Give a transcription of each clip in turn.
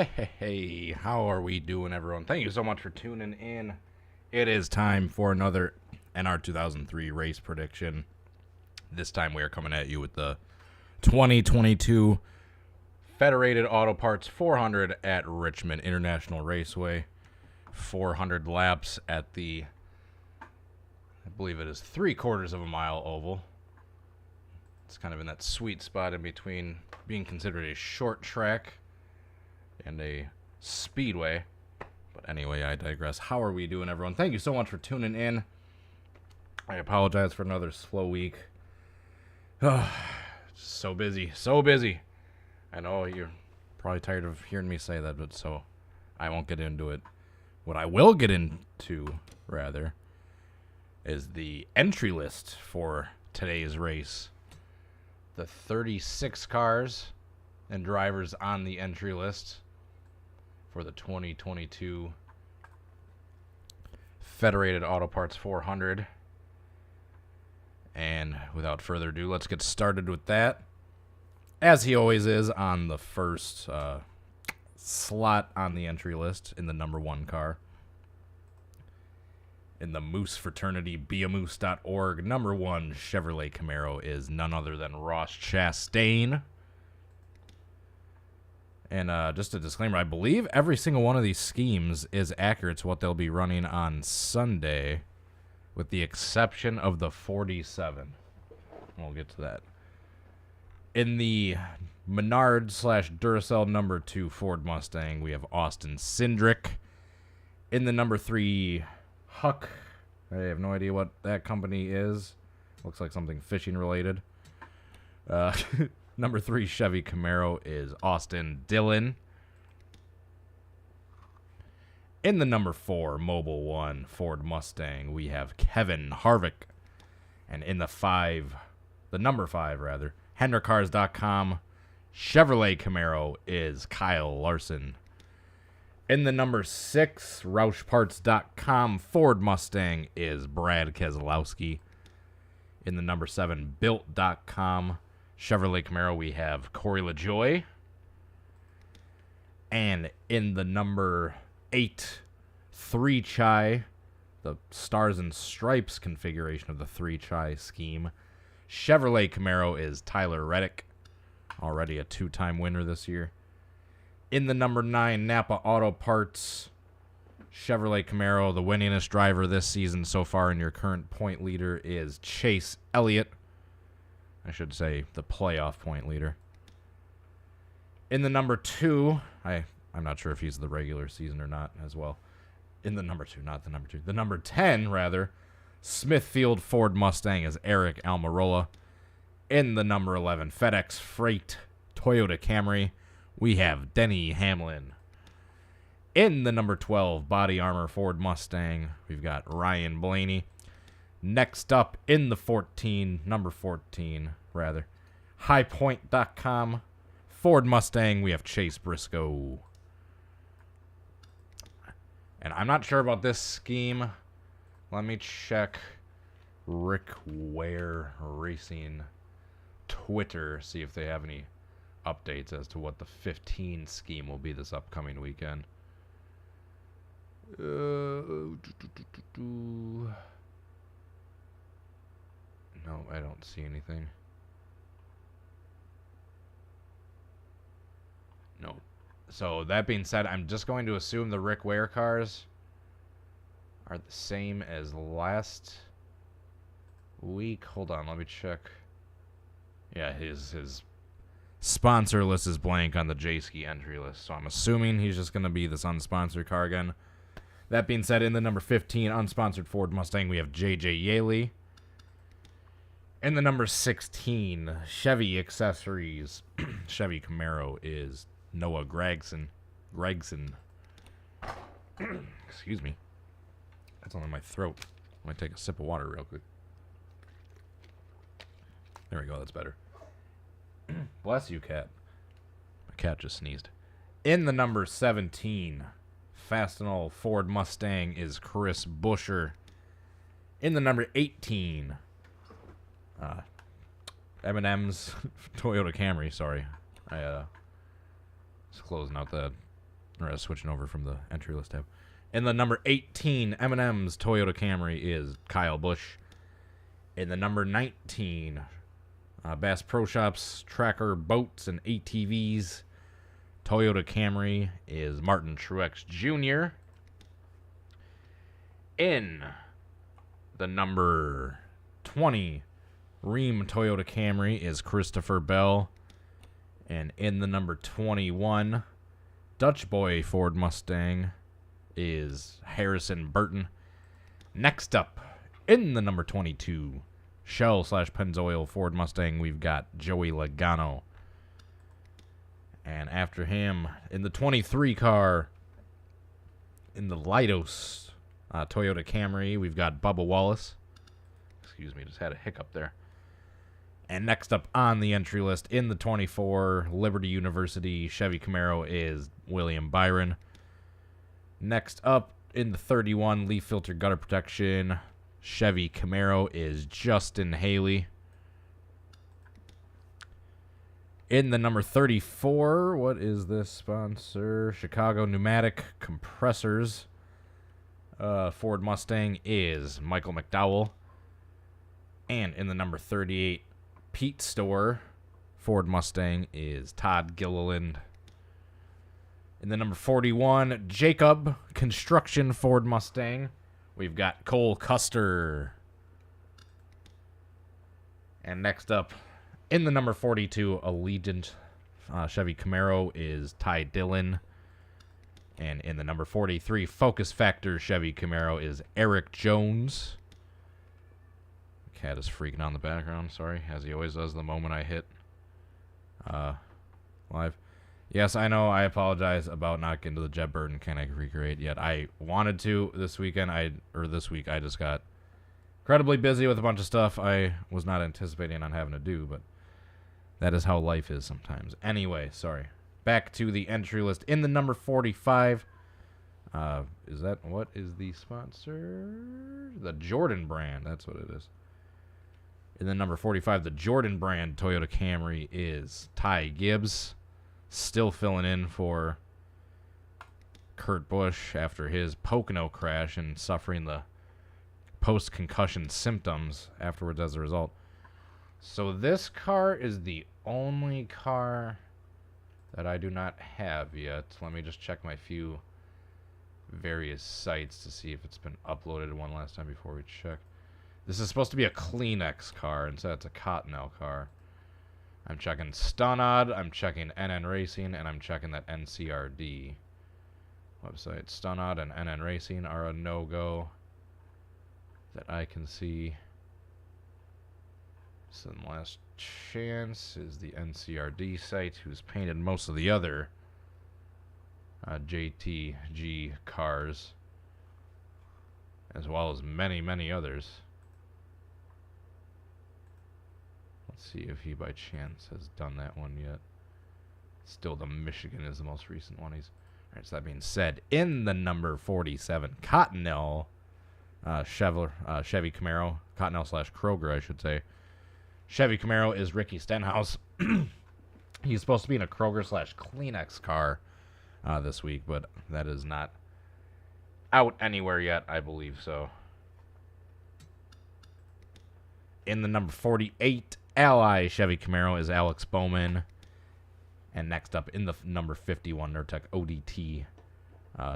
Hey, how are we doing, everyone? Thank you so much for tuning in. It is time for another NR2003 race prediction. This time we are coming at you with the 2022 Federated Auto Parts 400 at Richmond International Raceway. 400 laps at the, I believe it is 3/4 of a mile oval. It's kind of in that sweet spot in between being considered a short track and a speedway. But anyway, I digress. How are we doing, everyone? Thank you so much for tuning in. I apologize for another slow week. So busy. I know you're probably tired of hearing me say that, but so I won't get into it. What I will get into, rather, is the entry list for today's race. The 36 cars and drivers on the entry list for the 2022 Federated Auto Parts 400. And without further ado, let's get started with that. As he always is on the first slot on the entry list in the number 1 car. In the Moose Fraternity, beamoose.org, number 1 Chevrolet Camaro is none other than Ross Chastain. And just a disclaimer, I believe every single one of these schemes is accurate to what they'll be running on Sunday, with the exception of the 47. We'll get to that. In the Menard/Duracell number 2 Ford Mustang, we have Austin Cindric. In the number 3 Huck, I have no idea what that company is. Looks like something fishing related. Number 3 Chevy Camaro is Austin Dillon. In the number 4 Mobile 1 Ford Mustang, we have Kevin Harvick. And in the number 5 rather, HenderCars.com Chevrolet Camaro is Kyle Larson. In the number 6 RoushParts.com Ford Mustang is Brad Keselowski. In the number 7 Built.com Chevrolet Camaro, we have Corey LaJoie. And in the number 8 3 Chai, the Stars and Stripes configuration of the 3 Chai scheme, Chevrolet Camaro is Tyler Reddick, already a 2-time winner this year. In the number 9 Napa Auto Parts, Chevrolet Camaro, the winningest driver this season so far, and your current point leader is Chase Elliott. I should say the playoff point leader. In the number 2, I'm not sure if he's the regular season or not as well. In the number 2, not the number 2. The number 10, rather, Smithfield Ford Mustang is Eric Almirola. In the number 11 FedEx Freight Toyota Camry, we have Denny Hamlin. In the number 12 Body Armor Ford Mustang, we've got Ryan Blaney. Next up in the number 14, HighPoint.com Ford Mustang, we have Chase Briscoe. And I'm not sure about this scheme. Let me check Rick Ware Racing Twitter, see if they have any updates as to what the 15 scheme will be this upcoming weekend. No, I don't see anything. No. So, that being said, I'm just going to assume the Rick Ware cars are the same as last week. Hold on, let me check. Yeah, his sponsor list is blank on the G.Skill entry list, so I'm assuming he's just going to be this unsponsored car again. That being said, in the number 15 unsponsored Ford Mustang, we have J.J. Yaley. In the number 16 Chevy Accessories, Chevy Camaro is Noah Gregson. Excuse me. That's on my throat. I'm going to take a sip of water real quick. There we go. That's better. Bless you, cat. My cat just sneezed. In the number 17 Fastenal Ford Mustang is Chris Buescher. In the number 18 M&M's Toyota Camry, sorry. I was closing out the Or switching over from the entry list tab. In the number 18 M&M's Toyota Camry is Kyle Busch. In the number 19 Bass Pro Shops Tracker Boats and ATVs Toyota Camry is Martin Truex Jr. In the number 20 Rheem Toyota Camry is Christopher Bell. And in the number 21 Dutch Boy Ford Mustang is Harrison Burton. Next up, in the number 22 Shell/Pennzoil Ford Mustang, we've got Joey Logano. And after him, in the 23 car, in the Leidos Toyota Camry, we've got Bubba Wallace. Excuse me, just had a hiccup there. And next up on the entry list, in the 24 Liberty University Chevy Camaro is William Byron. Next up, in the 31 Leaf Filter Gutter Protection Chevy Camaro is Justin Haley. In the number 34, what is this sponsor? Chicago Pneumatic Compressors Ford Mustang is Michael McDowell. And in the number 38 Pete Store Ford Mustang is Todd Gilliland. In the number 41 Jacob Construction Ford Mustang, we've got Cole Custer. And next up, in the number 42 Allegiant Chevy Camaro is Ty Dillon. And in the number 43 Focus Factor Chevy Camaro is Eric Jones. Cat is freaking out in the background, sorry, as he always does the moment I hit live. Yes, I know, I apologize about not getting to the Jet Bird and Can I Recreate yet. I wanted to this weekend, this week, I just got incredibly busy with a bunch of stuff I was not anticipating on having to do, but that is how life is sometimes. Anyway, sorry. Back to the entry list. In the number 45, what is the sponsor? The Jordan brand, that's what it is. In the number 45, the Jordan brand Toyota Camry is Ty Gibbs, still filling in for Kurt Busch after his Pocono crash and suffering the post-concussion symptoms afterwards as a result. So this car is the only car that I do not have yet. Let me just check my few various sites to see if it's been uploaded one last time before we check. This is supposed to be a Kleenex car, instead it's a Cottonelle car. I'm checking Stunod, I'm checking NN Racing, and I'm checking that NCRD website. Stunod and NN Racing are a no-go that I can see. So the last chance is the NCRD site, who's painted most of the other JTG cars, as well as many, many others. Let's see if he by chance has done that one yet. Still, the Michigan is the most recent one. Alright, so that being said, in the number 47 Cottonelle Chevy Camaro, Cottonelle/Kroger, I should say. Chevy Camaro is Ricky Stenhouse. He's supposed to be in a Kroger/Kleenex car this week, but that is not out anywhere yet, I believe so. In the number 48 Ally Chevy Camaro is Alex Bowman. And next up in the number 51 Nurtec ODT,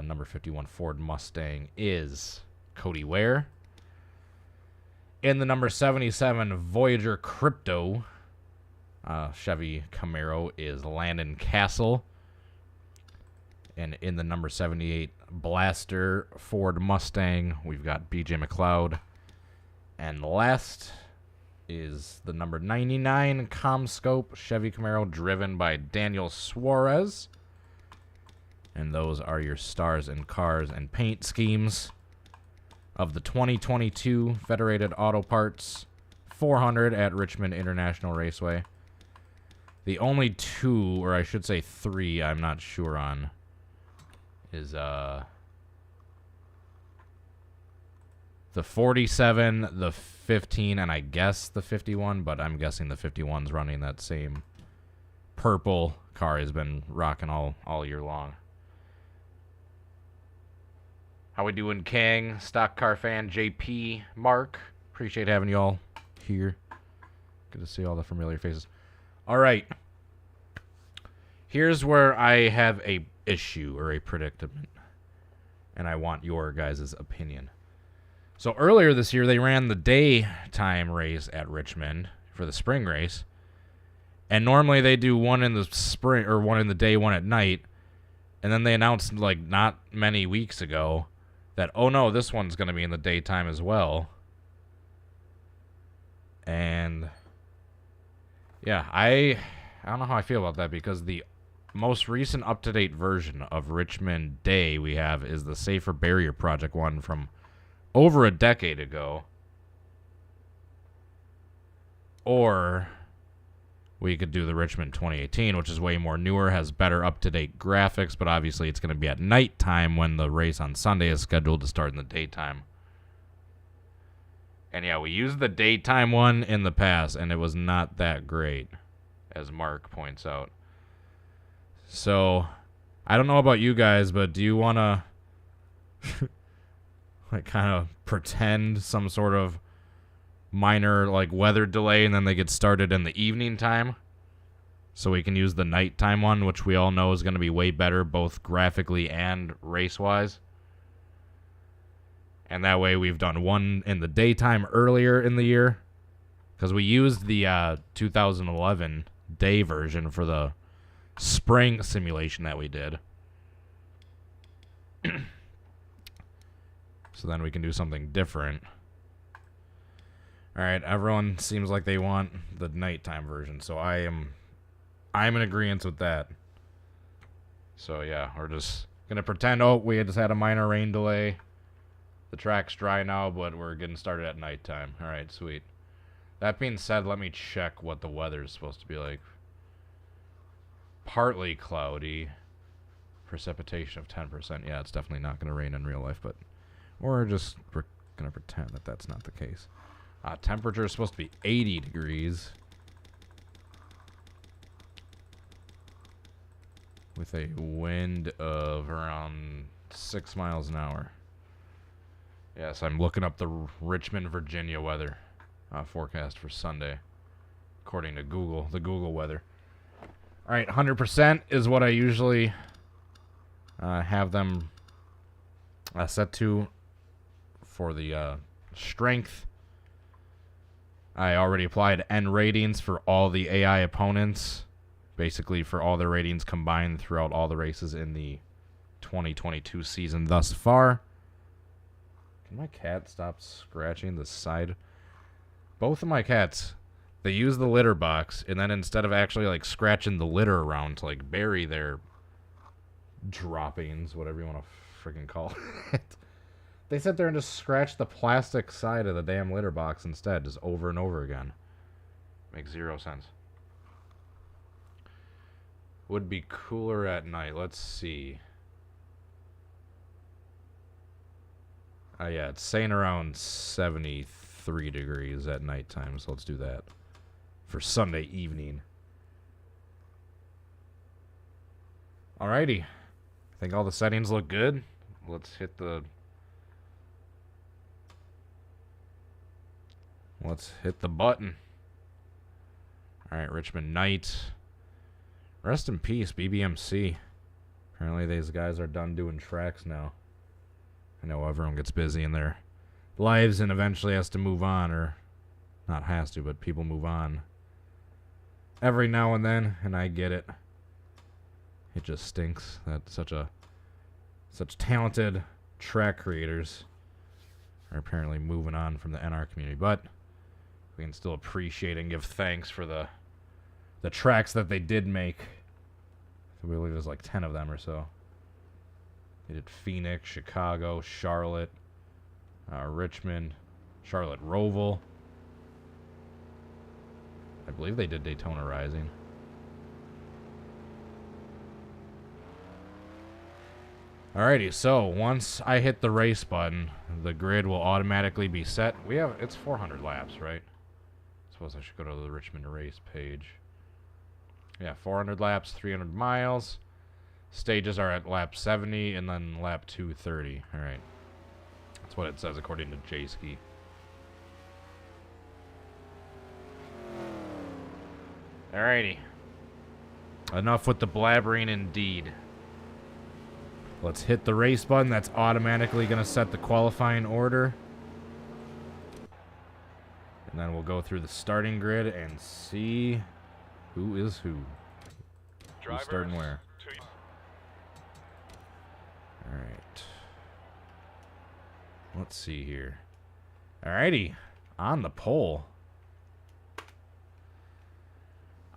number 51 Ford Mustang is Cody Ware. In the number 77 Voyager Crypto Chevy Camaro is Landon Castle. And in the number 78 Blaster Ford Mustang, we've got BJ McLeod. And last is the number 99 ComScope Chevy Camaro, driven by Daniel Suarez. And those are your stars and cars and paint schemes of the 2022 Federated Auto Parts 400 at Richmond International Raceway. The only two, or I should say three, I'm not sure on, is the 47, the 15, and I guess the 51, but I'm guessing the 51's running that same purple car has been rocking all year long. How we doing, King? Stock Car Fan, JP, Mark. Appreciate having you all here. Good to see all the familiar faces. All right. Here's where I have a issue or a predicament, and I want your guys' opinion. So earlier this year, they ran the daytime race at Richmond for the spring race, and normally they do one in the spring or one in the day, one at night, and then they announced like not many weeks ago that, oh no, this one's going to be in the daytime as well. And yeah, I don't know how I feel about that, because the most recent up-to-date version of Richmond Day we have is the Safer Barrier Project one from over a decade ago. Or we could do the Richmond 2018, which is way more newer, has better up-to-date graphics, but obviously it's going to be at nighttime when the race on Sunday is scheduled to start in the daytime. And yeah, we used the daytime one in the past, and it was not that great, as Mark points out. So, I don't know about you guys, but do you want to like kind of pretend some sort of minor like weather delay, and then they get started in the evening time, so we can use the nighttime one, which we all know is going to be way better both graphically and race-wise? And that way we've done one in the daytime earlier in the year, because we used the 2011 day version for the spring simulation that we did. So then we can do something different. Alright, everyone seems like they want the nighttime version, so I'm in agreement with that. So yeah, we're just gonna pretend, oh, we just had a minor rain delay. The track's dry now, but we're getting started at nighttime. Alright, sweet. That being said, let me check what the weather is supposed to be like. Partly cloudy. Precipitation of 10%. Yeah, it's definitely not going to rain in real life, but we're just going to pretend that that's not the case. Temperature is supposed to be 80 degrees. With a wind of around 6 miles an hour. Yes, I'm looking up the Richmond, Virginia weather forecast for Sunday, according to Google, the Google weather. All right, 100% is what I usually have them set to for the strength. I already applied N ratings for all the AI opponents, basically for all their ratings combined throughout all the races in the 2022 season thus far. Can my cat stop scratching the side? Both of my cats, they use the litter box, and then instead of actually like scratching the litter around to like bury their droppings, whatever you want to freaking call it, they sit there and just scratch the plastic side of the damn litter box instead, just over and over again. Makes zero sense. Would be cooler at night. Let's see. Yeah, it's saying around 73 degrees at nighttime, so let's do that for Sunday evening. Alrighty. I think all the settings look good. Let's hit the button. Alright, Richmond night. Rest in peace, BBMC. Apparently these guys are done doing tracks now. I know everyone gets busy in their lives and eventually has to move on, or not has to, but people move on every now and then, and I get it. It just stinks that such talented track creators are apparently moving on from the NR community, but we can still appreciate and give thanks for the tracks that they did make. I believe there's like 10 of them or so. They did Phoenix, Chicago, Charlotte, Richmond, Charlotte Roval. I believe they did Daytona Rising. Alrighty, so once I hit the race button, the grid will automatically be set. It's 400 laps, right? I suppose I should go to the Richmond race page. Yeah, 400 laps, 300 miles. Stages are at lap 70 and then lap 230. Alright. That's what it says according to G.Skill. Alrighty. Enough with the blabbering indeed. Let's hit the race button. That's automatically going to set the qualifying order. And then we'll go through the starting grid and see who is who. Who's starting where. Alright. Let's see here. Alrighty. On the pole.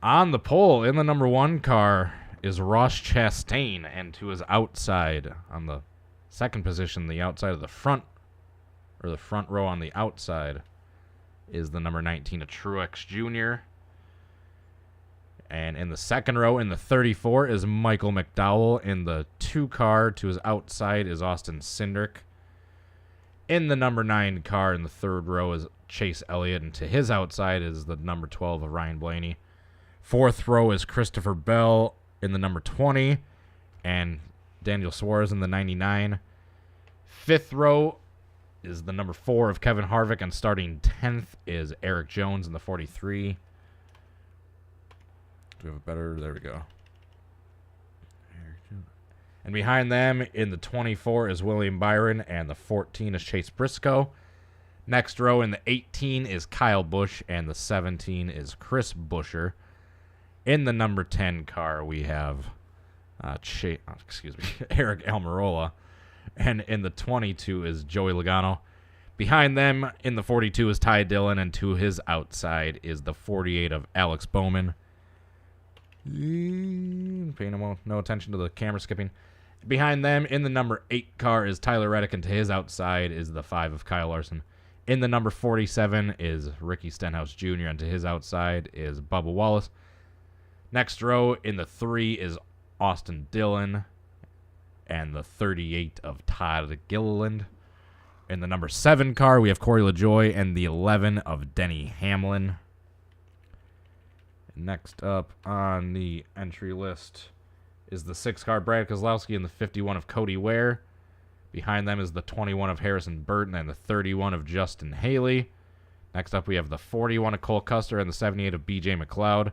On the pole in the number 1 car is Ross Chastain, and to his outside on the second position, the outside of the front, or the front row on the outside, is the number 19 of Truex Jr. And in the second row, in the 34, is Michael McDowell. In the 2 car to his outside is Austin Cindric. In the number 9 car in the 3rd row is Chase Elliott, and to his outside is the number 12 of Ryan Blaney. 4th row is Christopher Bell in the number 20, and Daniel Suarez in the 99. 5th row is the number 4 of Kevin Harvick, and starting 10th is Eric Jones in the 43. Do we have a better? There we go. And behind them in the 24 is William Byron, and the 14 is Chase Briscoe. Next row in the 18 is Kyle Busch, and the 17 is Chris Buescher. In the number 10 car, we have Eric Almirola. And in the 22 is Joey Logano. Behind them in the 42 is Ty Dillon, and to his outside is the 48 of Alex Bowman. Paying no attention to the camera skipping. Behind them in the number 8 car is Tyler Reddick, and to his outside is the 5 of Kyle Larson. In the number 47 is Ricky Stenhouse Jr., and to his outside is Bubba Wallace. Next row in the 3 is Austin Dillon, and the 38 of Todd Gilliland. In the number 7 car, we have Corey LaJoie, and the 11 of Denny Hamlin. Next up on the entry list is the 6 car Brad Keselowski, and the 51 of Cody Ware. Behind them is the 21 of Harrison Burton, and the 31 of Justin Haley. Next up, we have the 41 of Cole Custer, and the 78 of BJ McLeod.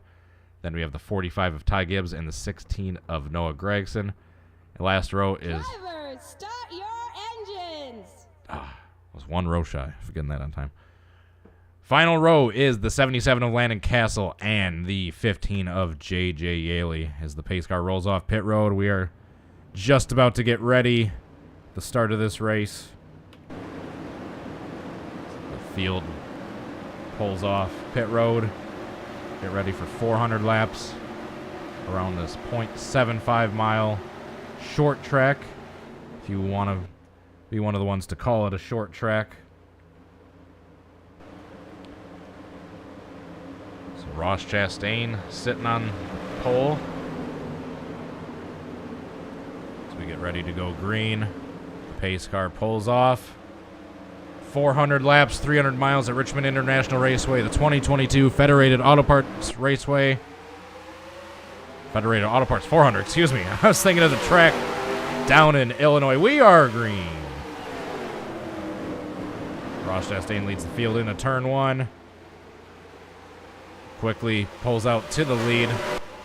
Then we have the 45 of Ty Gibbs, and the 16 of Noah Gragson. And last row is... Drivers, start your engines! It was 1 row shy. Forgetting that on time. Final row is the 77 of Landon Castle and the 15 of J.J. Yaley. As the pace car rolls off pit road, we are just about to get ready. The start of this race. The field pulls off pit road. Get ready for 400 laps around this 0.75 mile short track. If you want to be one of the ones to call it a short track. So Ross Chastain sitting on the pole. As we get ready to go green, the pace car pulls off. 400 laps, 300 miles at Richmond International Raceway, the 2022 Federated Auto Parts Raceway. Federated Auto Parts 400, excuse me. I was thinking of the track down in Illinois. We are green. Ross Chastain leads the field into turn 1. Quickly pulls out to the lead.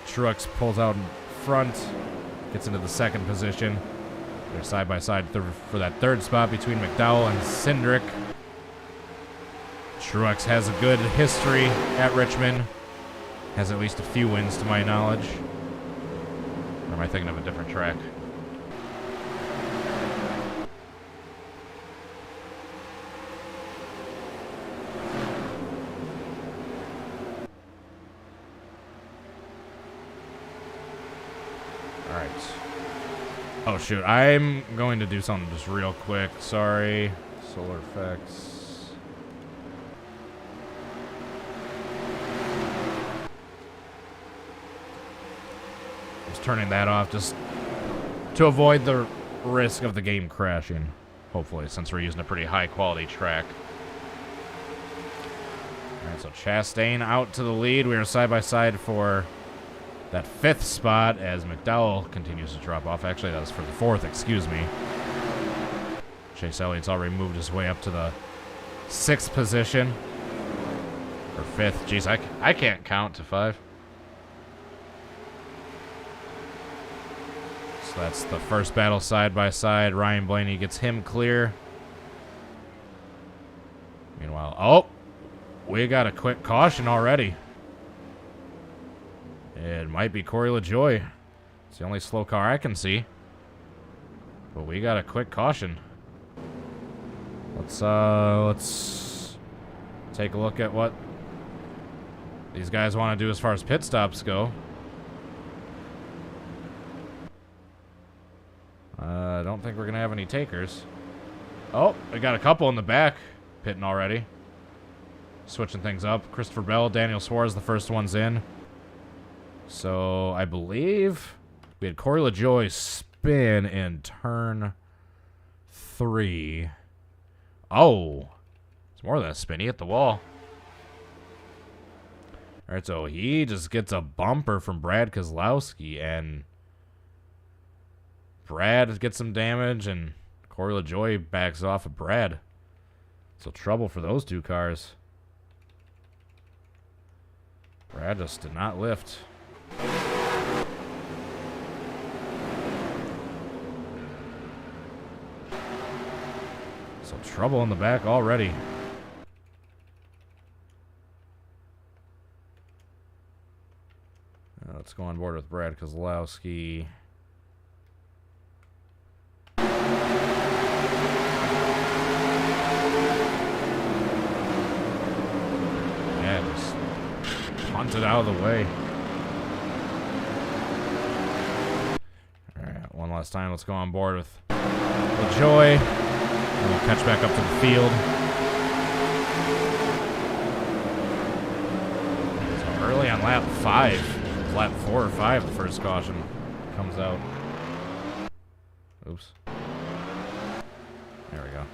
Truex pulls out in front, gets into the 2nd position. They're side by side for that 3rd spot between McDowell and Cindric. Truex has a good history at Richmond. Has at least a few wins to my knowledge. Or am I thinking of a different track? Alright. Oh shoot, I'm going to do something just real quick. Sorry. Solar effects. Just turning that off just to avoid the risk of the game crashing. Hopefully, since we're using a pretty high quality track. Alright, so Chastain out to the lead. We are side by side for that 5th spot as McDowell continues to drop off. Actually, that was for the 4th, excuse me. Chase Elliott's already moved his way up to the 6th position. Or 5th. Jeez, I can't count to 5. So that's the first battle side by side. Ryan Blaney gets him clear. Meanwhile, oh, we got a quick caution already. It might be Corey LaJoie. It's the only slow car I can see. But we got a quick caution. Let's take a look at what these guys want to do as far as pit stops go. I don't think we're going to have any takers. Oh, we got a couple in the back pitting already. Switching things up. Christopher Bell, Daniel Suarez, the first ones in. So I believe we had Corey LaJoie spin in turn 3. Oh, it's more than a spin. He hit the wall. All right, so he just gets a bumper from Brad Keselowski, and Brad gets some damage, and Corey LaJoie backs off of Brad. So trouble for those two cars. Brad just did not lift. So trouble in the back already. Let's go on board with Brad Keselowski. Yeah, just punt it out of the way. Alright, one last time. Let's go on board with LaJoie. And we'll catch back up to the field. So early on lap 5. Lap 4 or 5, the first caution comes out. Oops. There we go.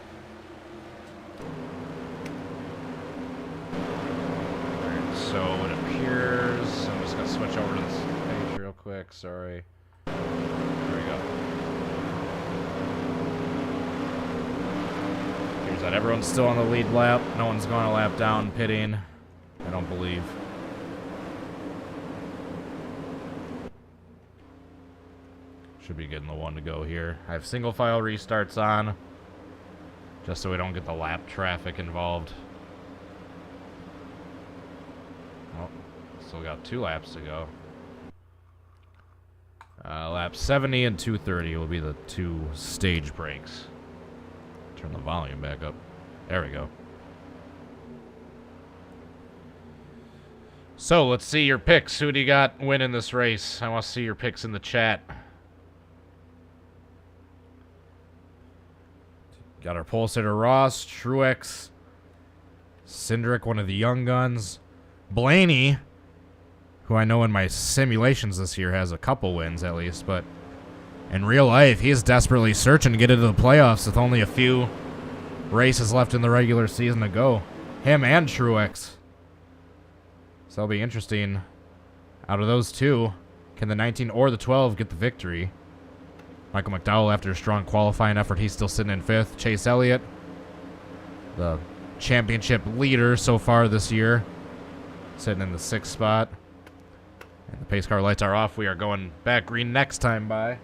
Alright, so it appears... I'm just going to switch over to this page real quick. Sorry. There we go. Here's that. Everyone's still on the lead lap. No one's going a lap down, pitting. I don't believe. Should be getting the one to go here. I have single file restarts on, just so we don't get the lap traffic involved. Oh, still got 2 laps to go. Lap 70 and 230 will be the 2 stage breaks. Turn the volume back up. There we go. So, let's see your picks. Who do you got winning this race? I want to see your picks in the chat. Got our pole sitter Ross, Truex, Cindric, one of the young guns, Blaney, who I know in my simulations this year has a couple wins at least, but in real life he is desperately searching to get into the playoffs with only a few races left in the regular season to go. Him and Truex. So that'll be interesting. Out of those two, can the 19 or the 12 get the victory? Michael McDowell, after a strong qualifying effort, he's still sitting in 5th. Chase Elliott, the championship leader so far this year, sitting in the 6th spot. And the pace car lights are off. We are going back green next time by.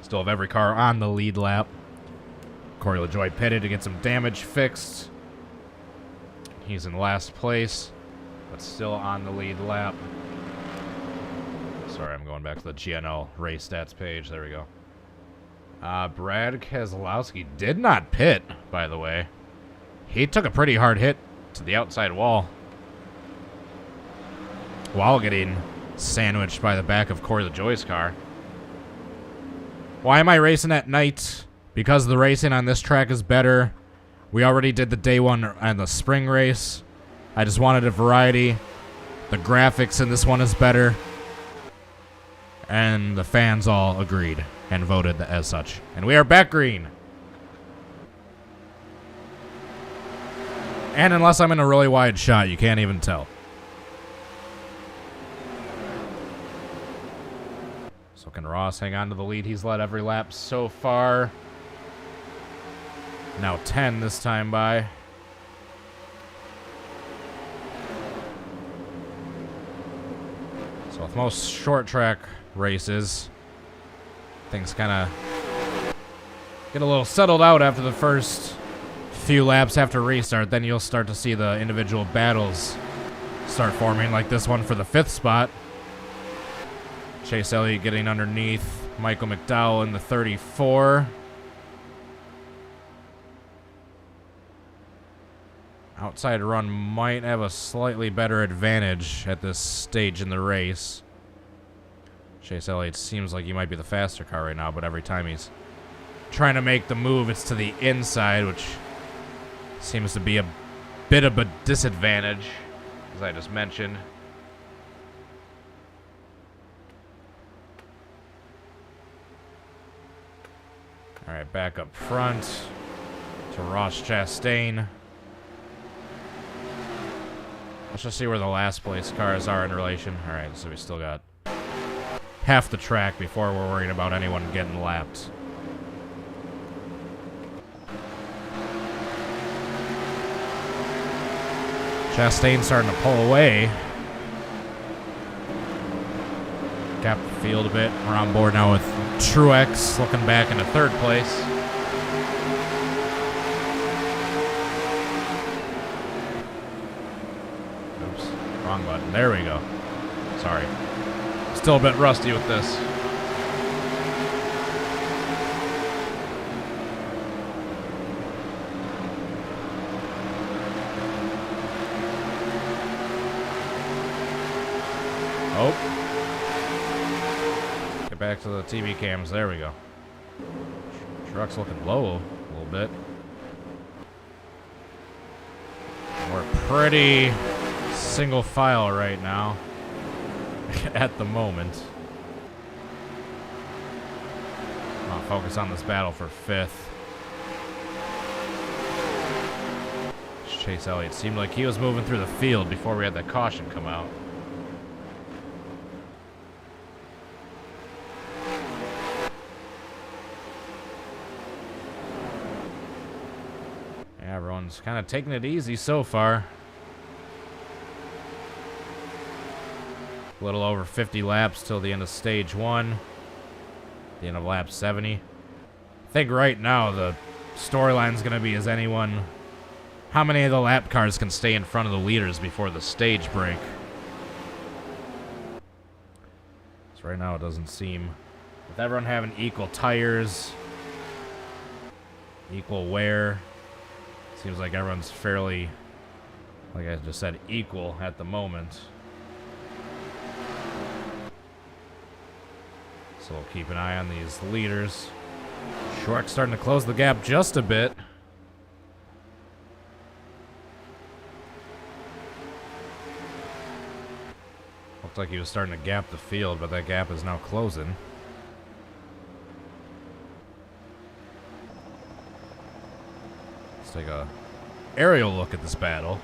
Still have every car on the lead lap. Corey LaJoie pitted to get some damage fixed. He's in last place, but still on the lead lap. Sorry, I'm going back to the GNL race stats page. There we go. Brad Keselowski did not pit, by the way. He took a pretty hard hit to the outside wall while getting sandwiched by the back of Corey LaJoie's car. Why am I racing at night? Because the racing on this track is better. We already did the day one and the spring race. I just wanted a variety. The graphics in this one is better. And the fans all agreed and voted as such. And we are back green. And unless I'm in a really wide shot, you can't even tell. So Looking Ross hang on to the lead he's led every lap so far. Now 10 this time by. So with most short track races, things kind of get a little settled out after the first few laps after restart. Then you'll start to see the individual battles start forming, like this one for the 5th spot. Chase Elliott getting underneath Michael McDowell in the 34. Outside run might have a slightly better advantage at this stage in the race. Chase Elliott seems like he might be the faster car right now, but every time he's trying to make the move, it's to the inside, which seems to be a bit of a disadvantage, as I just mentioned. All right, back up front to Ross Chastain. Let's just see where the last place cars are in relation. All right, so we still got half the track before we're worrying about anyone getting lapped. Chastain starting to pull away. Gap the field a bit. We're on board now with Truex looking back into 3rd place. Wrong button. There we go. Sorry. Still a bit rusty with this. Oh. Get back to the TV cams. There we go. Truck's looking low a little bit. We're pretty single file right now at the moment. I'll focus on this battle for 5th. Chase Elliott seemed like he was moving through the field before we had that caution come out. Yeah, everyone's kind of taking it easy so far. A little over 50 laps till the end of stage 1. The end of lap 70. I think right now the storyline's going to be how many of the lap cars can stay in front of the leaders before the stage break. So right now it doesn't seem, with everyone having equal tires, equal wear, seems like everyone's fairly, like I just said, equal at the moment. So we'll keep an eye on these leaders. Truex starting to close the gap just a bit. Looked like he was starting to gap the field, but that gap is now closing. Let's take a aerial look at this battle.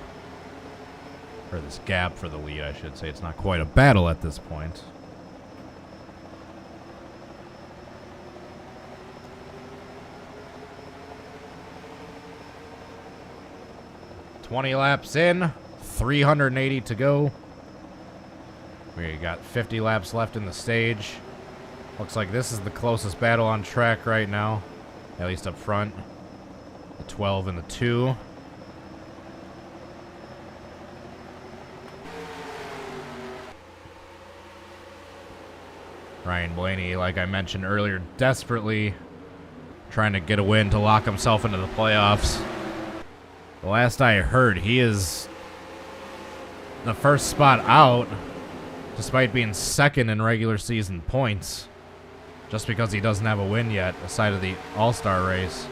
Or this gap for the lead, I should say. It's not quite a battle at this point. "20 laps in, 380 to go. We got 50 laps left in the stage. Looks like this is the closest battle on track right now, at least up front. The 12 and the 2. Ryan Blaney, like I mentioned earlier, desperately trying to get a win to lock himself into the playoffs. The last I heard, he is the first spot out, despite being 2nd in regular season points, just because he doesn't have a win yet, aside of the All-Star race.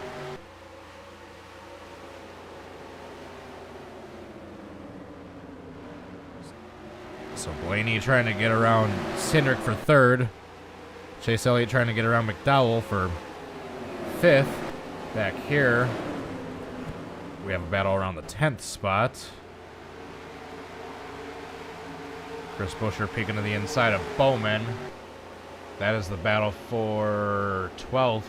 So Blaney trying to get around Cindric for 3rd. Chase Elliott trying to get around McDowell for 5th. Back here, we have a battle around the 10th spot. Chris Buescher peeking to the inside of Bowman. That is the battle for 12th.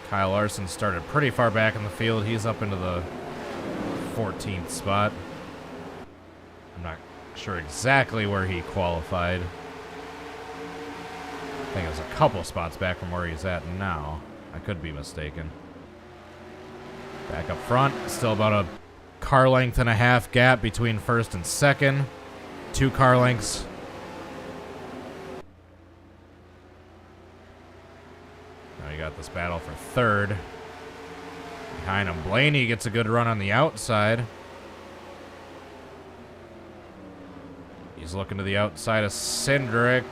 Kyle Larson started pretty far back in the field. He's up into the 14th spot. I'm not sure exactly where he qualified. I think it was a couple spots back from where he's at now. I could be mistaken. Back up front, still about a car length and a half gap between first and second. 2 car lengths. Now you got this battle for third. Behind him, Blaney gets a good run on the outside. He's looking to the outside of Cindric.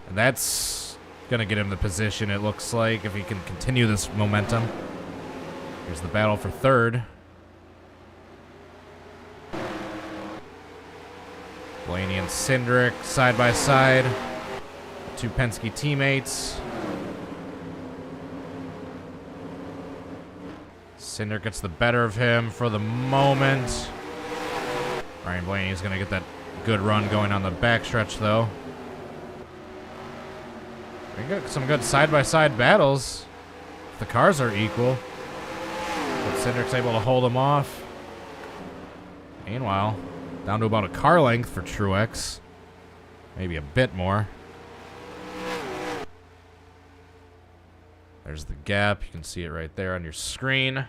And that's going to get him the position, it looks like, if he can continue this momentum. Here's the battle for third. Blaney and Cindric side by side. 2 Penske teammates. Cindric gets the better of him for the moment. Ryan Blaney's going to get that good run going on the backstretch, though. We got some good side-by-side battles. If the cars are equal. But Cindric's able to hold him off. Meanwhile, down to about a car length for Truex. Maybe a bit more. There's the gap. You can see it right there on your screen.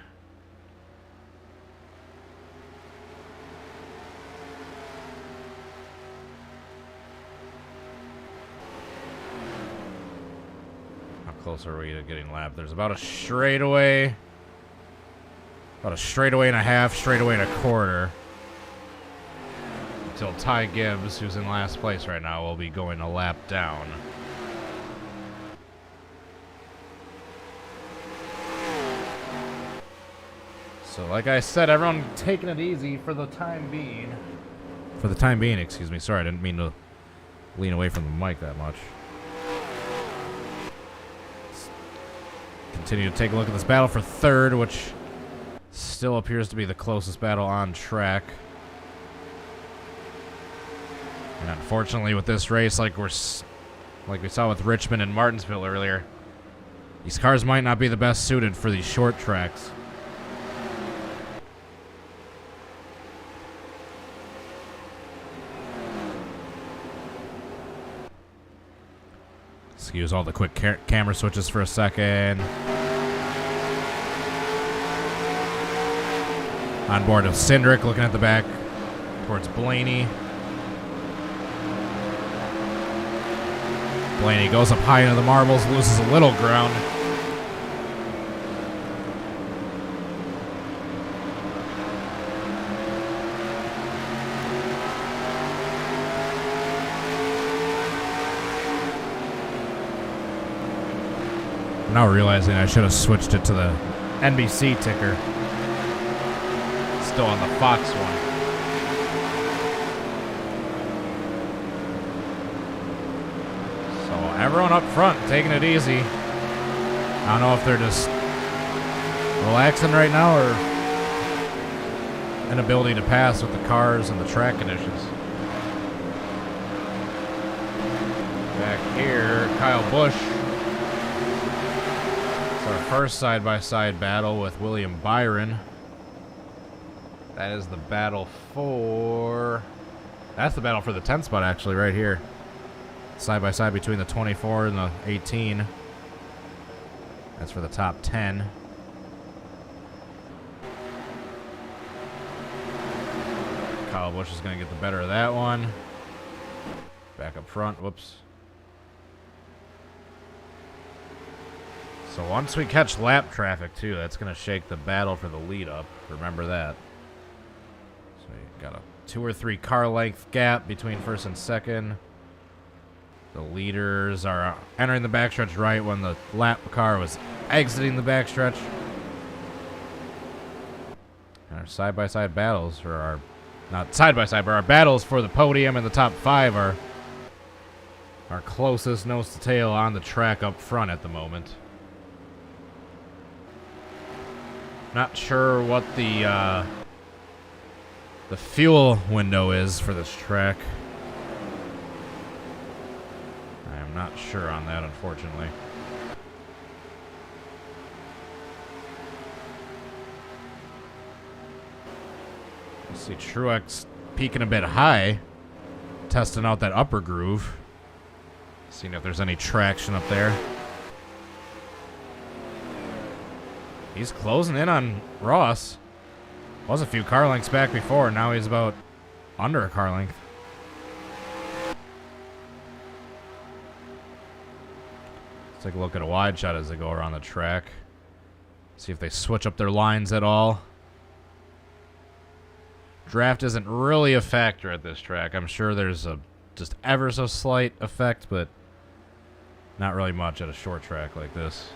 Close are we to getting lapped? There's about a straightaway. About a straightaway and a half, straightaway and a quarter. Until Ty Gibbs, who's in last place right now, will be going a lap down. So like I said, everyone taking it easy for the time being. For the time being, excuse me. Sorry, I didn't mean to lean away from the mic that much. Continue to take a look at this battle for third, which still appears to be the closest battle on track. And unfortunately, with this race, like we saw with Richmond and Martinsville earlier, these cars might not be the best suited for these short tracks. Excuse all the quick camera switches for a second. On board of Cindric, looking at the back towards Blaney. Blaney goes up high into the marbles, loses a little ground. I'm now realizing I should have switched it to the NBC ticker. Still on the Fox one. So everyone up front taking it easy. I don't know if they're just relaxing right now or inability to pass with the cars and the track conditions. Back here, Kyle Busch. Our first side-by-side battle with William Byron. That is the battle for... That's the battle for the 10th spot, actually, right here. Side-by-side between the 24 and the 18. That's for the top 10. Kyle Busch is going to get the better of that one. Back up front. Whoops. So once we catch lap traffic, too, that's going to shake the battle for the lead-up. Remember that. So you got a 2 or 3 car length gap between first and second. The leaders are entering the backstretch right when the lap car was exiting the backstretch. And our side-by-side battles, or our, not side-by-side, but our battles for the podium and the top 5 are our closest nose to tail on the track up front at the moment. Not sure what the the fuel window is for this track. I am not sure on that, unfortunately. Let's see, Truex peaking a bit high, testing out that upper groove, seeing if there's any traction up there. He's closing in on Ross. Was a few car lengths back before, now he's about under a car length. Let's take a look at a wide shot as they go around the track. See if they switch up their lines at all. Draft isn't really a factor at this track. I'm sure there's a just ever so slight effect, but not really much at a short track like this.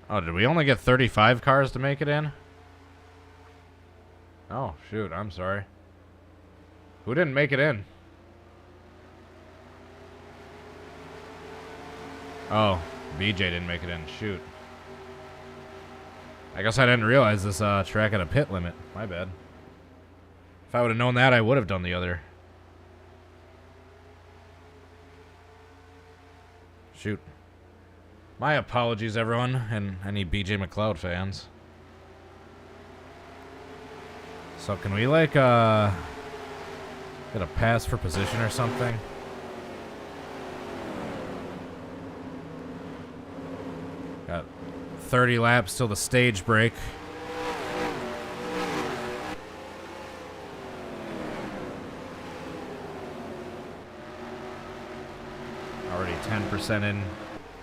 Oh, did we only get 35 cars to make it in? Oh, shoot, I'm sorry. Who didn't make it in? Oh, BJ didn't make it in. Shoot. I guess I didn't realize this track had a pit limit. My bad. If I would have known that, I would have done the other. Shoot. My apologies, everyone, and any BJ McLeod fans. So can we, like, get a pass for position or something? Got 30 laps till the stage break. Already 10% in.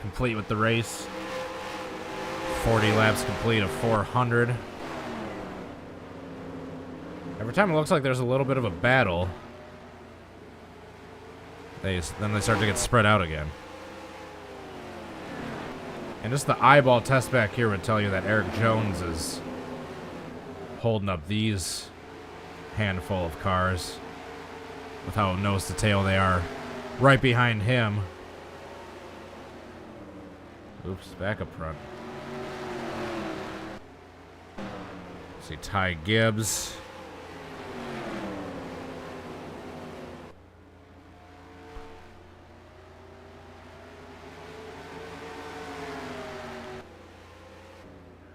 Complete with the race. 40 laps complete of 400. Every time it looks like there's a little bit of a battle, then they start to get spread out again. And just the eyeball test back here would tell you that Eric Jones is holding up these handful of cars with how nose to tail they are right behind him. Oops, back up front. See Ty Gibbs.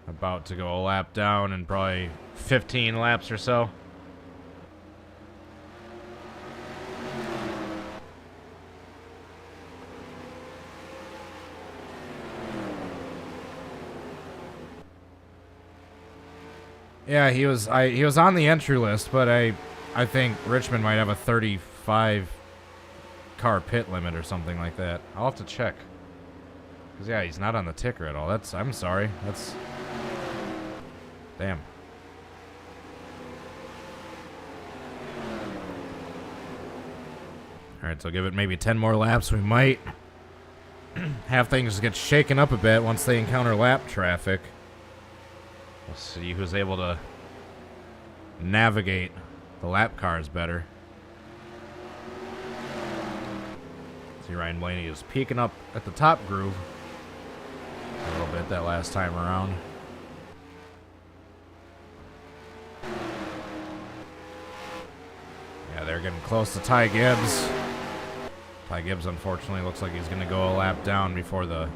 About to go a lap down in probably 15 laps or so. Yeah, he was on the entry list, but I think Richmond might have a 35 car pit limit or something like that. I'll have to check. 'Cause yeah, he's not on the ticker at all. I'm sorry. That's damn. All right, so give it maybe 10 more laps. We might have things get shaken up a bit once they encounter lap traffic. We'll see who's able to navigate the lap cars better. See, Ryan Blaney is peeking up at the top groove a little bit that last time around. Yeah, they're getting close to Ty Gibbs. Ty Gibbs, unfortunately, looks like he's going to go a lap down before the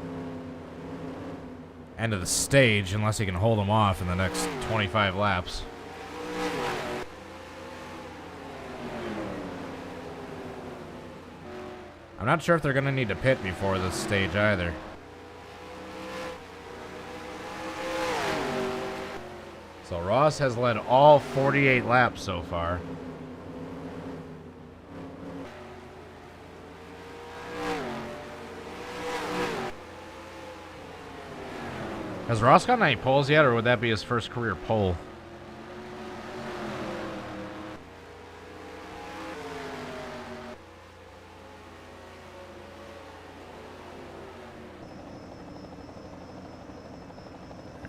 end of the stage, unless he can hold him off in the next 25 laps. I'm not sure if they're going to need to pit before this stage either. So Ross has led all 48 laps so far. Has Ross gotten any poles yet, or would that be his first career pole?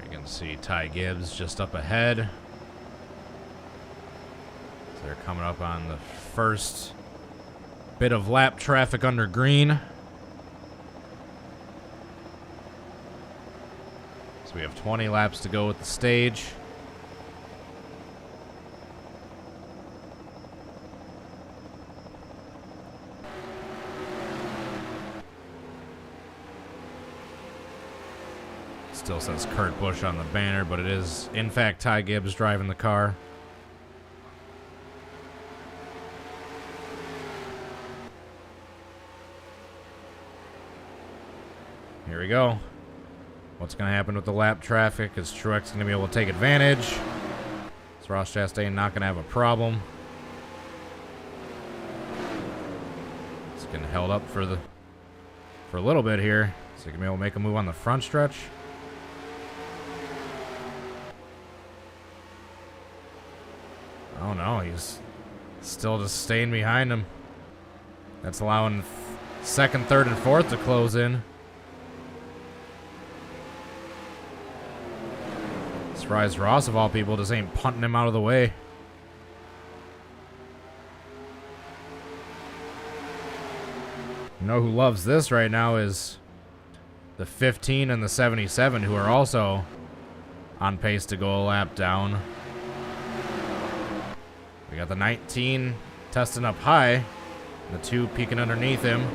You can see Ty Gibbs just up ahead. So they're coming up on the first Bit of lap traffic under green. So we have 20 laps to go with the stage. Still says Kurt Busch on the banner, but it is, in fact, Ty Gibbs driving the car. Here we go. What's going to happen with the lap traffic? Is Truex going to be able to take advantage? Is Ross Chastain not going to have a problem? It's getting held up for a little bit here. So he can be able to make a move on the front stretch. Oh no, he's still just staying behind him. That's allowing second, third, and fourth to close in. Surprised Ross, of all people, just ain't punting him out of the way. You know who loves this right now is the 15 and the 77, who are also on pace to go a lap down. We got the 19 testing up high, and the 2 peeking underneath him.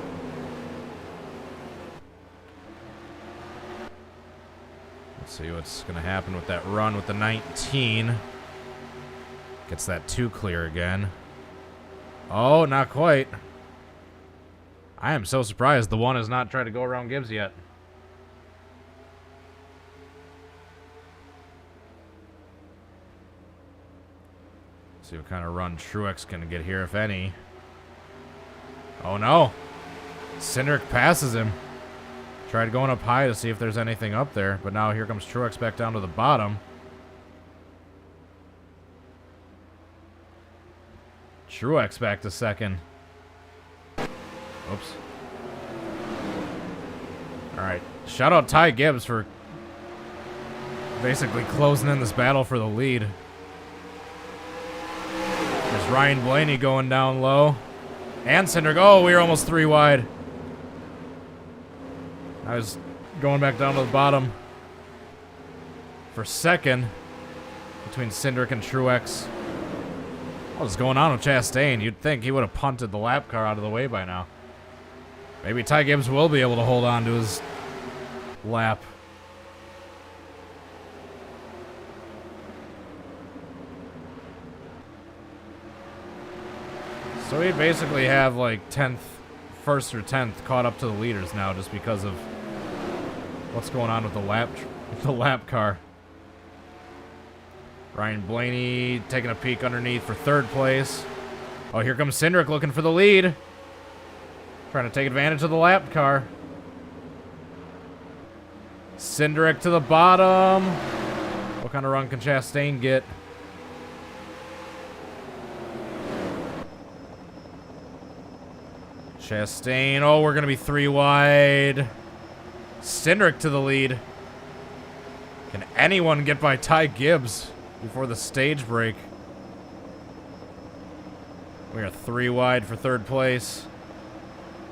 Let's see what's going to happen with that run with the 19. Gets that 2 clear again. Oh, not quite. I am so surprised the 1 has not tried to go around Gibbs yet. See what kind of run Truex can get here, if any. Oh no! Cindric passes him. Tried going up high to see if there's anything up there, but now here comes Truex back down to the bottom. Truex back to second. Oops. Alright. Shout out Ty Gibbs for basically closing in this battle for the lead. There's Ryan Blaney going down low. And Cindric. Oh, we were almost 3 wide. I was going back down to the bottom for second between Cindric and Truex. What's going on with Chastain? You'd think he would have punted the lap car out of the way by now. Maybe Ty Gibbs will be able to hold on to his lap. So we basically have like 10th, 1st or 10th caught up to the leaders now just because of what's going on with the lap car. Ryan Blaney taking a peek underneath for 3rd place. Oh, here comes Cindric looking for the lead. Trying to take advantage of the lap car. Cindric to the bottom. What kind of run can Chastain get? Chastain. Oh, we're going to be 3 wide. Cindric to the lead. Can anyone get by Ty Gibbs before the stage break? We are 3 wide for 3rd place.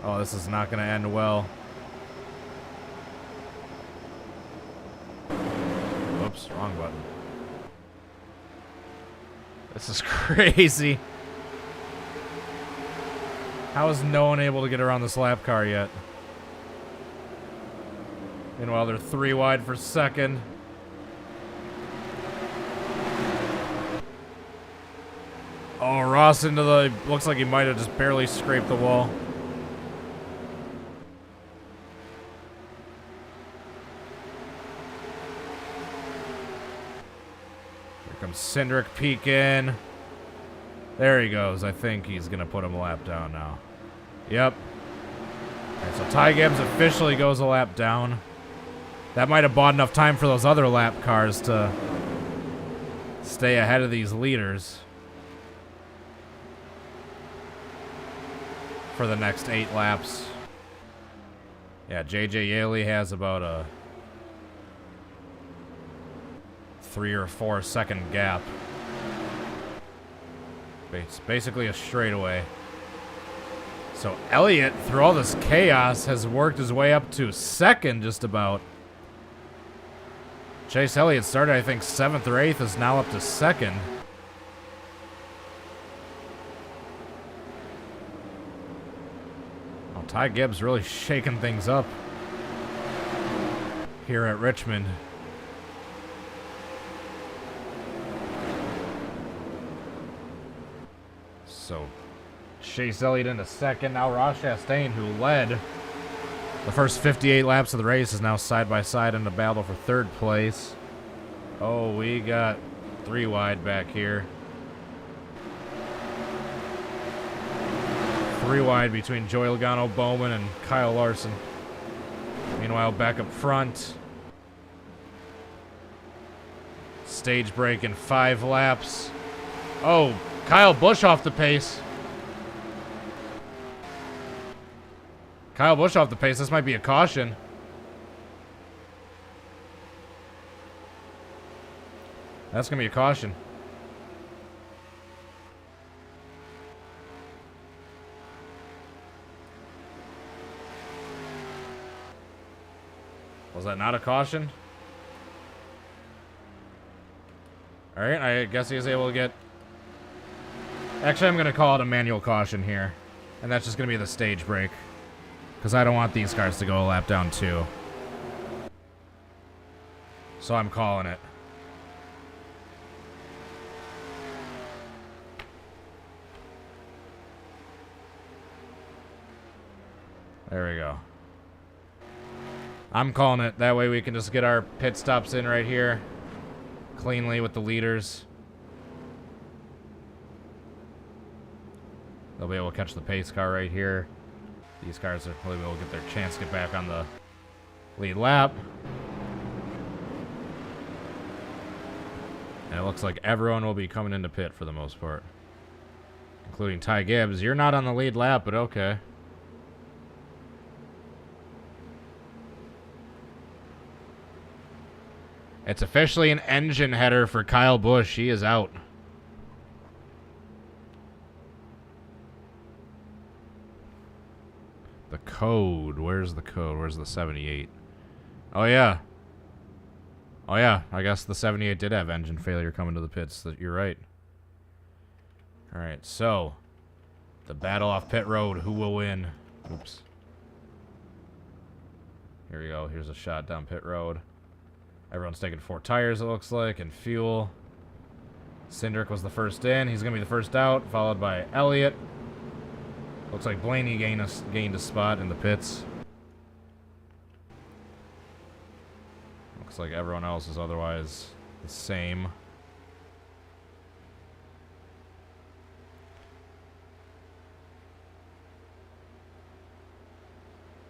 Oh, this is not going to end well. Oops, wrong button. This is crazy. How is no one able to get around this lap car yet? Meanwhile, they're 3 wide for 2nd. Oh, Ross into the... Looks like he might have just barely scraped the wall. Here comes Cindric peeking. There he goes. I think he's going to put him a lap down now. Yep. Okay, so Ty Gibbs officially goes a lap down. That might have bought enough time for those other lap cars to stay ahead of these leaders for the next 8 laps. Yeah, JJ Yaley has about a 3 or 4 second gap. It's basically a straightaway. So Elliott, through all this chaos, has worked his way up to second just about. Chase Elliott started, I think, 7th or 8th, is now up to second. Oh, Ty Gibbs really shaking things up here at Richmond. So Chase Elliott into second. Now Ross Chastain, who led the first 58 laps of the race, is now side by side in the battle for 3rd place. Oh, we got 3 wide back here. 3 wide between Joey Logano, Bowman, and Kyle Larson. Meanwhile, back up front. Stage break in 5 laps. Oh, Kyle Busch off the pace. Kyle Busch off the pace. This might be a caution. That's going to be a caution. Was that not a caution? Alright, I guess he was able to get... Actually, I'm going to call it a manual caution here. And that's just going to be the stage break. Because I don't want these cars to go a lap down too. So I'm calling it. There we go. I'm calling it. That way we can just get our pit stops in right here. Cleanly with the leaders. They'll be able to catch the pace car right here. These cars are probably able to get their chance to get back on the lead lap. And it looks like everyone will be coming into pit for the most part. Including Ty Gibbs. You're not on the lead lap, but okay. It's officially an engine header for Kyle Busch. He is out. The code. Where's the code? Where's the 78? Oh, yeah. Oh, yeah. I guess the 78 did have engine failure coming to the pits. You're right. All right, so the battle off pit road. Who will win? Oops. Here we go. Here's a shot down pit road. Everyone's taking 4 tires, it looks like, and fuel. Cindric was the first in. He's going to be the first out, followed by Elliott. Looks like Blaney gained a spot in the pits. Looks like everyone else is otherwise the same.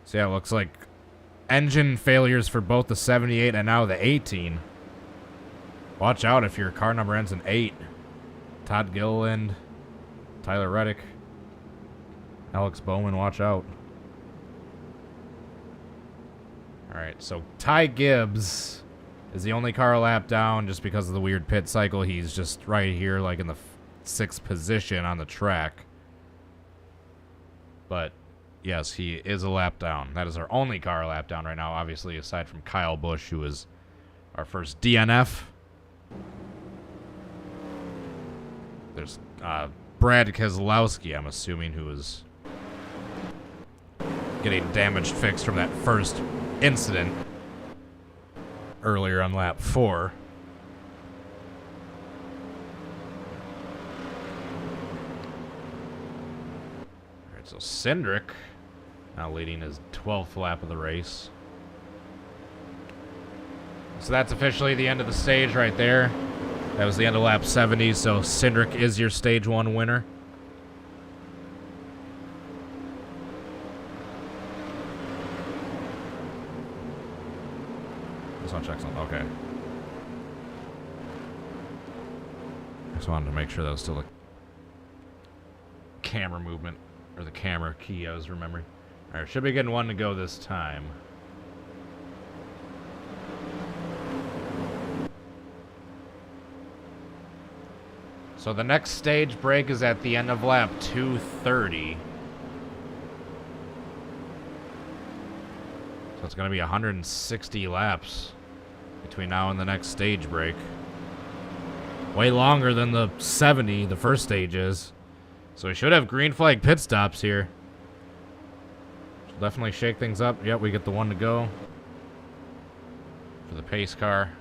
So yeah, it looks like engine failures for both the 78 and now the 18. Watch out if your car number ends in 8. Todd Gilliland, Tyler Reddick, Alex Bowman, watch out. Alright, so Ty Gibbs is the only car a lap down just because of the weird pit cycle. He's just right here, like in the 6th position on the track. But yes, he is a lap down. That is our only car a lap down right now, obviously, aside from Kyle Busch, who is our first DNF. There's Brad Keselowski, I'm assuming, who is getting damaged fixed from that first incident earlier on lap 4. Alright, so Cindric now leading his 12th lap of the race. So that's officially the end of the stage right there. That was the end of lap 70, so Cindric is your stage 1 winner. Just want to check something. Okay. Just wanted to make sure that was still the camera movement, or the camera key I was remembering. Alright, should be getting 1 to go this time. So the next stage break is at the end of lap 230. it's going to be 160 laps between now and the next stage break. Way longer than the 70 the first stage is. So we should have green flag pit stops here. Should definitely shake things up. Yep, we get the one to go. For the pace car.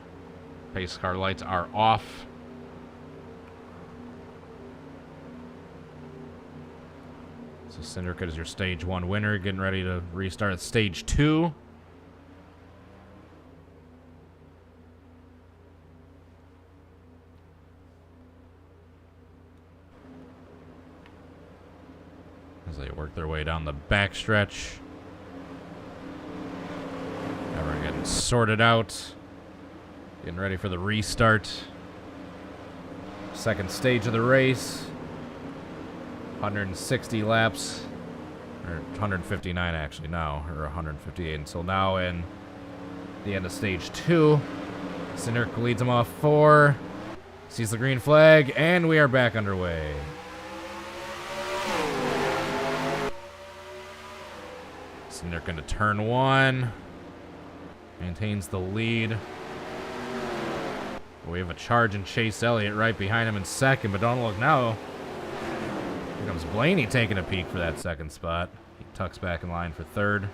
Pace car lights are off. So Syndicate is your stage 1 winner. Getting ready to restart at stage 2. As they work their way down the backstretch. Everyone getting sorted out. Getting ready for the restart. Second stage of the race. 160 laps. Or 159 actually now. Or 158 until now. And the end of stage 2. Syndicate leads them off 4. Sees the green flag. And we are back underway. Syndicate into turn 1. Maintains the lead. We have a charge and Chase Elliott right behind him in second, but don't look now. Here comes Blaney taking a peek for that second spot. He tucks back in line for third.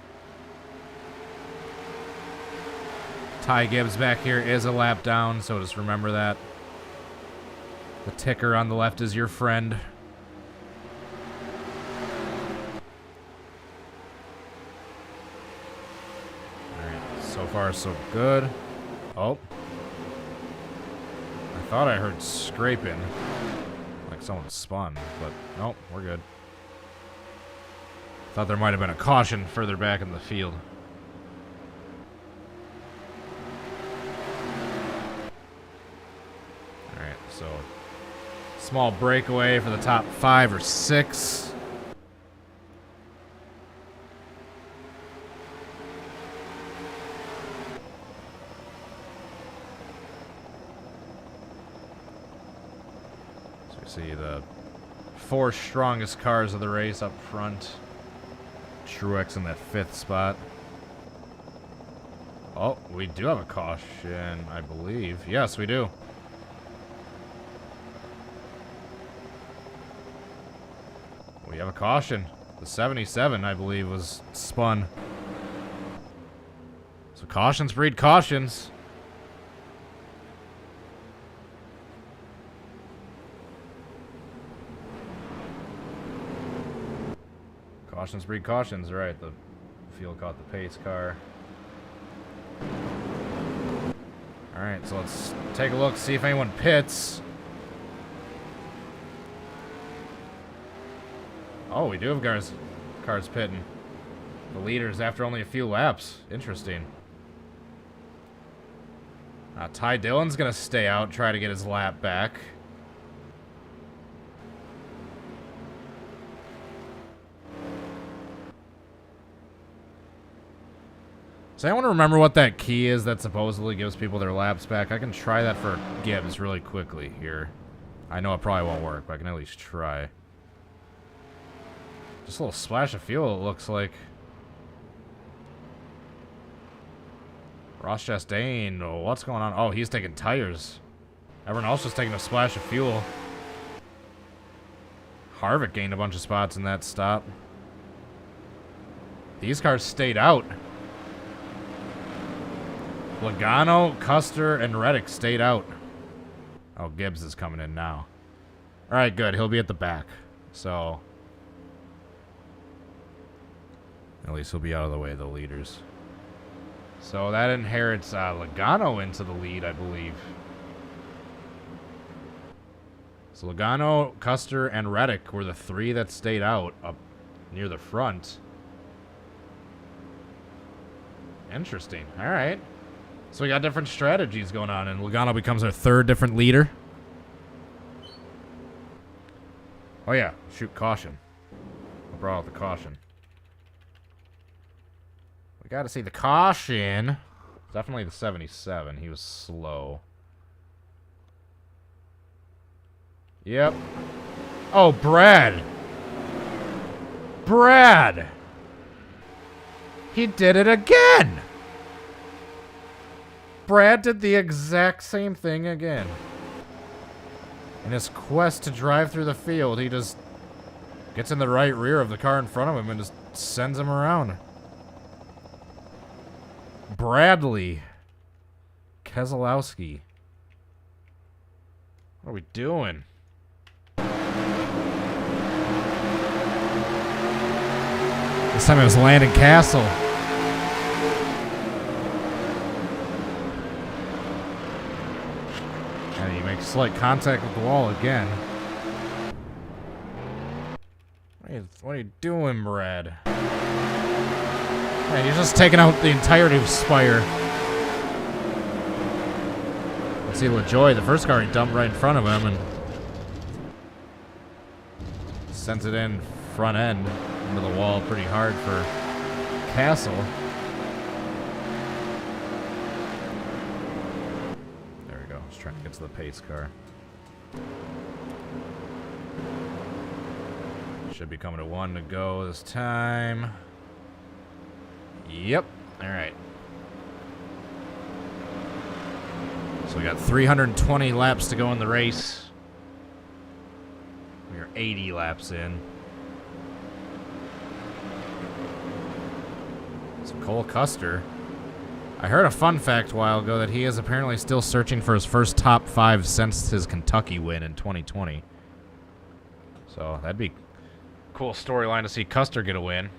Ty Gibbs back here is a lap down, so just remember that. The ticker on the left is your friend. So far, so good. Oh. I thought I heard scraping. Like someone spun, but nope, we're good. Thought there might have been a caution further back in the field. Alright, so small breakaway for the top 5 or 6. See the 4 strongest cars of the race up front. Truex in that 5th spot. Oh, we do have a caution, I believe. Yes, we do. We have a caution. The 77, I believe, was spun. So cautions breed cautions. Cautions breed cautions, right. The field caught the pace car. Alright, so let's take a look, see if anyone pits. Oh, we do have cars pitting. The leaders after only a few laps. Interesting. Ty Dillon's gonna stay out, try to get his lap back. Does anyone remember what that key is that supposedly gives people their laps back? I can try that for Gibbs really quickly here. I know it probably won't work, but I can at least try. Just a little splash of fuel, it looks like. Ross Chastain, what's going on? Oh, he's taking tires. Everyone else is taking a splash of fuel. Harvick gained a bunch of spots in that stop. These cars stayed out. Logano, Custer, and Reddick stayed out. Oh, Gibbs is coming in now. Alright, good. He'll be at the back. So, at least he'll be out of the way of the leaders. So that inherits Logano into the lead, I believe. So Logano, Custer, and Reddick were the 3 that stayed out up near the front. Interesting. Alright. So we got different strategies going on, and Logano becomes our 3rd different leader. Oh yeah, shoot, caution. I brought out the caution. We gotta see the caution. Definitely the 77. He was slow. Yep. Oh, Brad. Brad. He did it again! Brad did the exact same thing again. In his quest to drive through the field, he just gets in the right rear of the car in front of him and just sends him around. Bradley Keselowski. What are we doing? This time it was Landon Castle. And he makes slight contact with the wall again. What are you doing, Brad? Yeah, he's just taking out the entirety of Spire. Let's see LaJoy, the first car he dumped right in front of him and sent it in front end into the wall pretty hard for Castle. There we go. Just trying to get to the pace car. Should be coming to 1 to go this time. Yep. All right. So we got 320 laps to go in the race. We are 80 laps in. So Cole Custer. I heard a fun fact a while ago that he is apparently still searching for his first top 5 since his Kentucky win in 2020. So that'd be a cool storyline to see Custer get a win.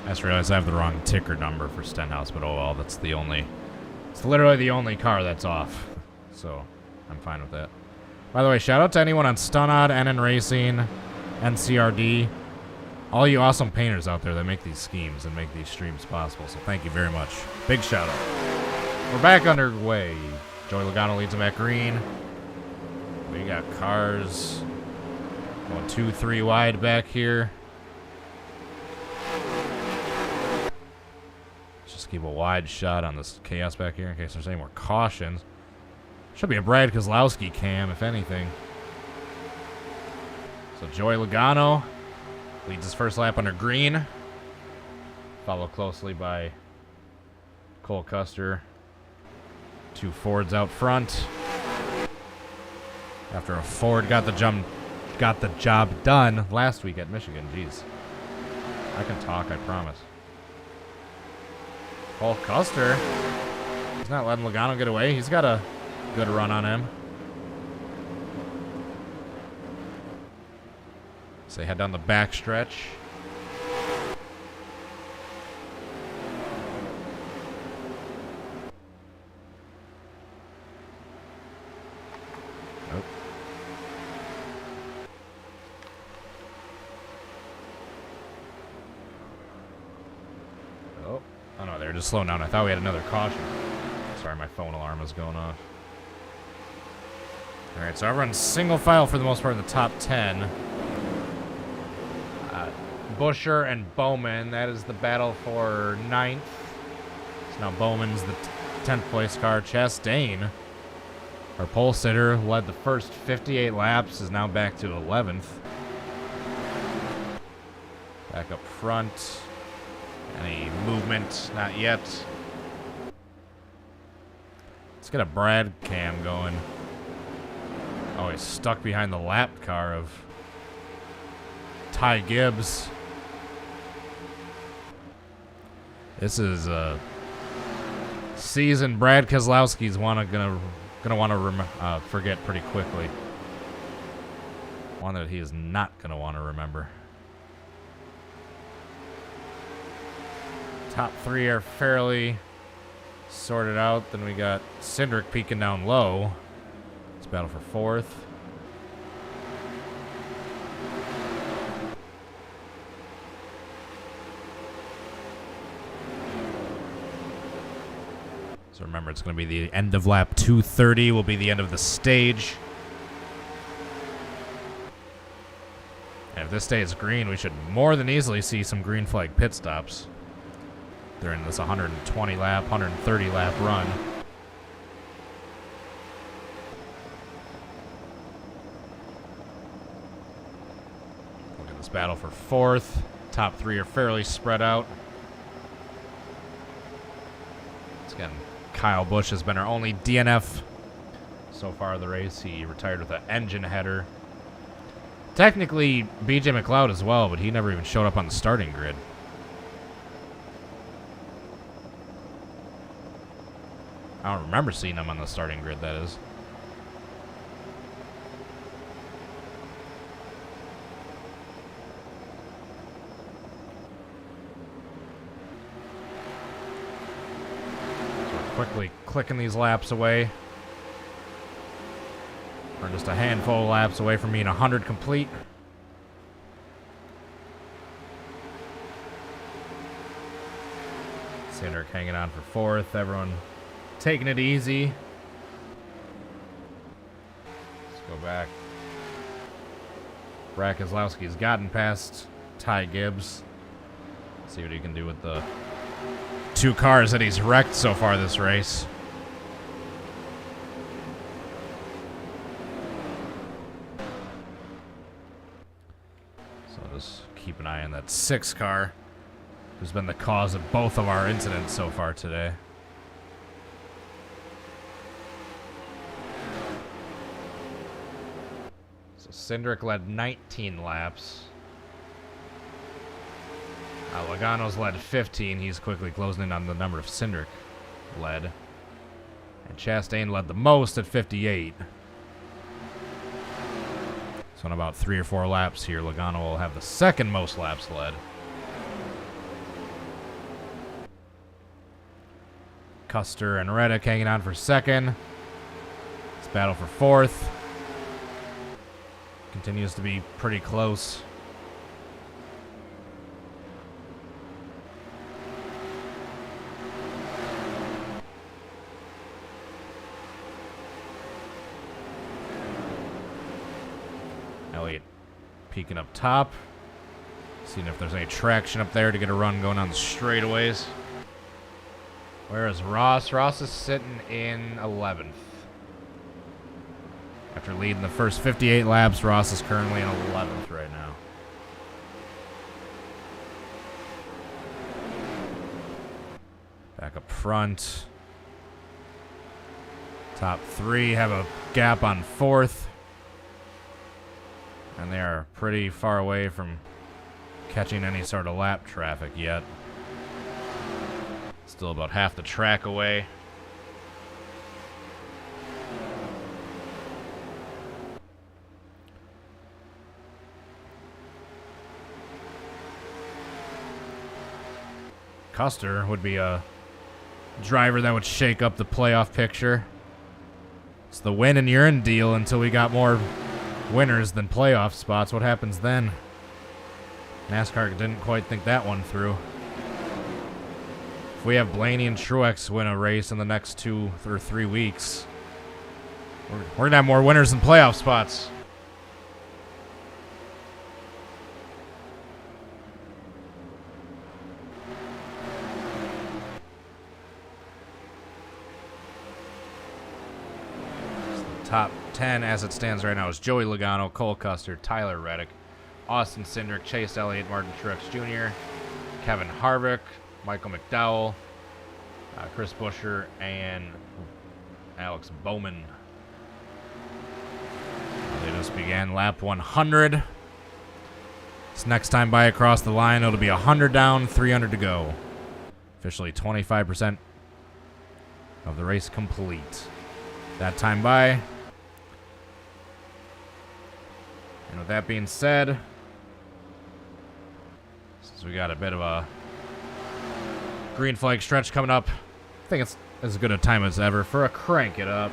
I just realized I have the wrong ticker number for Stenhouse, but oh well, that's the only... It's literally the only car that's off. So, I'm fine with that. By the way, shout out to anyone on Stunod, NN Racing, NCRD. All you awesome painters out there that make these schemes and make these streams possible. So thank you very much. Big shout out. We're back underway. Joey Logano leads him at green. We got cars going 2-3 wide back here. Just keep a wide shot on this chaos back here in case there's any more cautions. Should be a Brad Keselowski cam, if anything. So Joey Logano leads his first lap under green. Followed closely by Cole Custer. 2 Fords out front. After a Ford got the job done last week at Michigan. Jeez. I can talk, I promise. Cole Custer. He's not letting Logano get away. He's got a good run on him. So they head down the back stretch. Nope. Oh no, they're just slowing down. I thought we had another caution. Sorry, my phone alarm is going off. Alright, so everyone's single file for the most part in the top 10. Busher and Bowman, that is the battle for 9th. So now Bowman's the 10th place car. Chastain, our pole sitter, led the first 58 laps, is now back to 11th. Back up front. Any movement? Not yet. Let's get a Brad cam going. Oh, he's stuck behind the lap car of Ty Gibbs. This is a season Brad Keselowski's gonna want to forget pretty quickly. One that he is not gonna want to remember. Top 3 are fairly sorted out. Then we got Cindric peeking down low. Let's battle for 4th. So remember, it's going to be the end of lap 230 will be the end of the stage. And if this stays green, we should more than easily see some green flag pit stops during this 120 lap, 130 lap run. Let's battle for fourth. Top three are fairly spread out. Once again, Kyle Busch has been our only DNF so far of the race. He retired with an engine header. Technically, BJ McLeod as well, but he never even showed up on the starting grid. I don't remember seeing him on the starting grid, that is. So we're quickly clicking these laps away. We're just a handful of laps away from being 100 complete. Cindric hanging on for fourth. Everyone taking it easy. Let's go back. Keselowski's gotten past Ty Gibbs. See what he can do with the two cars that he's wrecked so far this race. So just keep an eye on that 6 car, who's been the cause of both of our incidents so far today. Cindric led 19 laps. Logano's led 15. He's quickly closing in on the number of Cindric led. And Chastain led the most at 58. So in about 3 or 4 laps here, Logano will have the second most laps led. Custer and Reddick hanging on for second. Let's battle for fourth. Continues to be pretty close. Elliott peeking up top. Seeing if there's any traction up there to get a run going on the straightaways. Where is Ross? Ross is sitting in 11th. After leading the first 58 laps, Ross is currently in 11th right now. Back up front. Top 3 have a gap on 4th. And they are pretty far away from catching any sort of lap traffic yet. Still about half the track away. Custer would be a driver that would shake up the playoff picture. It's the win and you're in deal until we got more winners than playoff spots. What happens then? NASCAR didn't quite think that one through. If we have Blaney and Truex win a race in the next 2 or 3 weeks, we're going to have more winners than playoff spots. Top 10 as it stands right now is Joey Logano, Cole Custer, Tyler Reddick, Austin Cindric, Chase Elliott, Martin Truex Jr., Kevin Harvick, Michael McDowell, Chris Buescher, and Alex Bowman. They just began lap 100. This next time by across the line, it'll be 100 down, 300 to go. Officially 25% of the race complete. That time by. And with that being said, since we got a bit of a green flag stretch coming up, I think it's as good a time as ever for a crank it up.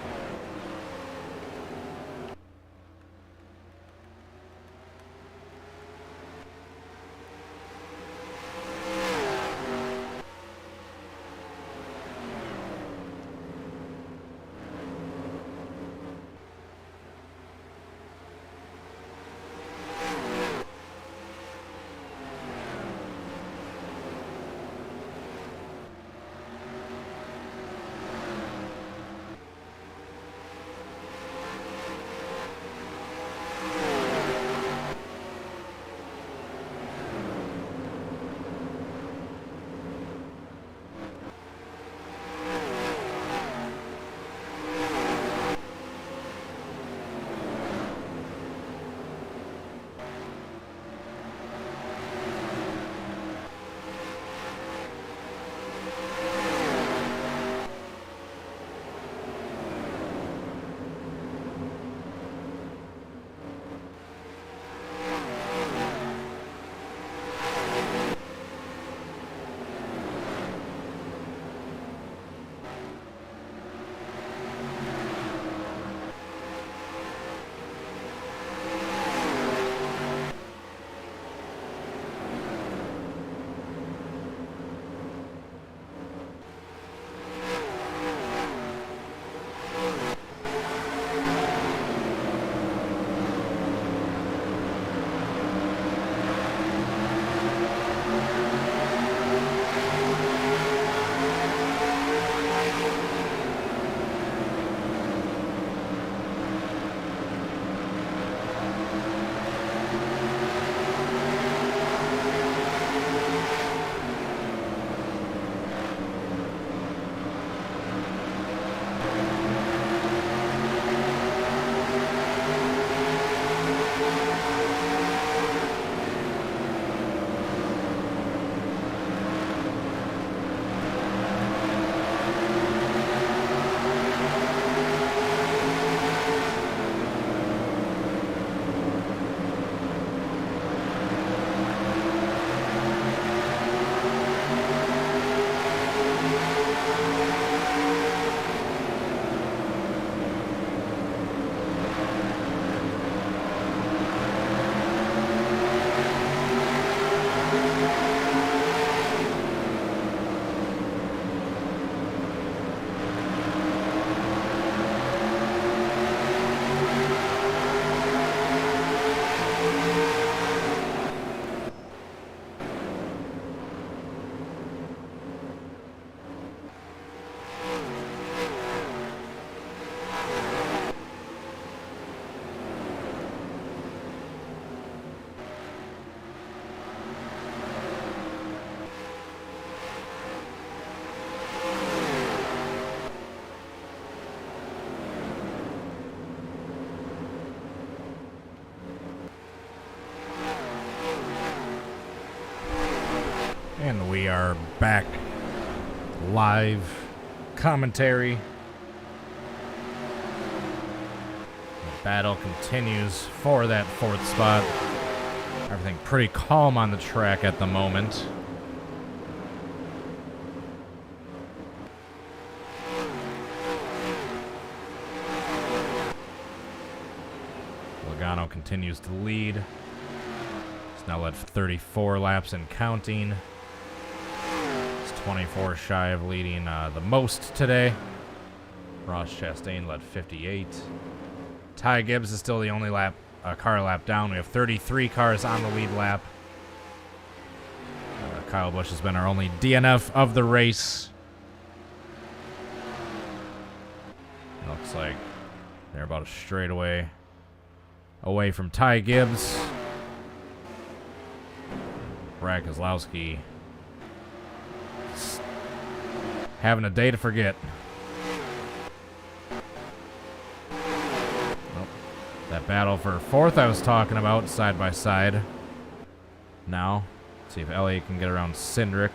And we are back. Live commentary. The battle continues for that 4th spot. Everything pretty calm on the track at the moment. Elgato continues to lead. He's now led 34 laps and counting. 24 shy of leading the most today. Ross Chastain led 58. Ty Gibbs is still the only car lap down. We have 33 cars on the lead lap. Kyle Busch has been our only DNF of the race. Looks like they're about a straightaway away from Ty Gibbs. Brad Keselowski having a day to forget. Oh, that battle for 4th I was talking about, side by side. Now, see if Elliott can get around Cindric.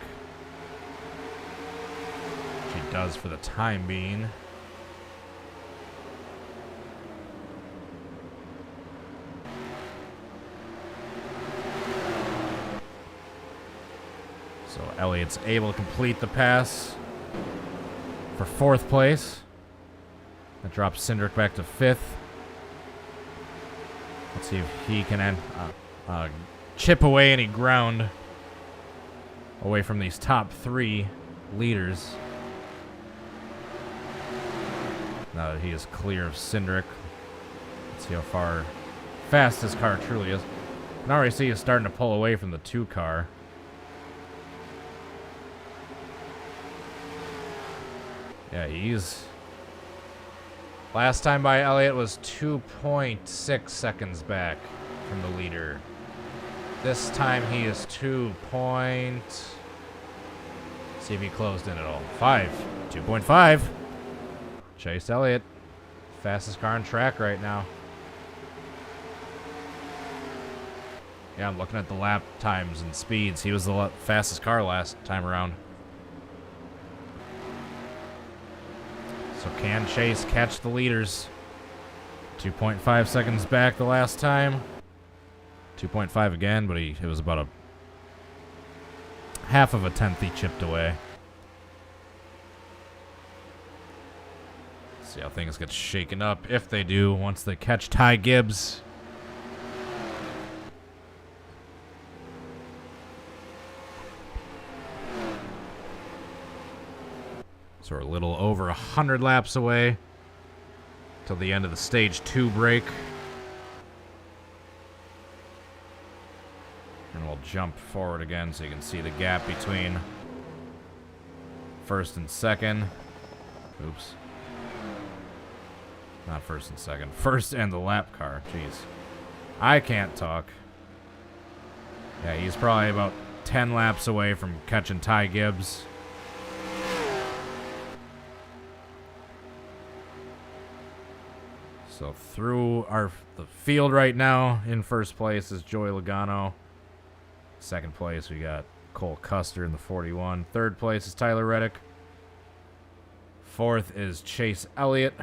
She does for the time being. So Elliott's able to complete the pass for 4th place. That drops Cindric back to 5th. Let's see if he can chip away any ground away from these top 3 leaders. Now that he is clear of Cindric. Let's see how fast his car truly is. You can already see he's starting to pull away from the 2 car. Yeah, he's... Last time by Elliott was 2.6 seconds back from the leader. This time he is 2. See if he closed in at all. 2.5. Chase Elliott. Fastest car on track right now. Yeah, I'm looking at the lap times and speeds. He was the fastest car last time around. So can Chase catch the leaders? 2.5 seconds back the last time. 2.5 again, but it was about a half of a tenth he chipped away. See how things get shaken up, if they do, once they catch Ty Gibbs. So we're a little over 100 laps away till the end of the stage 2 break. And we'll jump forward again so you can see the gap between 1st and 2nd. Oops. Not 1st and 2nd. 1st and the lap car. Jeez. I can't talk. Yeah, he's probably about 10 laps away from catching Ty Gibbs. So through the field right now, in 1st place is Joey Logano. 2nd place we got Cole Custer in the 41. 3rd place is Tyler Reddick. 4th is Chase Elliott.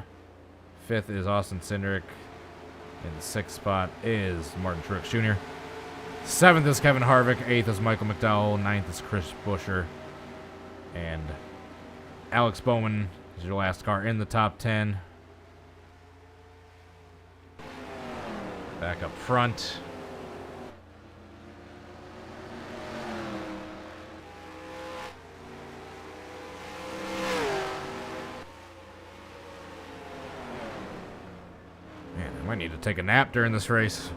5th is Austin Cindric. In the 6th spot is Martin Truex Jr. 7th is Kevin Harvick. 8th is Michael McDowell. 9th is Chris Buescher. And Alex Bowman is your last car in the top 10. Back up front. Man, I might need to take a nap during this race.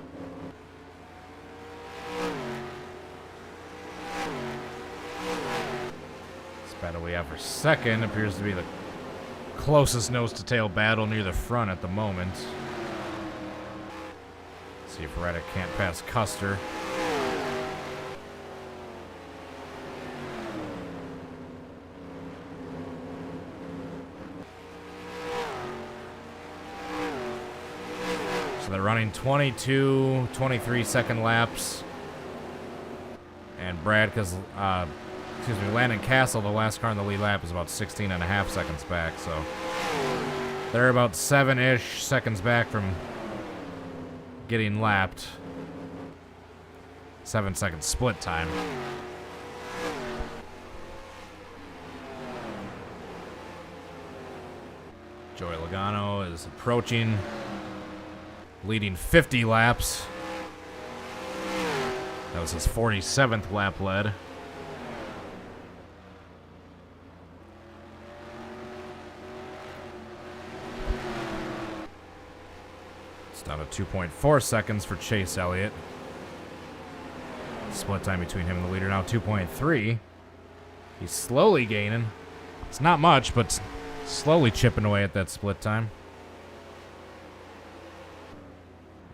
This battle we have for 2nd appears to be the closest nose-to-tail battle near the front at the moment. See if Reddick can't pass Custer. So they're running 22, 23 second laps. And excuse me, Landon Castle, the last car in the lead lap, is about 16.5 seconds back, so they're about 7-ish seconds back from getting lapped. 7-second split time. Joey Logano is approaching, leading 50 laps. That was his 47th lap led. It's down to 2.4 seconds for Chase Elliott. Split time between him and the leader now 2.3. He's slowly gaining. It's not much, but slowly chipping away at that split time.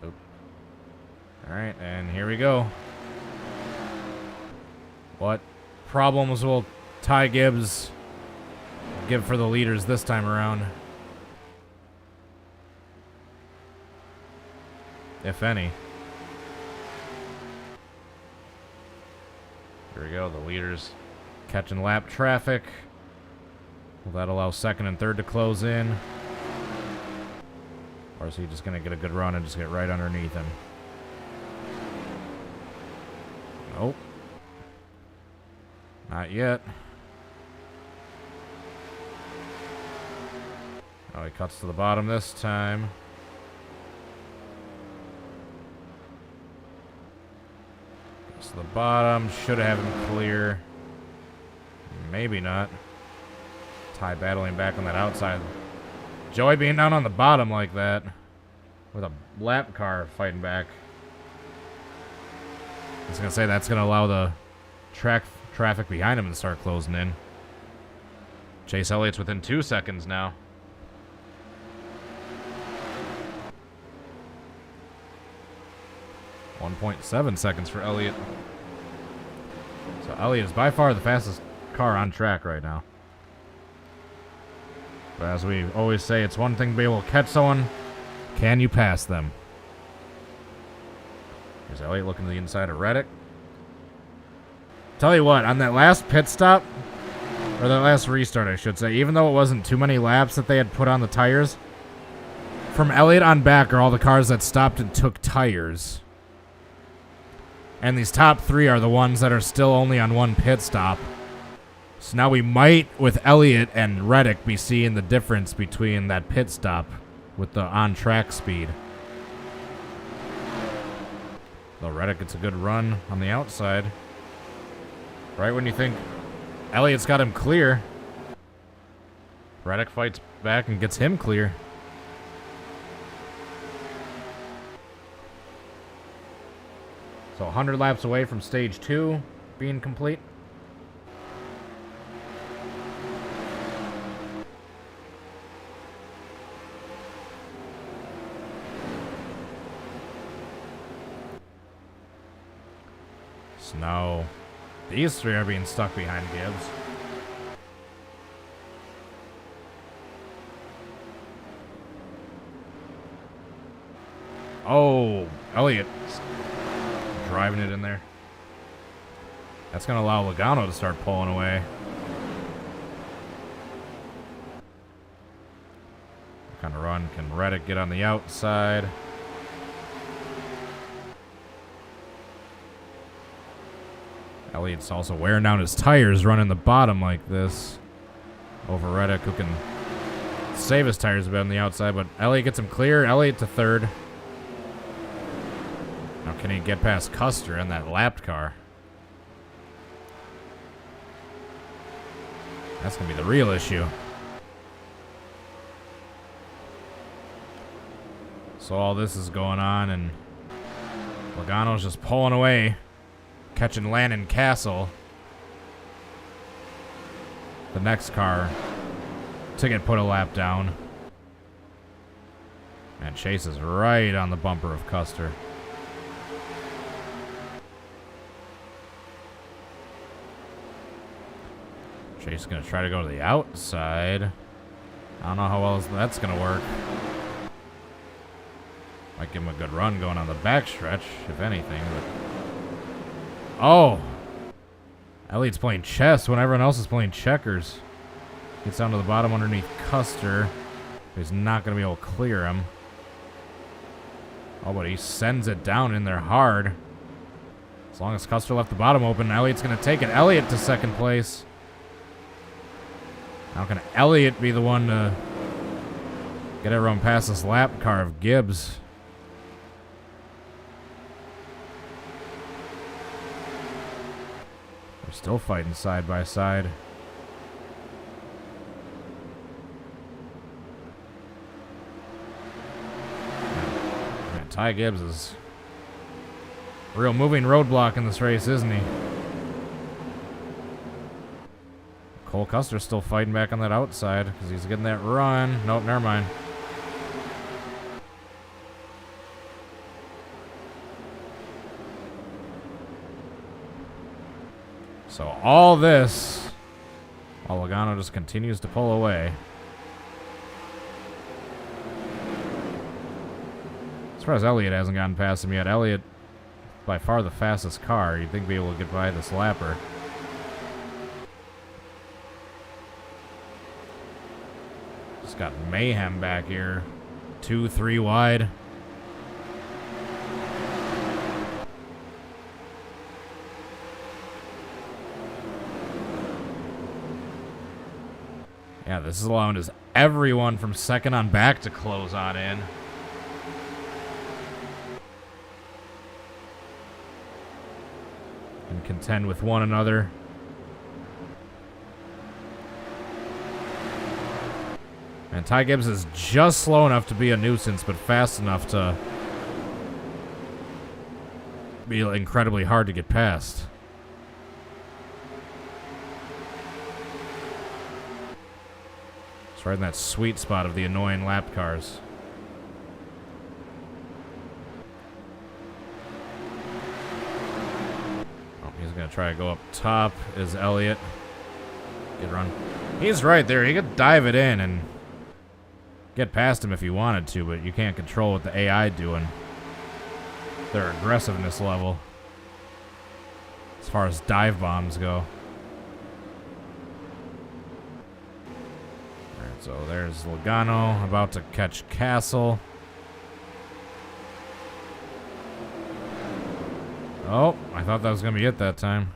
Oop. All right, and here we go. What problems will Ty Gibbs give for the leaders this time around? If any. Here we go, the leaders catching lap traffic. Will that allow second and third to close in? Or is he just going to get a good run and just get right underneath him? Nope. Not yet. Oh, he cuts to the bottom this time. Gets to the bottom. Should have him clear. Maybe not. Ty battling back on that outside. Joey being down on the bottom like that. With a lap car fighting back. I was going to say that's going to allow the traffic behind him to start closing in. Chase Elliott's within 2 seconds now. .7 seconds for Elliott. So Elliott is by far the fastest car on track right now. But as we always say, it's one thing to be able to catch someone. Can you pass them? Here's Elliott looking to the inside of Reddick. Tell you what, on that last pit stop, or that last restart I should say, even though it wasn't too many laps that they had put on the tires, from Elliott on back are all the cars that stopped and took tires. And these top three are the ones that are still only on one pit stop. So now we might, with Elliott and Reddick, be seeing the difference between that pit stop with the on-track speed. Though Reddick gets a good run on the outside. Right when you think Elliott's got him clear, Reddick fights back and gets him clear. So 100 laps away from stage 2 being complete. So now these three are being stuck behind Gibbs. Oh, Elliott driving it in there. That's going to allow Logano to start pulling away. What kind of run can Reddick get on the outside? Elliott's also wearing down his tires running the bottom like this over Reddick, who can save his tires a bit on the outside, but Elliott gets him clear. Elliott to third. Now can he get past Custer in that lapped car? That's going to be the real issue. So all this is going on, and Logano's just pulling away, catching Landon Castle, the next car, to get put a lap down. And Chase is right on the bumper of Custer. Chase is going to try to go to the outside. I don't know how well that's going to work. Might give him a good run going on the backstretch, if anything. But oh! Elliot's playing chess when everyone else is playing checkers. Gets down to the bottom underneath Custer. He's not going to be able to clear him. Oh, but he sends it down in there hard. As long as Custer left the bottom open, Elliot's going to take it. Elliot to second place. Now can Elliot be the one to get everyone past this lap car of Gibbs? They're still fighting side by side. Man, Ty Gibbs is a real moving roadblock in this race, isn't he? Cole Custer's still fighting back on that outside because he's getting that run. Nope, never mind. So all this, while Logano just continues to pull away. As far as Elliott hasn't gotten past him yet. Elliott, by far the fastest car. You'd think be able to get by this lapper. Just got mayhem back here. 2-3 wide. Yeah, this is allowing just everyone from second on back to close on in. And contend with one another. And Ty Gibbs is just slow enough to be a nuisance, but fast enough to be incredibly hard to get past. It's right in that sweet spot of the annoying lap cars. Oh, he's going to try to go up top. Is Elliott. Good run. He's right there. He could dive it in and get past him if he wanted to, but you can't control what the AI doing. Their aggressiveness level. As far as dive bombs go. So there's Logano about to catch Castle. Oh, I thought that was going to be it that time.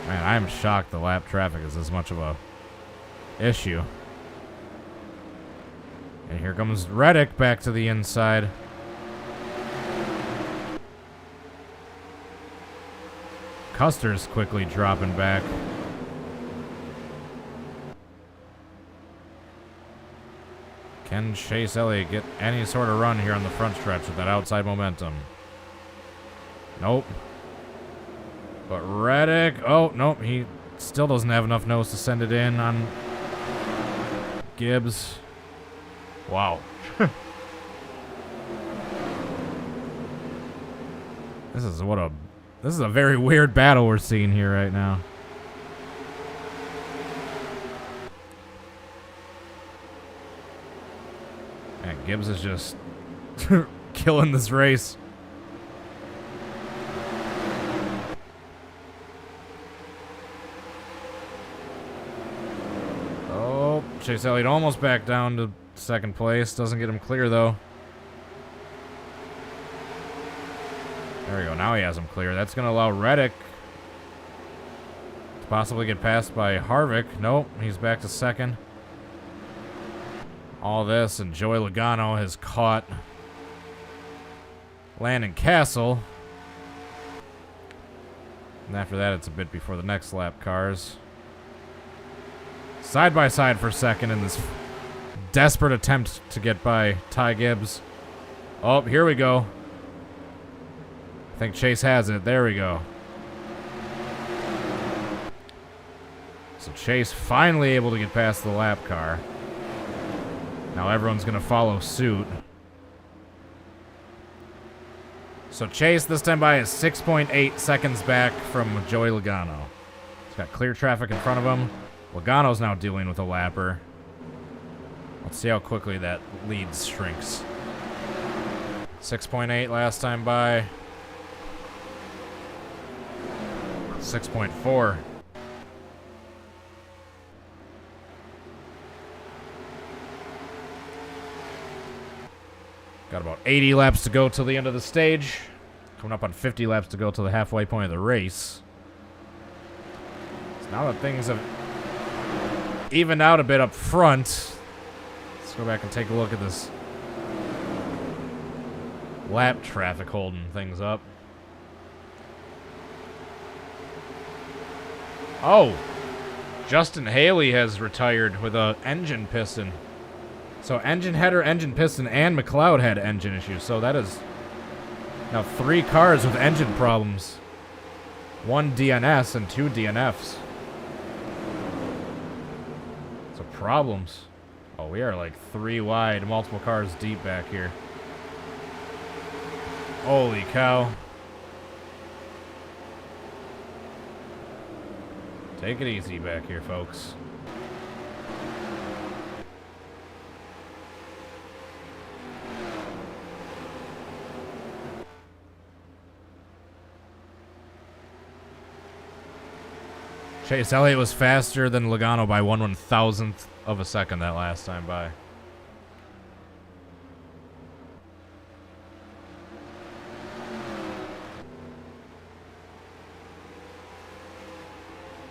Man, I am shocked the lap traffic is this much of a issue. And here comes Reddick back to the inside. Custer's quickly dropping back. Can Chase Elliott get any sort of run here on the front stretch with that outside momentum? Nope. But Reddick, oh, nope, he still doesn't have enough nose to send it in on Gibbs. Wow. This is a very weird battle we're seeing here right now. Man, Gibbs is just killing this race. Oh, Chase Elliott almost back down to second place. Doesn't get him clear, though. There we go. Now he has him clear. That's going to allow Reddick to possibly get passed by Harvick. Nope. He's back to second. All this, and Joey Logano has caught Landon Castle. And after that, it's a bit before the next lap cars. Side by side for second in this desperate attempt to get by Ty Gibbs. Oh, here we go. I think Chase has it. There we go. So Chase finally able to get past the lap car. Now everyone's going to follow suit. So Chase this time by is 6.8 seconds back from Joey Logano. He's got clear traffic in front of him. Logano's now dealing with a lapper. Let's see how quickly that lead shrinks. 6.8 last time by. 6.4. Got about 80 laps to go till the end of the stage. Coming up on 50 laps to go till the halfway point of the race. So now that things have evened out a bit up front, let's go back and take a look at this lap traffic holding things up. Oh, Justin Haley has retired with a engine piston. So engine header, engine piston, and McLeod had engine issues. So that is now 3 cars with engine problems. 1 DNS and 2 DNFs. So problems. Oh, we are like 3 wide, multiple cars deep back here. Holy cow. Take it easy back here, folks. Chase Elliott was faster than Logano by 1/1000th of a second that last time by.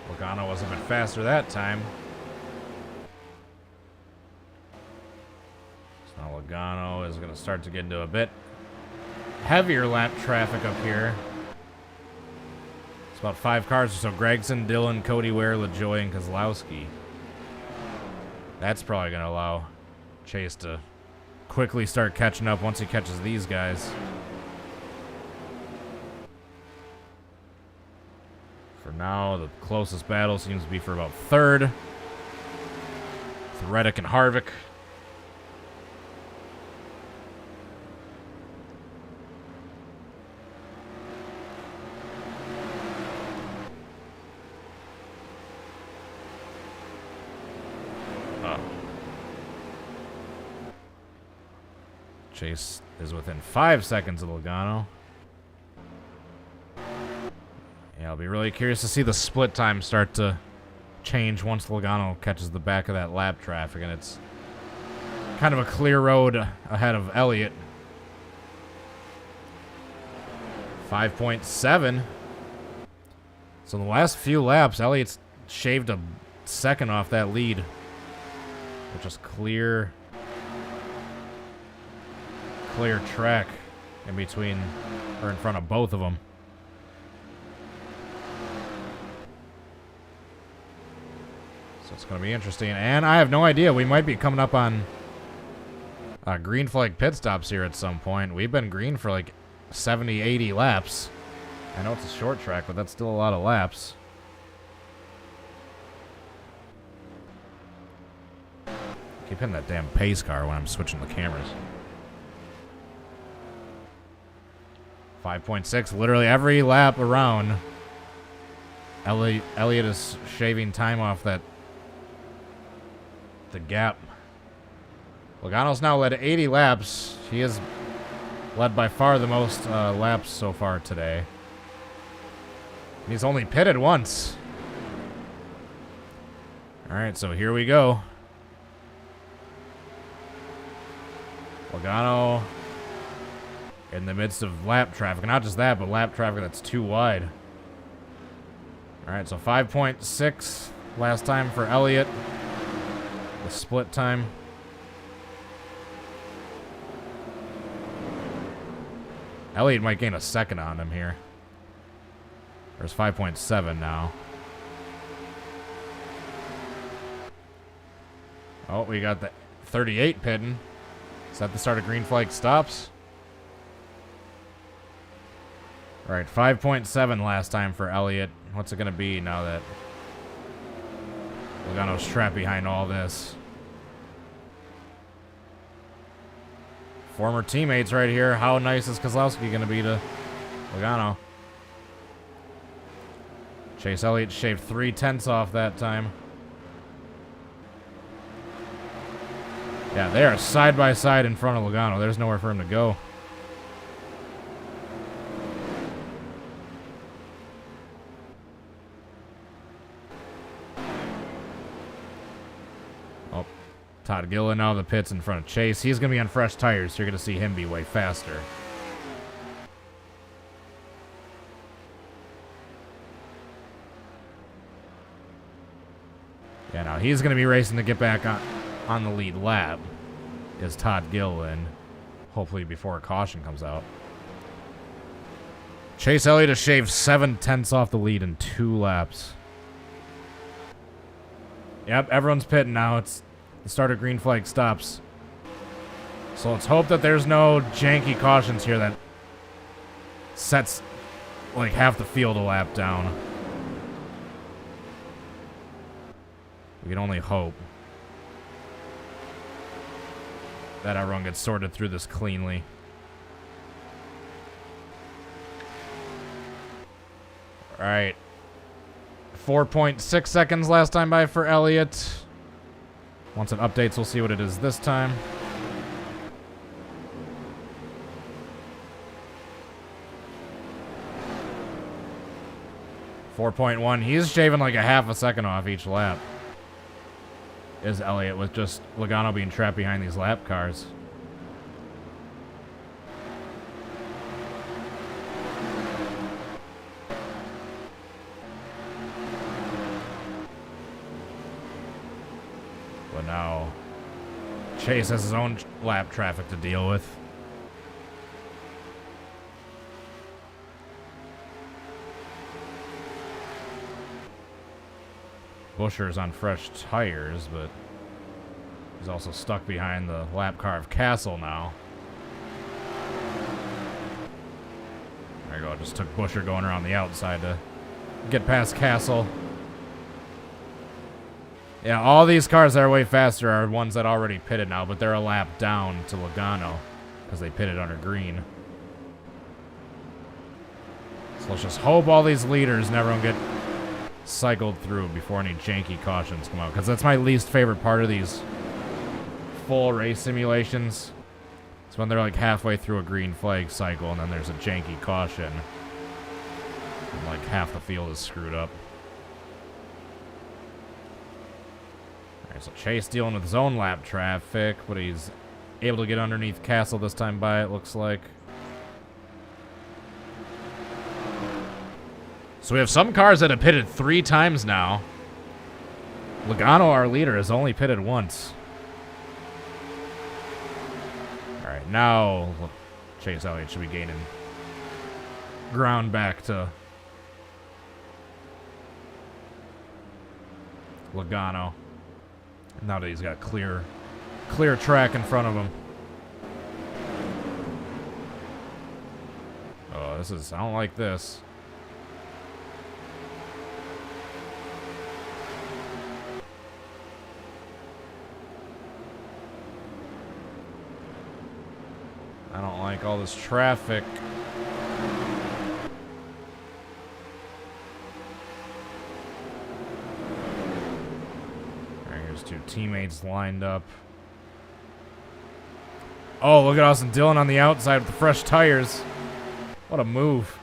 Logano was a bit faster that time. So now Logano is going to start to get into a bit heavier lap traffic up here. It's about 5 cars or so. Gregson, Dillon, Cody Ware, LaJoy, and Keselowski. That's probably going to allow Chase to quickly start catching up once he catches these guys. For now, the closest battle seems to be for about 3rd. With Reddick and Harvick. Chase is within 5 seconds of Logano. Yeah, I'll be really curious to see the split time start to change once Logano catches the back of that lap traffic, and it's kind of a clear road ahead of Elliott. 5.7. So in the last few laps, Elliott's shaved a second off that lead, which is clear track in between or in front of both of them. So it's going to be interesting. And I have no idea. We might be coming up on green flag pit stops here at some point. We've been green for like 70, 80 laps. I know it's a short track, but that's still a lot of laps. Keep hitting that damn pace car when I'm switching the cameras. 5.6, literally every lap around. Elliott is shaving time off the gap. Logano's now led 80 laps. He has led by far the most laps so far today. He's only pitted once. Alright, so here we go. Logano in the midst of lap traffic. Not just that, but lap traffic that's too wide. Alright, so 5.6 last time for Elliott. The split time. Elliott might gain a second on him here. There's 5.7 now. Oh, we got the 38 pitting. Is that the start of green flag stops? All right, 5.7 last time for Elliott. What's it going to be now that Logano's trapped behind all this? Former teammates right here. How nice is Keselowski going to be to Logano? Chase Elliott shaved 0.3 off that time. Yeah, they are side by side in front of Logano. There's nowhere for him to go. Todd Gillen out of the pits in front of Chase. He's going to be on fresh tires, so you're going to see him be way faster. Yeah, now he's going to be racing to get back on the lead lap. Is Todd Gillen. Hopefully before a caution comes out. Chase Elliott has shaved 7/10 off the lead in 2 laps. Yep, everyone's pitting now. It's the start of green flag stops. So let's hope that there's no janky cautions here that sets like half the field a lap down. We can only hope that everyone gets sorted through this cleanly. All right. 4.6 seconds last time by for Elliott. Once it updates, we'll see what it is this time. .1. He's shaving like a half a second off each lap. Is Elliott with just Logano being trapped behind these lap cars. But now Chase has his own lap traffic to deal with. Buscher's on fresh tires, but he's also stuck behind the lap car of Castle now. There you go. Just took Buscher going around the outside to get past Castle. Yeah, all these cars that are way faster are ones that already pitted now, but they're a lap down to Logano because they pitted under green. So let's just hope all these leaders never get cycled through before any janky cautions come out, because that's my least favorite part of these full race simulations. It's when they're like halfway through a green flag cycle and then there's a janky caution and like half the field is screwed up. Alright, so Chase dealing with his own lap traffic, but he's able to get underneath Castle this time by, it looks like. So we have some cars that have pitted 3 times now. Logano, our leader, has only pitted once. Alright, now Chase Elliott should be gaining ground back to Logano. Now that he's got clear track in front of him. Oh, I don't like this. I don't like all this traffic. Alright, here's 2 teammates lined up. Oh, look at Austin Dillon on the outside with the fresh tires. What a move.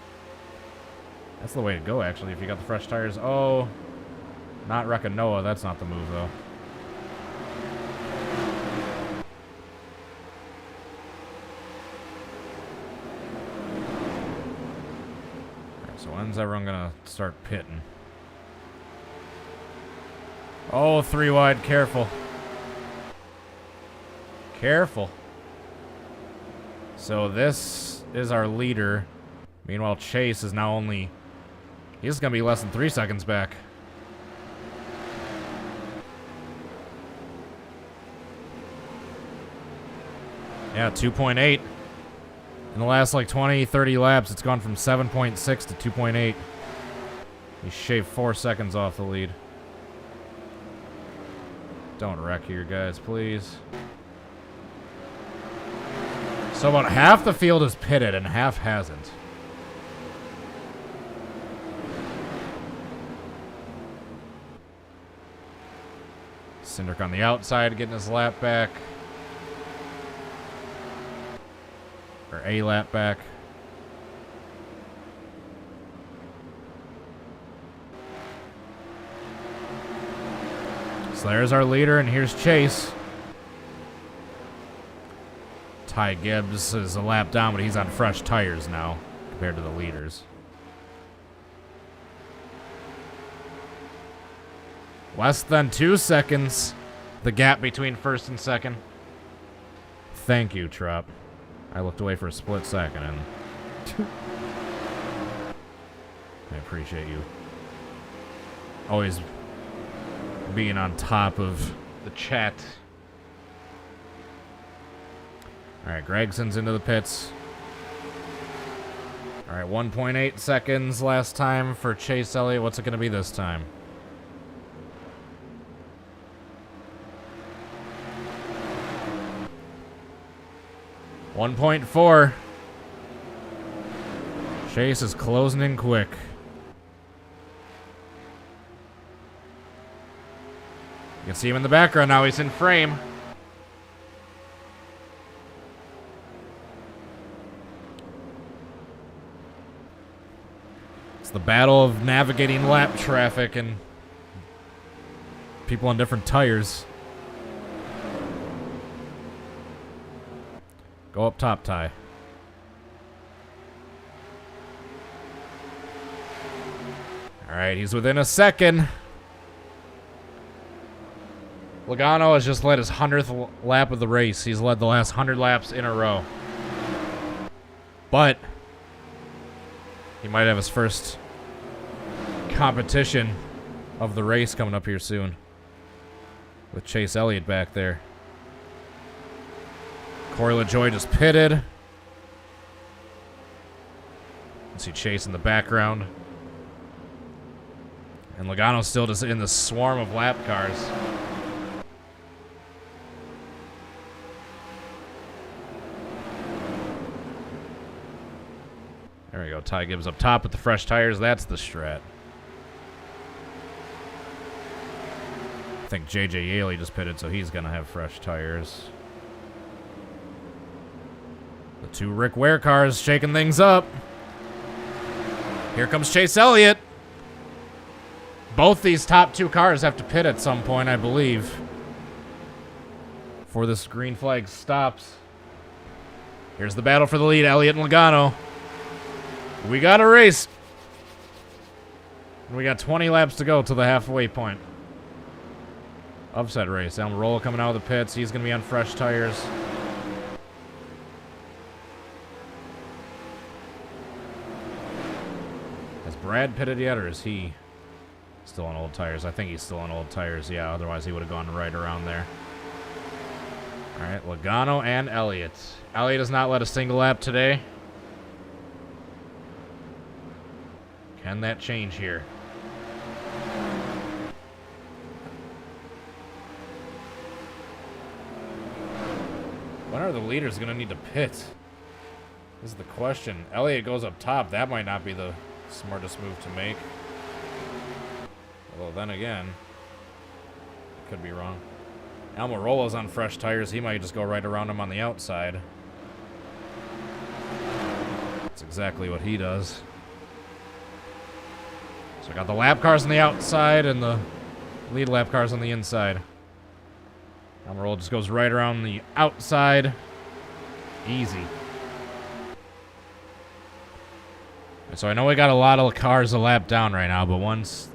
That's the way to go, actually, if you got the fresh tires. Oh, not Rekanoa. That's not the move, though. When's everyone gonna start pitting? Oh, 3 wide, careful. Careful. So this is our leader. Meanwhile, Chase is now he's gonna be less than 3 seconds back. Yeah, 2.8. In the last like 20, 30 laps, it's gone from 7.6 to 2.8. He shaved 4 seconds off the lead. Don't wreck here, guys, please. So about half the field is pitted and half hasn't. Cindric on the outside, getting his lap back. Or a lap back. So there's our leader, and here's Chase. Ty Gibbs is a lap down, but he's on fresh tires now compared to the leaders. Less than 2 seconds, the gap between first and second. Thank you, Trop. I looked away for a split second, and I appreciate you always being on top of the chat. All right, Gregson's into the pits. All right, 1.8 seconds last time for Chase Elliott. What's it going to be this time? .4. Chase is closing in quick. You can see him in the background now. He's in frame. It's the battle of navigating lap traffic and people on different tires. Go up top, Ty. All right, he's within a second. Logano has just led his 100th lap of the race. He's led the last 100 laps in a row. But he might have his first competition of the race coming up here soon with Chase Elliott back there. Corey LaJoy just pitted. You can see Chase in the background. And Logano's still just in the swarm of lap cars. There we go. Ty Gibbs up top with the fresh tires. That's the strat. I think J.J. Yaley just pitted, so he's going to have fresh tires. The two Rick Ware cars shaking things up. Here comes Chase Elliott. Both these top two cars have to pit at some point, I believe, before this green flag stops. Here's the battle for the lead, Elliott and Logano. We got a race. We got 20 laps to go to the halfway point. Upset race. Almirola coming out of the pits. He's going to be on fresh tires. Has Brad pitted yet, or is he still on old tires? I think he's still on old tires, yeah. Otherwise, he would have gone right around there. All right, Logano and Elliott. Elliott has not led a single lap today. Can that change here? When are the leaders going to need to pit? This is the question. Elliott goes up top. That might not be the smartest move to make. Although then again, I could be wrong. Almirola's on fresh tires. He might just go right around him on the outside. That's exactly what he does. So I got the lap cars on the outside and the lead lap cars on the inside. Almirola just goes right around the outside. Easy. So I know we got a lot of cars a lap down right now, but once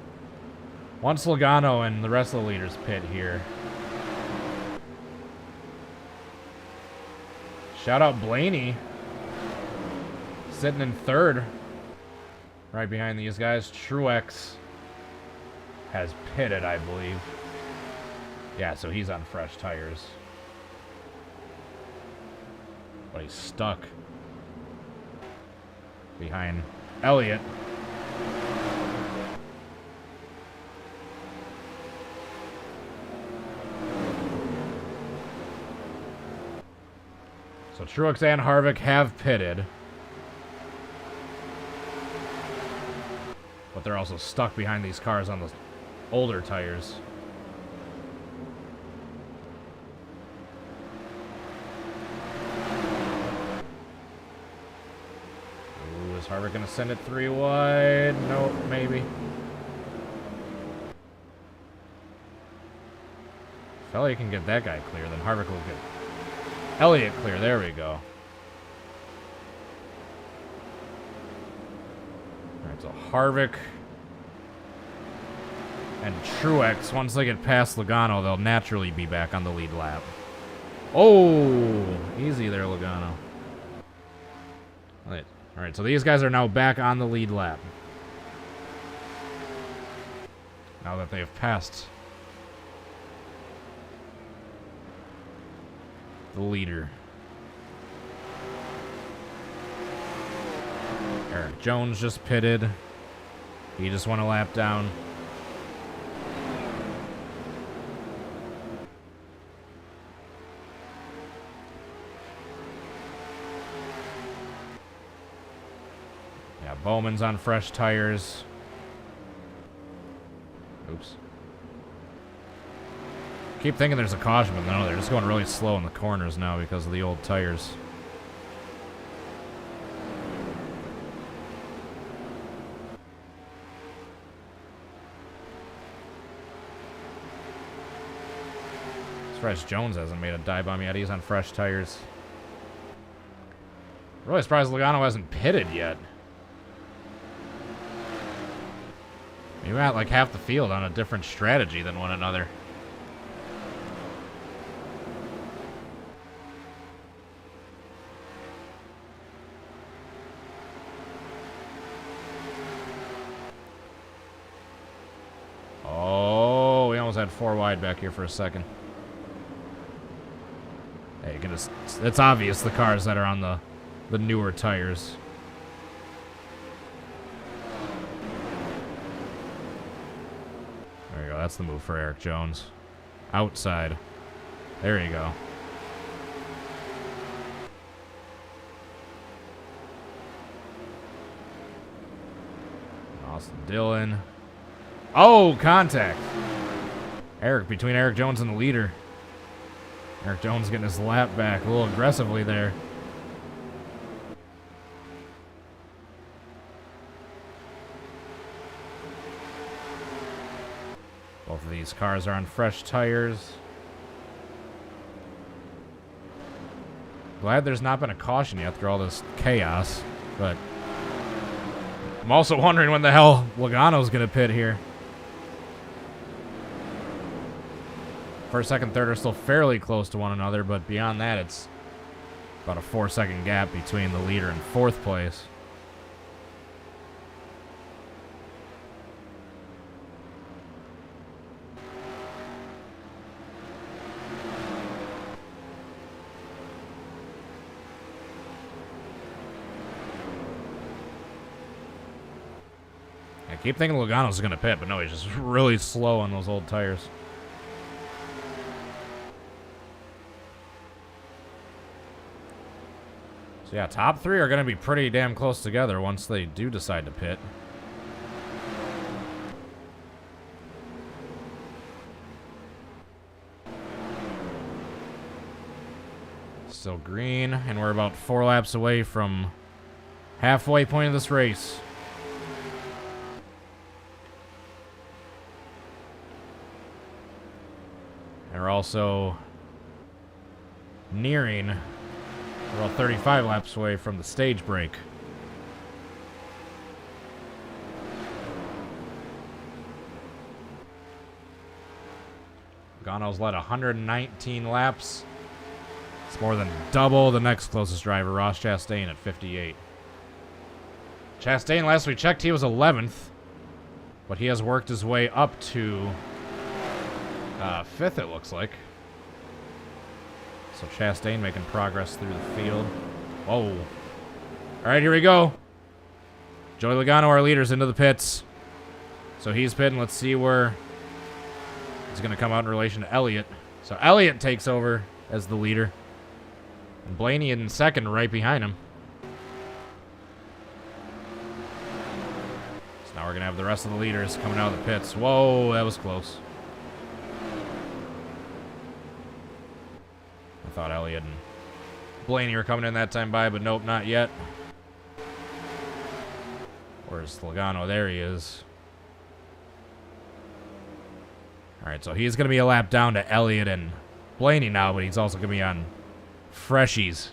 Logano and the rest of the leaders pit here. Shout out Blaney. Sitting in third. Right behind these guys. Truex has pitted, I believe. Yeah, so he's on fresh tires. But he's stuck behind Elliott. So Truex and Harvick have pitted. But they're also stuck behind these cars on the older tires. Ooh, is Harvick going to send it 3 wide? Nope, maybe. If Elliott can get that guy clear, then Harvick will get Elliott clear. There we go. Alright, so Harvick and Truex, once they get past Logano, they'll naturally be back on the lead lap. Oh, easy there, Logano. Alright, so these guys are now back on the lead lap. Now that they have passed the leader. Eric Jones just pitted. He just went a lap down. Yeah, Bowman's on fresh tires. Oops. Keep thinking there's a caution, but no, they're just going really slow in the corners now because of the old tires. Surprised Jones hasn't made a dive bomb yet. He's on fresh tires. Really surprised Logano hasn't pitted yet. Maybe at like half the field on a different strategy than one another. Oh, we almost had 4 wide back here for a second. Hey, you can just, it's obvious the cars that are on the newer tires. There you go. That's the move for Eric Jones. Outside. There you go. Austin Dillon. Oh, contact. Between Eric Jones and the leader. Eric Jones getting his lap back a little aggressively there. Both of these cars are on fresh tires. Glad there's not been a caution yet through all this chaos, but I'm also wondering when the hell Logano's going to pit here. First, second, third are still fairly close to one another, but beyond that, it's about a 4-second gap between the leader and fourth place. I keep thinking Logano's going to pit, but no, he's just really slow on those old tires. So yeah, top 3 are going to be pretty damn close together once they do decide to pit. Still green, and we're about 4 laps away from halfway point of this race. And we're also nearing about 35 laps away from the stage break. Logano's led 119 laps. It's more than double the next closest driver, Ross Chastain, at 58. Chastain, last we checked, he was 11th, but he has worked his way up to 5th, it looks like. So Chastain making progress through the field. Whoa. All right, here we go. Joey Logano, our leader's into the pits. So he's pitting. Let's see where he's going to come out in relation to Elliott. So Elliott takes over as the leader. And Blaney in second right behind him. So now we're going to have the rest of the leaders coming out of the pits. Whoa, that was close. I thought Elliott and Blaney were coming in that time by, but nope, not yet. Where's Logano? There he is. All right, so he's going to be a lap down to Elliott and Blaney now, but he's also going to be on Freshies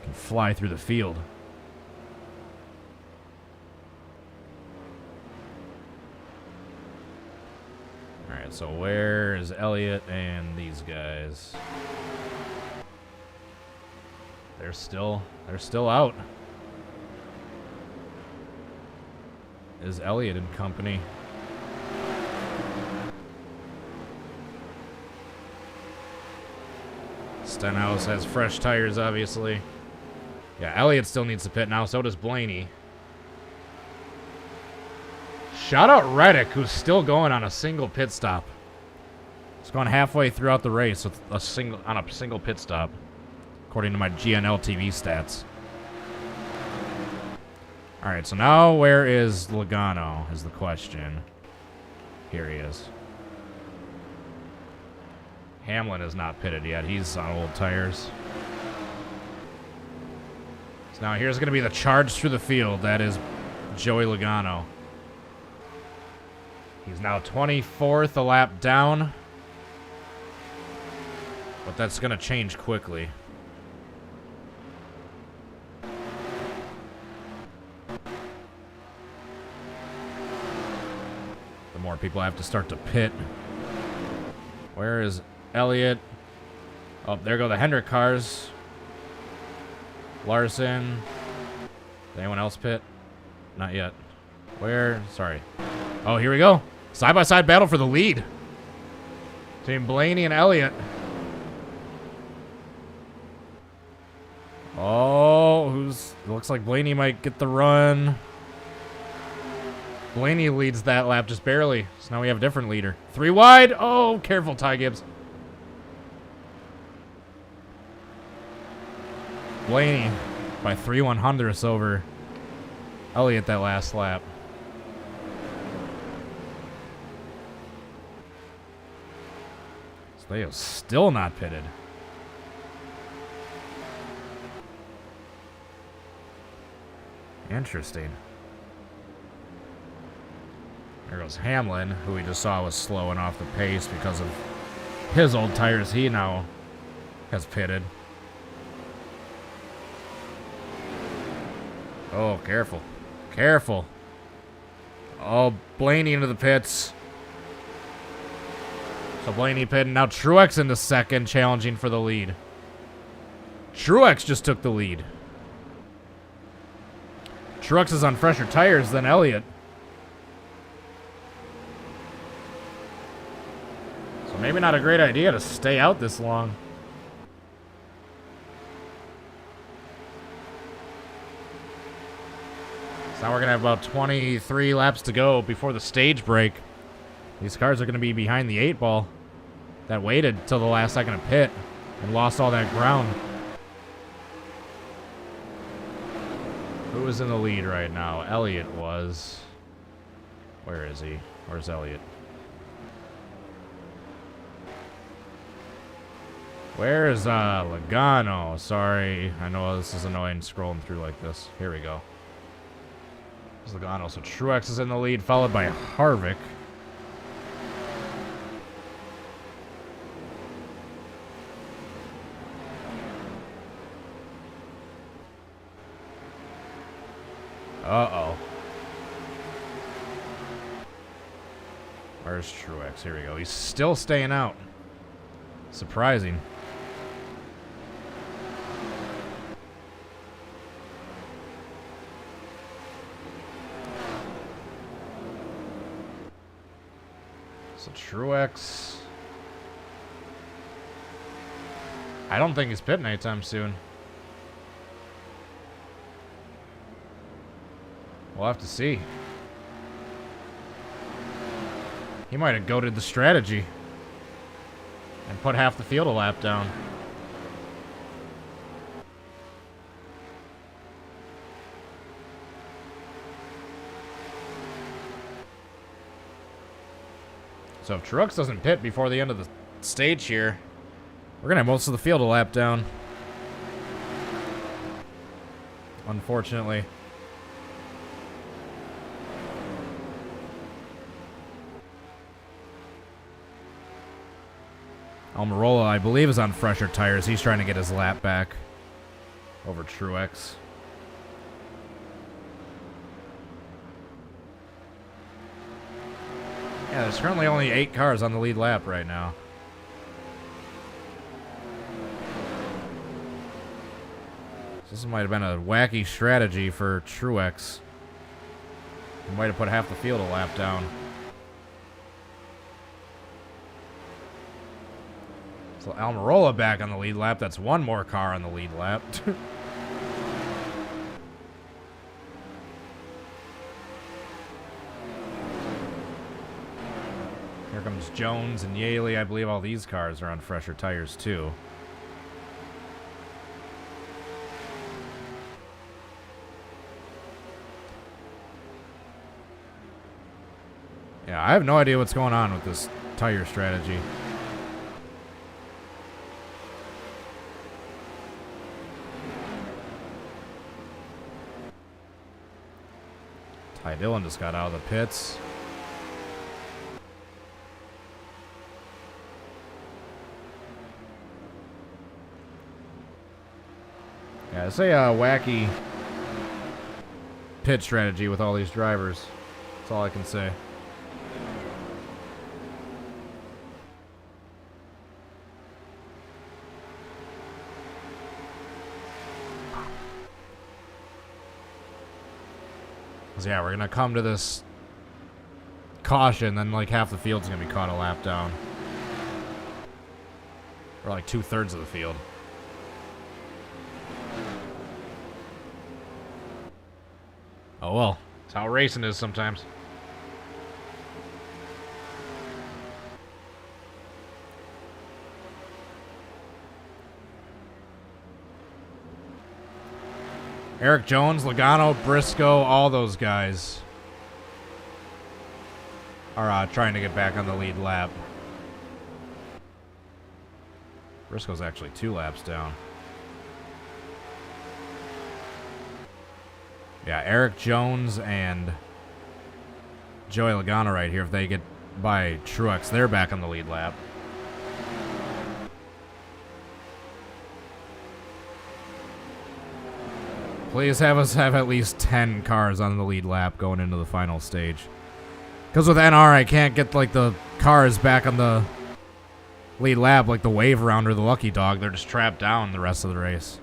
can fly through the field. Alright, so where is Elliot and these guys? They're still out. Is Elliot in company? Stenhouse has fresh tires, obviously. Yeah, Elliot still needs to pit now, so does Blaney. Shout out Reddick, who's still going on a single pit stop. He's going halfway throughout the race with a single pit stop, according to my GNL TV stats. All right, so now where is Logano is the question. Here he is. Hamlin is not pitted yet. He's on old tires. So now here's going to be the charge through the field. That is Joey Logano. He's now 24th, a lap down. But that's going to change quickly. The more people have to start to pit. Where is Elliott? Oh, there go the Hendrick cars. Larson. Did anyone else pit? Not yet. Where? Sorry. Oh, here we go. Side-by-side battle for the lead. Between Blaney and Elliott. Oh, looks like Blaney might get the run. Blaney leads that lap just barely. So now we have a different leader. 3 wide. Oh, careful, Ty Gibbs. Blaney by 3/100ths over Elliott that last lap. So they are still not pitted. Interesting. There goes Hamlin, who we just saw was slowing off the pace because of his old tires. He now has pitted. Oh, careful. Careful. Oh, Blaney into the pits. So Blaney pitting. Now Truex into second, challenging for the lead. Truex just took the lead. Truex is on fresher tires than Elliott. So maybe not a great idea to stay out this long. So now we're going to have about 23 laps to go before the stage break. These cars are going to be behind the 8-ball that waited till the last second to pit and lost all that ground. Who is in the lead right now? Elliott was. Where is he? Where's Elliott? Where is Logano? Sorry. I know this is annoying scrolling through like this. Here we go. There's Logano. So Truex is in the lead, followed by Harvick. Uh-oh. Where's Truex? Here we go. He's still staying out. Surprising. So Truex. I don't think he's pitting anytime soon. We'll have to see. He might have goated the strategy and put half the field a lap down. So if Truex doesn't pit before the end of the stage here, we're going to have most of the field a lap down. Unfortunately. Almirola, I believe, is on fresher tires. He's trying to get his lap back over Truex. Yeah, there's currently only 8 cars on the lead lap right now. This might have been a wacky strategy for Truex. He might have put half the field a lap down. So Almirola back on the lead lap. That's one more car on the lead lap. Here comes Jones and Yaley. I believe all these cars are on fresher tires too. Yeah, I have no idea what's going on with this tire strategy. Ty Dillon just got out of the pits. Yeah, it's a wacky pit strategy with all these drivers. That's all I can say. So yeah, we're going to come to this caution, then like half the field's going to be caught a lap down. Or like 2/3 of the field. Oh well, that's how racing is sometimes. Eric Jones, Logano, Briscoe, all those guys are trying to get back on the lead lap. Briscoe's actually 2 laps down. Yeah, Eric Jones and Joey Logano right here. If they get by Truex, they're back on the lead lap. Please have us have at least 10 cars on the lead lap going into the final stage. Because with NR, I can't get like the cars back on the lead lap like the wave round or the lucky dog. They're just trapped down the rest of the race.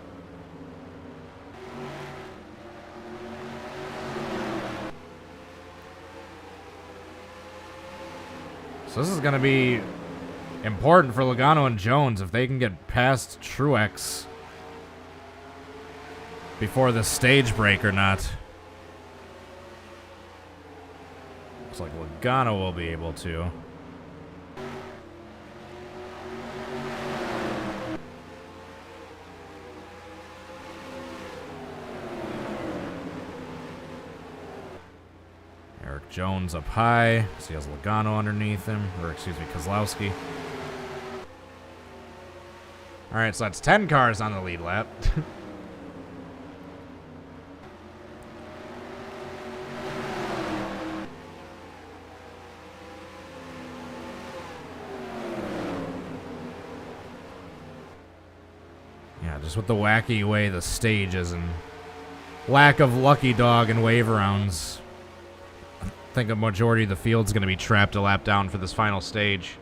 So this is going to be important for Logano and Jones if they can get past Truex before the stage break or not. Looks like Logano will be able to. Eric Jones up high. So he has Logano underneath him. Or excuse me, Keselowski. Alright, so that's 10 cars on the lead lap. Just with the wacky way the stage is and lack of lucky dog and wave rounds, I think a majority of the field's going to be trapped a lap down for this final stage.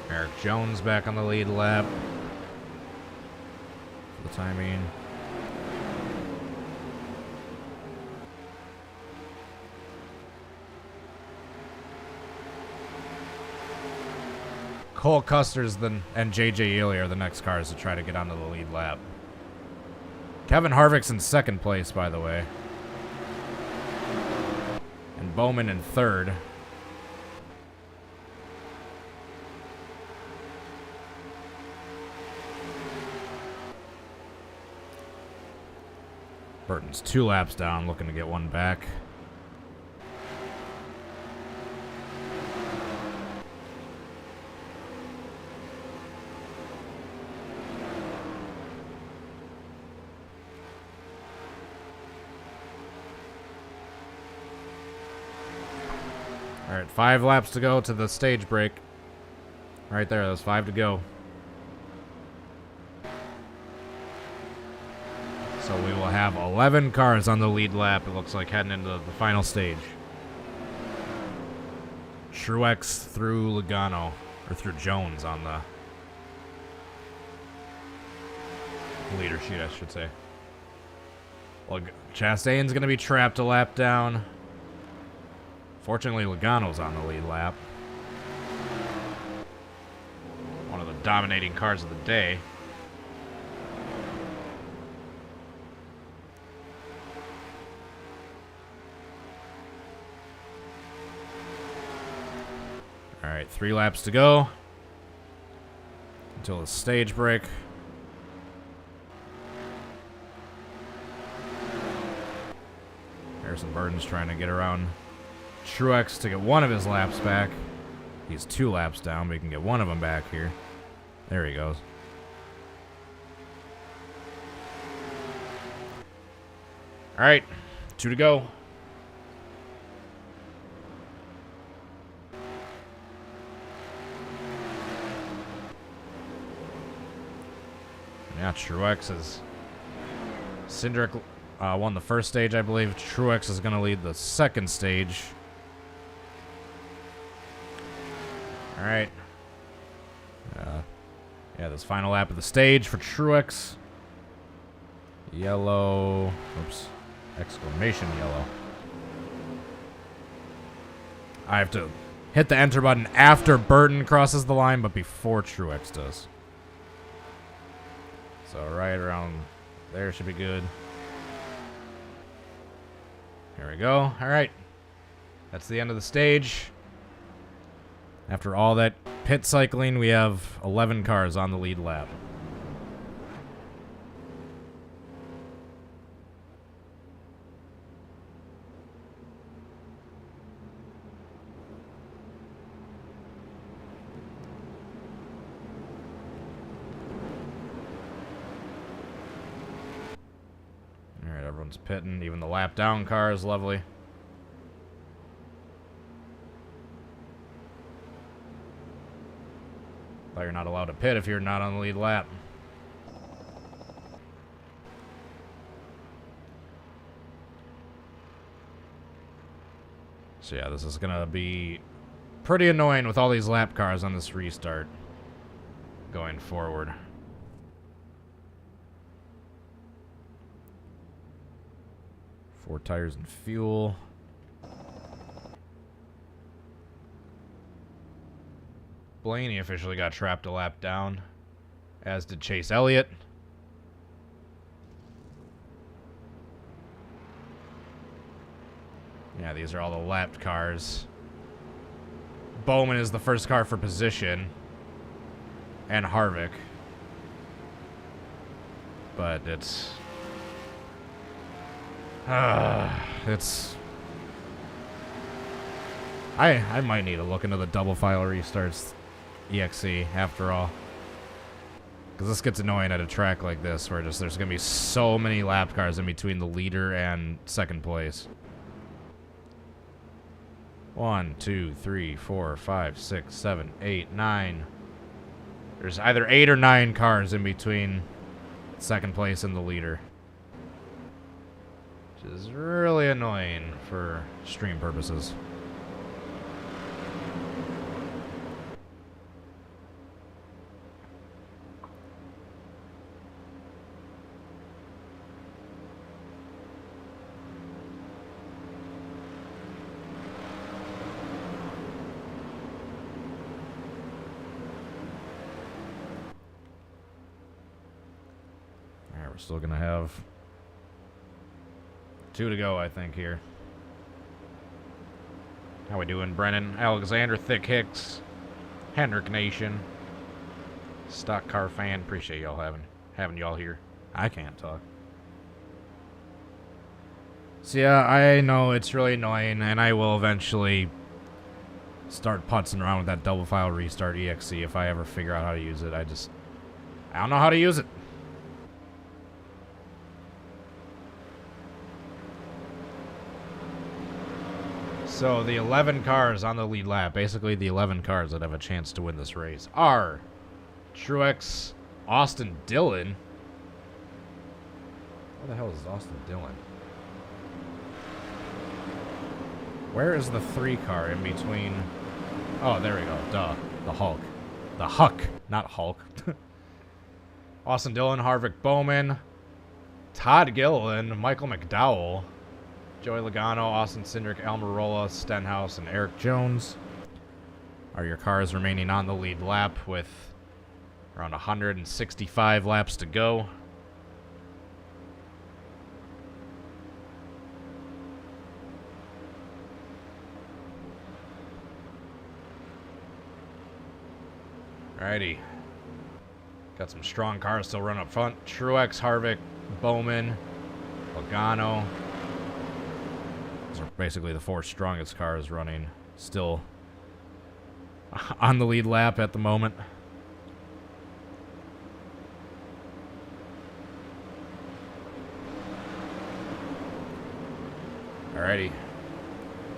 Eric Jones back on the lead lap for the time being. Cole Custer's and JJ Ely are the next cars to try to get onto the lead lap. Kevin Harvick's in second place, by the way. And Bowman in third. Burton's 2 laps down, looking to get one back. Alright, 5 laps to go to the stage break. Right there, there's 5 to go. So we will have 11 cars on the lead lap, it looks like, heading into the final stage. Truex through Logano, or through Jones on the leader sheet, I should say. Well, Chastain's going to be trapped a lap down. Fortunately, Logano's on the lead lap. One of the dominating cars of the day. Alright, 3 laps to go until the stage break. Harrison Burton's trying to get around Truex to get one of his laps back. He's 2 laps down, but he can get one of them back here. There he goes. Alright, 2 to go. Yeah, Truex is... Cindric won the first stage, I believe. Truex is going to lead the second stage. Alright. Yeah, this final lap of the stage for Truex. Yellow. Oops. Exclamation yellow. I have to hit the enter button after Burton crosses the line, but before Truex does. So right around there should be good. Here we go. All right. That's the end of the stage. After all that pit cycling, we have 11 cars on the lead lap. Alright, everyone's pitting. Even the lap down car is lovely. But you're not allowed to pit if you're not on the lead lap. So yeah, this is gonna be pretty annoying with all these lap cars on this restart going forward. Four tires and fuel. Blaney officially got trapped a lap down, as did Chase Elliott. Yeah, these are all the lapped cars. Bowman is the first car for position, and Harvick. But it's... I might need to look into the double file restarts EXE after all. Because this gets annoying at a track like this where just there's going to be so many lap cars in between the leader and second place. 1, 2, 3, 4, 5, 6, 7, 8, 9. There's either 8 or 9 cars in between second place and the leader. Which is really annoying for stream purposes. We're still going to have 2 to go, I think, here. How we doing, Brennan? Alexander, Thick Hicks, Hendrick Nation, Stock Car Fan. Appreciate y'all having y'all here. I can't talk. So yeah, I know it's really annoying, and I will eventually start putzing around with that double file restart EXE if I ever figure out how to use it. I don't know how to use it. So the 11 cars on the lead lap, basically the 11 cars that have a chance to win this race, are Truex, Austin Dillon. Where the hell is Austin Dillon? Where is the 3 car in between? Oh, there we go. Duh. The Hulk. The Huck, not Hulk. Austin Dillon, Harvick Bowman, Todd Gilliland, Michael McDowell, Joey Logano, Austin Cindric, Almirola, Stenhouse, and Eric Jones are your cars remaining on the lead lap with around 165 laps to go. Alrighty. Got some strong cars still running up front. Truex, Harvick, Bowman, Logano. Those are basically the 4 strongest cars running still on the lead lap at the moment. Alrighty.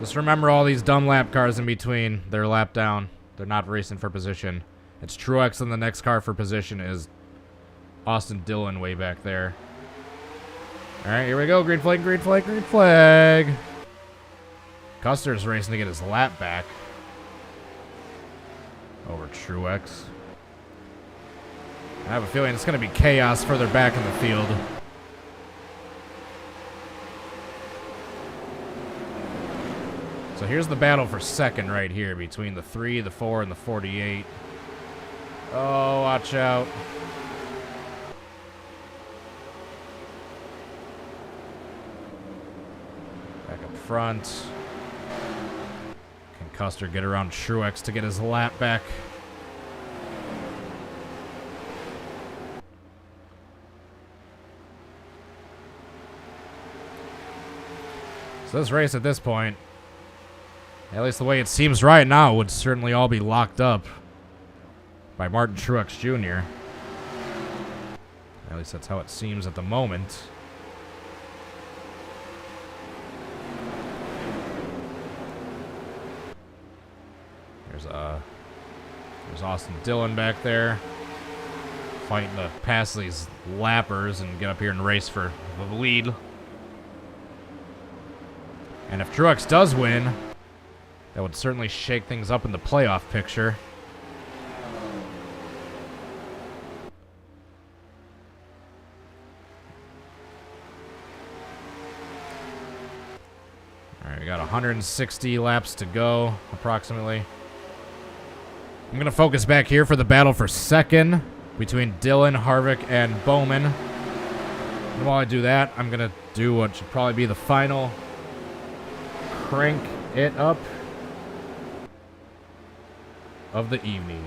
Just remember all these dumb lap cars in between. They're lap down. They're not racing for position. It's Truex, and the next car for position is Austin Dillon way back there. Alright, here we go. Green flag, green flag, green flag. Custer's racing to get his lap back over Truex. I have a feeling it's going to be chaos further back in the field. So here's the battle for second right here between the 3, the 4, and the 48. Oh, watch out. Back up front. Can Custer get around Truex to get his lap back? So this race at this point, at least the way it seems right now, would certainly all be locked up by Martin Truex Jr. At least that's how it seems at the moment. There's Austin Dillon back there fighting to pass these lappers and get up here and race for the lead. And if Truex does win, that would certainly shake things up in the playoff picture. Alright, we got 160 laps to go, approximately. I'm going to focus back here for the battle for second between Dillon, Harvick, and Bowman. And while I do that, I'm going to do what should probably be the final crank it up of the evening.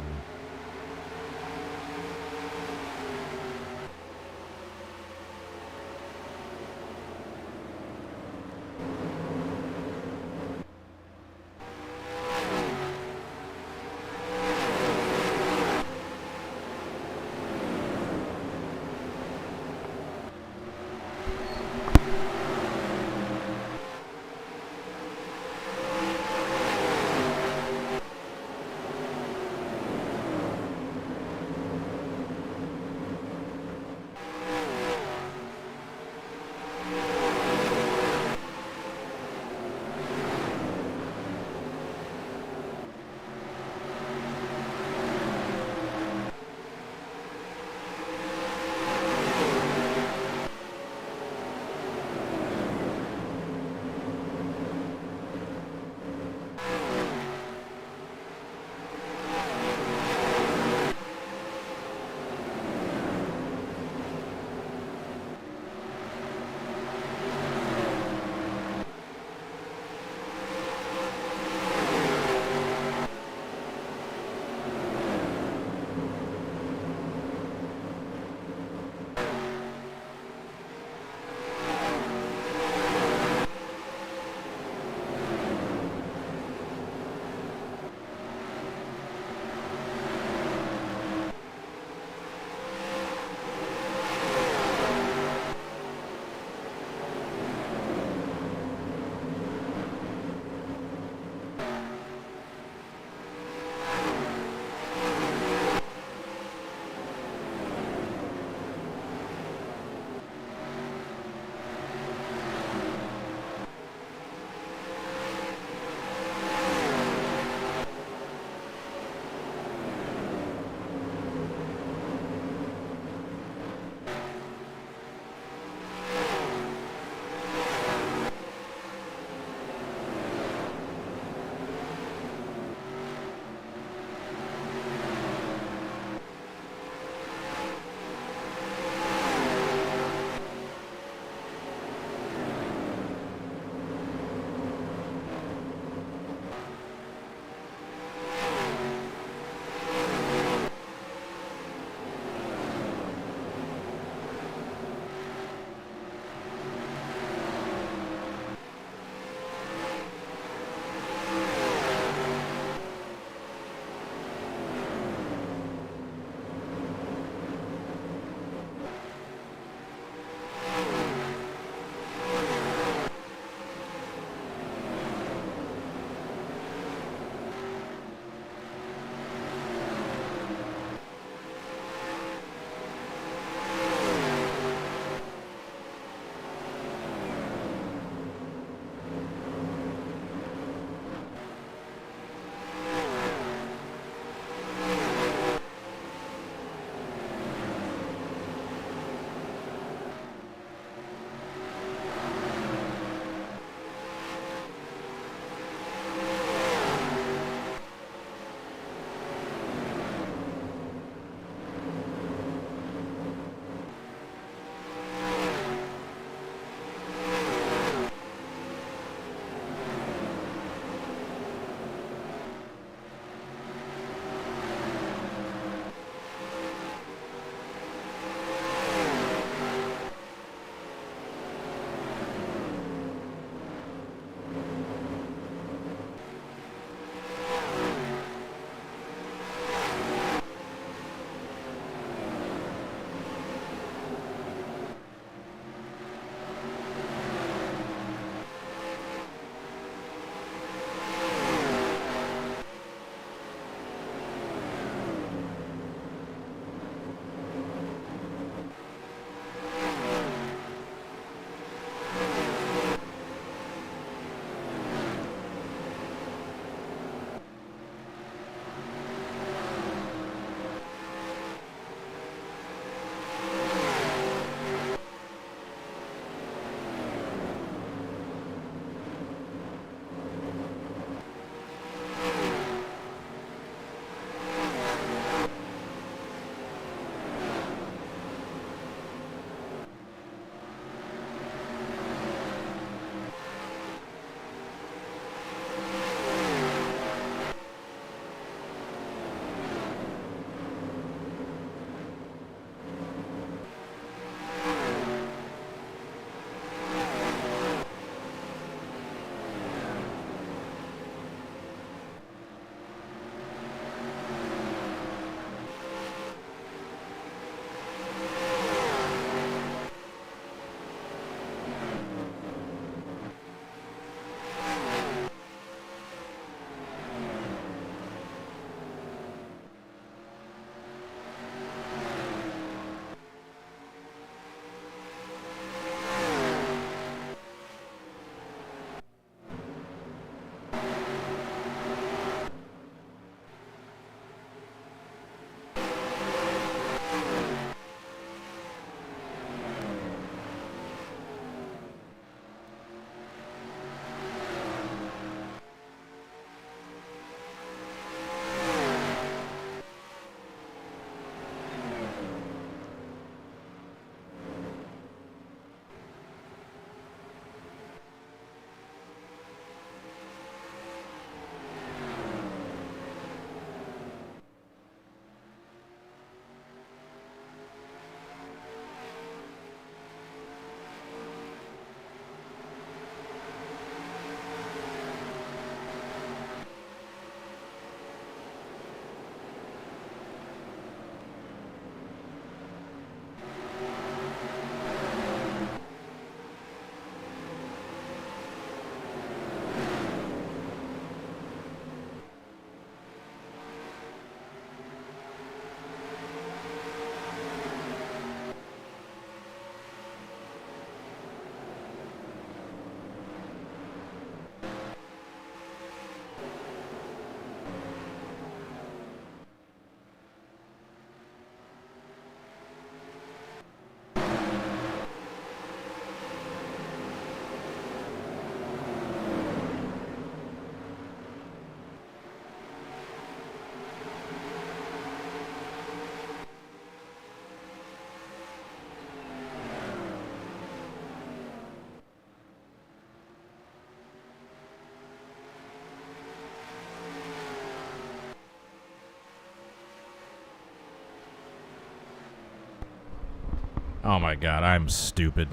Oh my god, I'm stupid.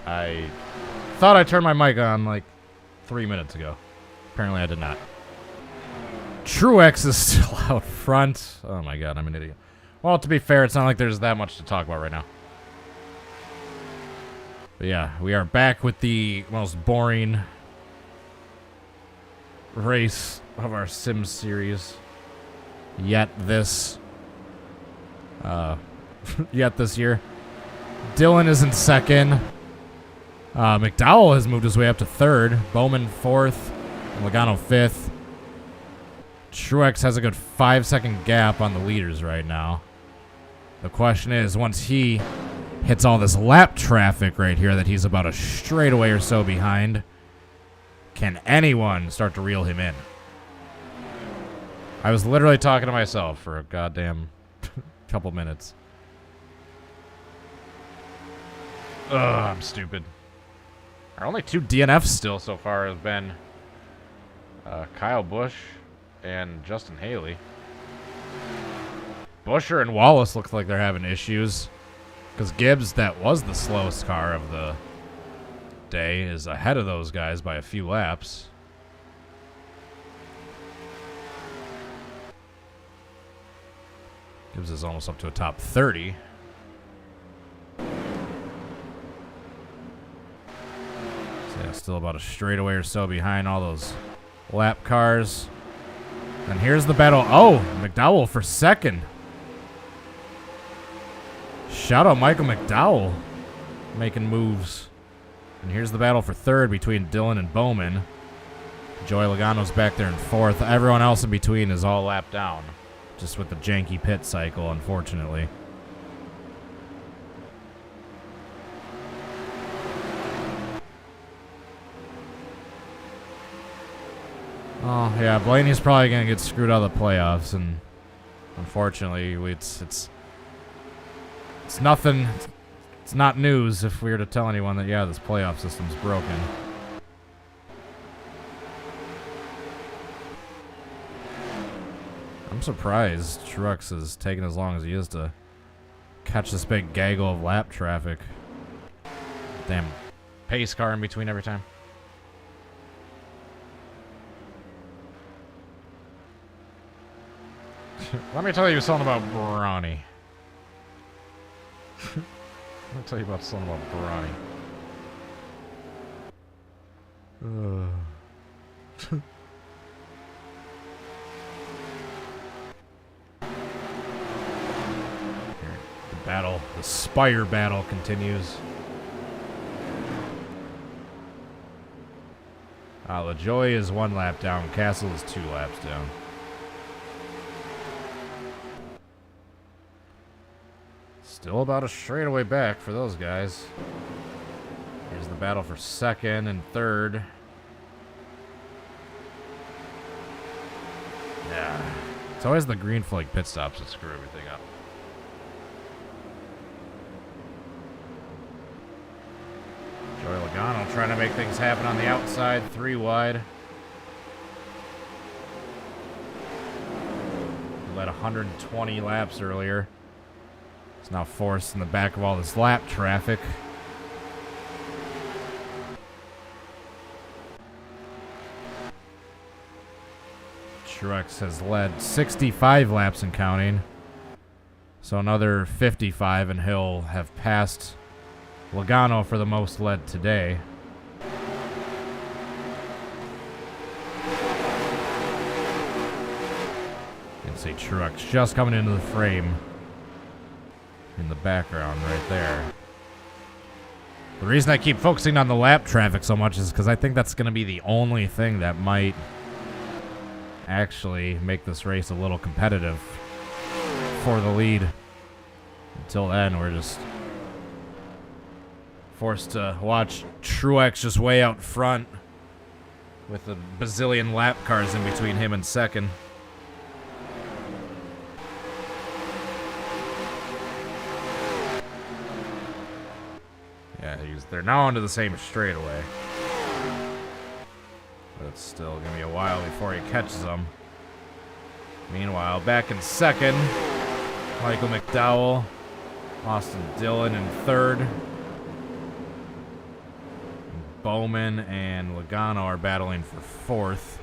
I thought I turned my mic on like 3 minutes ago. Apparently I did not. Truex is still out front. Oh my god, I'm an idiot. Well, to be fair, it's not like there's that much to talk about right now. But yeah, we are back with the most boring race of our Sim series yet this year. Dylan is in second. McDowell has moved his way up to third. Bowman fourth. And Logano fifth. Truex has a good 5-second gap on the leaders right now. The question is, once he hits all this lap traffic right here that he's about a straightaway or so behind, can anyone start to reel him in? I was literally talking to myself for a goddamn couple minutes. Ugh, I'm stupid. Our only 2 DNFs still so far have been Kyle Busch and Justin Haley. Buescher and Wallace look like they're having issues because Gibbs, that was the slowest car of the day, is ahead of those guys by a few laps. Gibbs is almost up to a top 30. So yeah, still about a straightaway or so behind all those lap cars. And here's the battle. Oh, McDowell for second. Shout out Michael McDowell making moves. And here's the battle for third between Dylan and Bowman. Joey Logano's back there in fourth. Everyone else in between is all lapped down. Just with the janky pit cycle, unfortunately. Oh, yeah, Blaney's probably going to get screwed out of the playoffs, and unfortunately, it's nothing. It's not news if we were to tell anyone that, yeah, this playoff system's broken. I'm surprised Truex is taking as long as he is to catch this big gaggle of lap traffic. Damn pace car in between every time. Let me tell you something about Bronny. Let me tell you about something about Bronny. The battle, the Spire battle continues. LaJoy is 1 lap down. Castle is 2 laps down. Still about a straightaway back for those guys. Here's the battle for second and third. Yeah. It's always the green flag pit stops that screw everything up. Joey Logano trying to make things happen on the outside. 3 wide. He led 120 laps earlier. He's now forced in the back of all this lap traffic. Truex has led 65 laps and counting. So another 55 and he'll have passed Logano for the most led today. You can see Truex just coming into the frame in the background right there. The reason I keep focusing on the lap traffic so much is because I think that's going to be the only thing that might actually make this race a little competitive for the lead. Until then, we're just forced to watch Truex just way out front with a bazillion lap cars in between him and second. Yeah, they're now onto the same straightaway. But it's still going to be a while before he catches them. Meanwhile, back in second, Michael McDowell. Austin Dillon in third. Bowman and Logano are battling for fourth.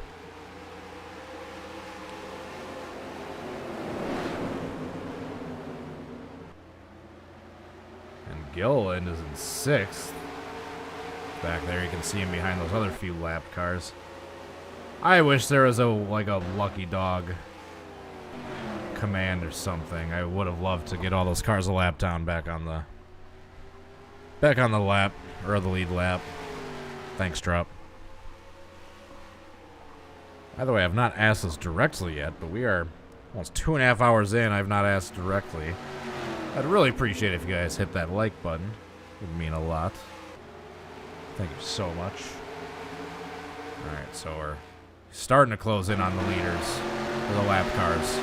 And Gilliland is in sixth. Back there, you can see him behind those other few lap cars. I wish there was a lucky dog command or something. I would have loved to get all those cars a lap down back on the lap or the lead lap. Thanks, Drop. By the way, I've not asked this directly yet, but we are almost 2.5 hours in. I've not asked directly. I'd really appreciate it if you guys hit that like button. It would mean a lot. Thank you so much. Alright, so we're starting to close in on the leaders for the lap cars.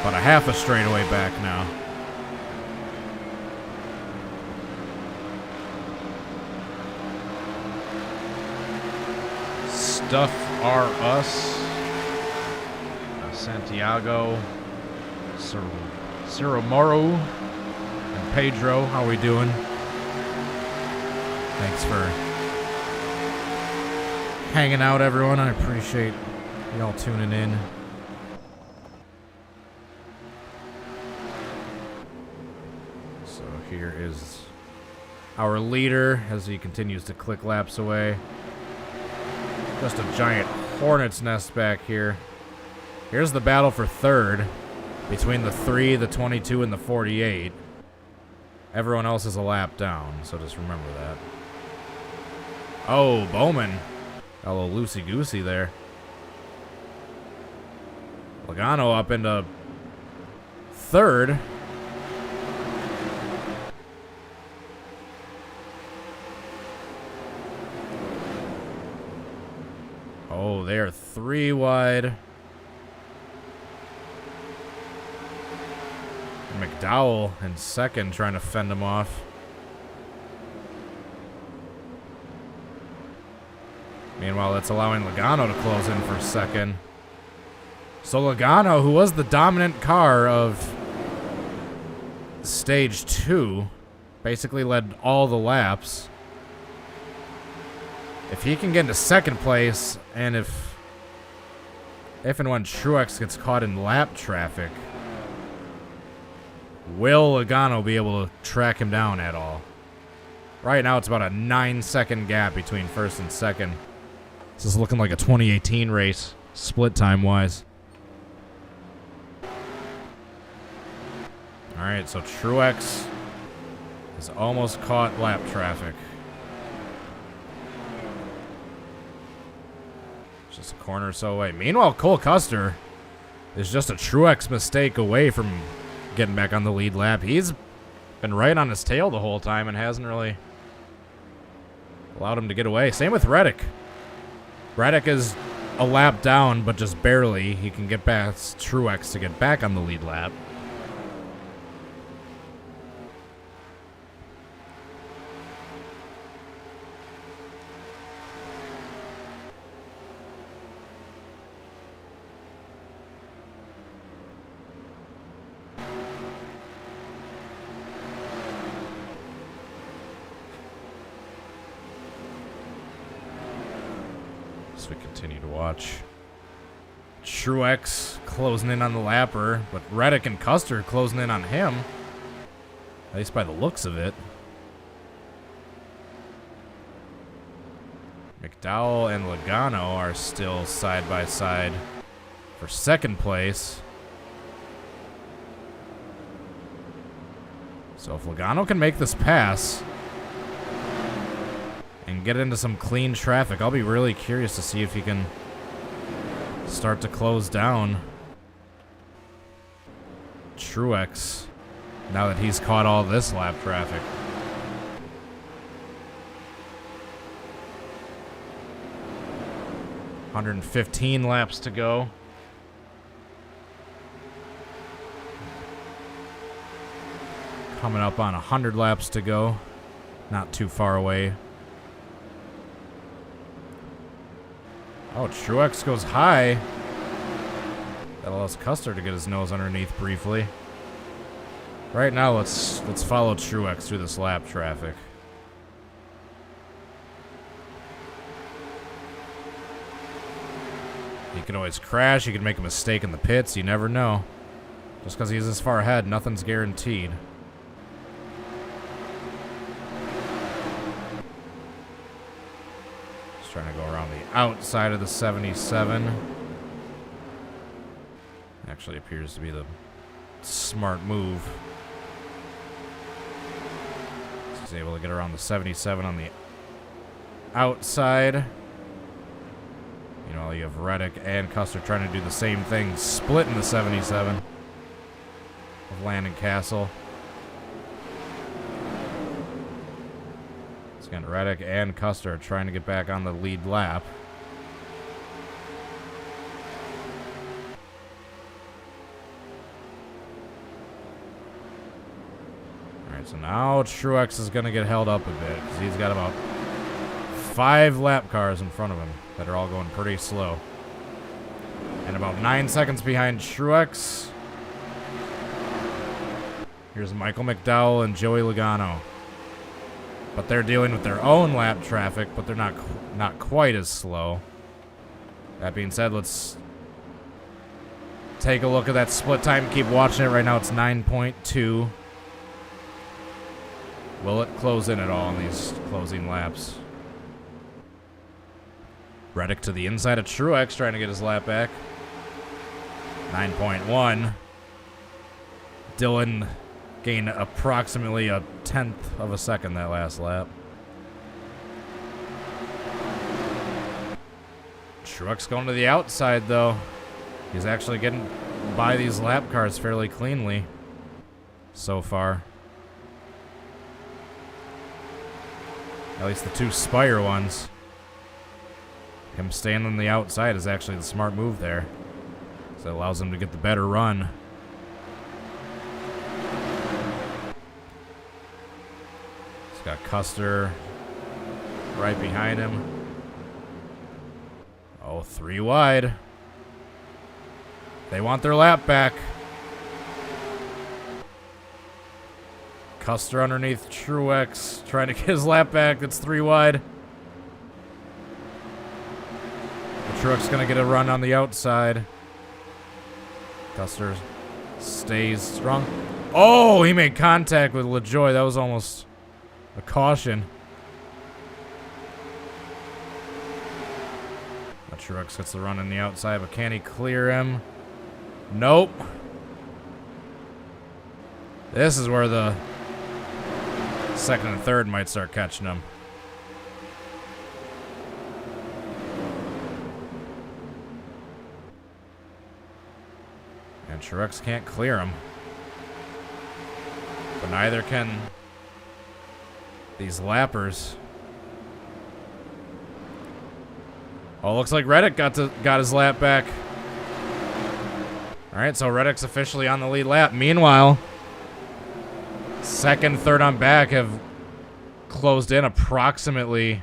About a half a straightaway back now. Stuff are us. Santiago, Ciramoro, and Pedro. How we doing? Thanks for hanging out, everyone. I appreciate y'all tuning in. So here is our leader as he continues to click laps away. Just a giant hornet's nest back here. Here's the battle for third between the 3, the 22, and the 48. Everyone else is a lap down, so just remember that. Oh, Bowman. Got a little loosey-goosey there. Logano up into third. Oh, they are 3 wide. McDowell in second, trying to fend him off. Meanwhile, it's allowing Logano to close in for second. So Logano, who was the dominant car of stage 2, basically led all the laps. If he can get into second place, and if and when Truex gets caught in lap traffic, will Logano be able to track him down at all? Right now, it's about a 9-second gap between first and second. This is looking like a 2018 race, split time-wise. All right, so Truex has almost caught lap traffic. Just a corner or so away. Meanwhile, Cole Custer is just a Truex mistake away from getting back on the lead lap. He's been right on his tail the whole time and hasn't really allowed him to get away. Same with Reddick. Reddick is a lap down, but just barely. He can get past Truex to get back on the lead lap. We continue to watch Truex closing in on the lapper, but Reddick and Custer closing in on him, at least by the looks of it. McDowell and Logano are still side by side for second place. So if Logano can make this pass and get into some clean traffic, I'll be really curious to see if he can start to close down Truex now that he's caught all this lap traffic. $115 laps to go. Coming up on 100 laps to go. Not too far away. Oh, Truex goes high. That allows Custer to get his nose underneath briefly. Right now, let's follow Truex through this lap traffic. He can always crash. He can make a mistake in the pits. You never know. Just because he's this far ahead, nothing's guaranteed. Just trying to go around the outside of the 77. Actually appears to be the smart move. He's able to get around the 77 on the outside. You know, you have Reddick and Custer trying to do the same thing, splitting the 77 of Landon Castle. So again, Reddick and Custer are trying to get back on the lead lap. Alright, so now Truex is going to get held up a bit because he's got about 5 lap cars in front of him that are all going pretty slow. And about 9 seconds behind Truex, here's Michael McDowell and Joey Logano. But they're dealing with their own lap traffic, but they're not quite as slow. That being said, let's take a look at that split time. Keep watching it. Right now it's 9.2. Will it close in at all in these closing laps? Reddick to the inside of Truex, trying to get his lap back. 9.1. Dylan gained approximately 1/10 of a second that last lap. Truex going to the outside, though. He's actually getting by these lap cars fairly cleanly so far. At least the 2 Spire ones. Him staying on the outside is actually the smart move there. So it allows him to get the better run. He's got Custer right behind him. Oh, 3 wide. They want their lap back. Custer underneath Truex, trying to get his lap back. That's 3 wide. Truex gonna get a run on the outside. Custer stays strong. Oh, he made contact with LaJoy. That was almost a caution. Truex gets the run on the outside, but can he clear him? Nope. This is where the second and third might start catching him. And Truex can't clear him. But neither can these lappers. Oh, looks like Reddick got his lap back. All right, so Reddick's officially on the lead lap. Meanwhile, second, third on back have closed in approximately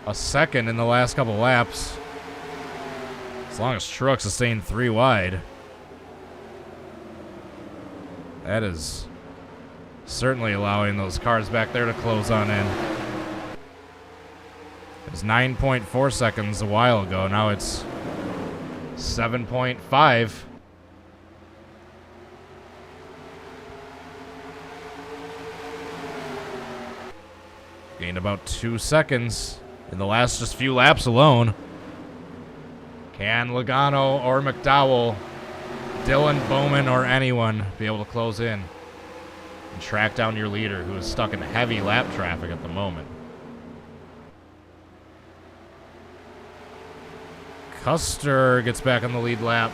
a second in the last couple laps. As long as Truex is staying 3 wide. That is certainly allowing those cars back there to close on in. It was 9.4 seconds a while ago. Now it's 7.5. Gained about 2 seconds in the last just few laps alone. Can Logano or McDowell, Dylan, Bowman, or anyone be able to close in and track down your leader, who is stuck in heavy lap traffic at the moment? Custer gets back on the lead lap.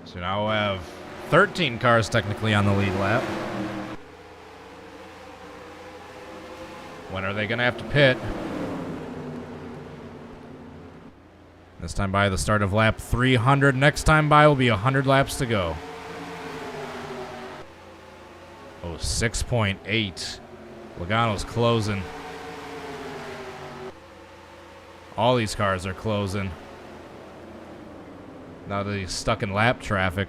So now we have 13 cars technically on the lead lap. When are they going to have to pit? This time by the start of lap 300. Next time by will be 100 laps to go. Oh, 6.8. Logano's closing. All these cars are closing. Now that he's stuck in lap traffic.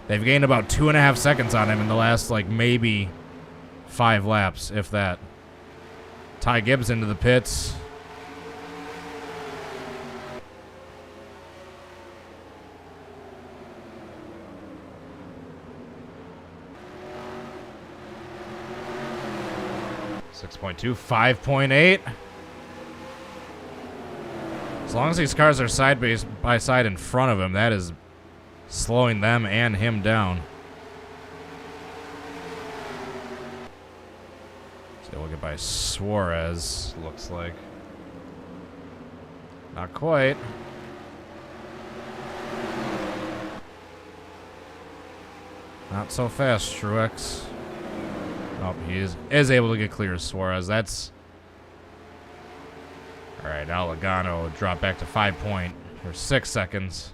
They've gained about 2.5 seconds on him in the last, like, maybe 5 laps, if that. Ty Gibbs into the pits. .2, 5.8. As long as these cars are side by side in front of him, that is slowing them and him down. So we'll get by Suarez, looks like. Not quite. Not so fast, Truex. Oh, he is able to get clear of Suarez. That's... Alright, now Logano dropped back to 6 seconds.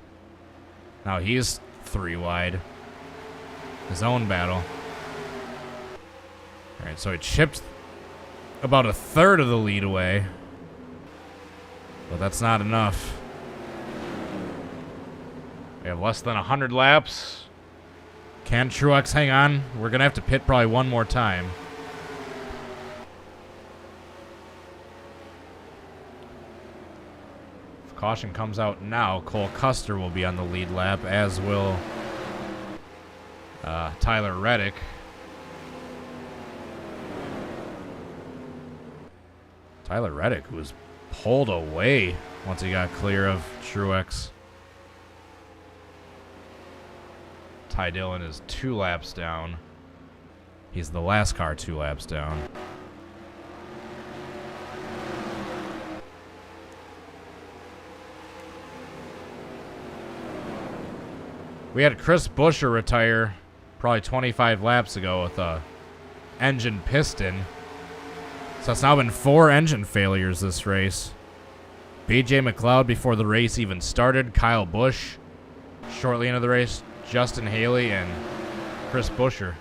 Now he's 3 wide. His own battle. Alright, so he chipped about 1/3 of the lead away. But that's not enough. We have less than 100 laps. Can Truex hang on? We're going to have to pit probably one more time. If caution comes out now, Cole Custer will be on the lead lap, as will Tyler Reddick. Tyler Reddick, who was pulled away once he got clear of Truex. Ty Dillon is 2 laps down. He's the last car 2 laps down. We had Chris Buescher retire probably 25 laps ago with a engine piston. So it's now been 4 engine failures this race. BJ McLeod before the race even started. Kyle Busch shortly into the race. Justin Haley and Chris Buescher.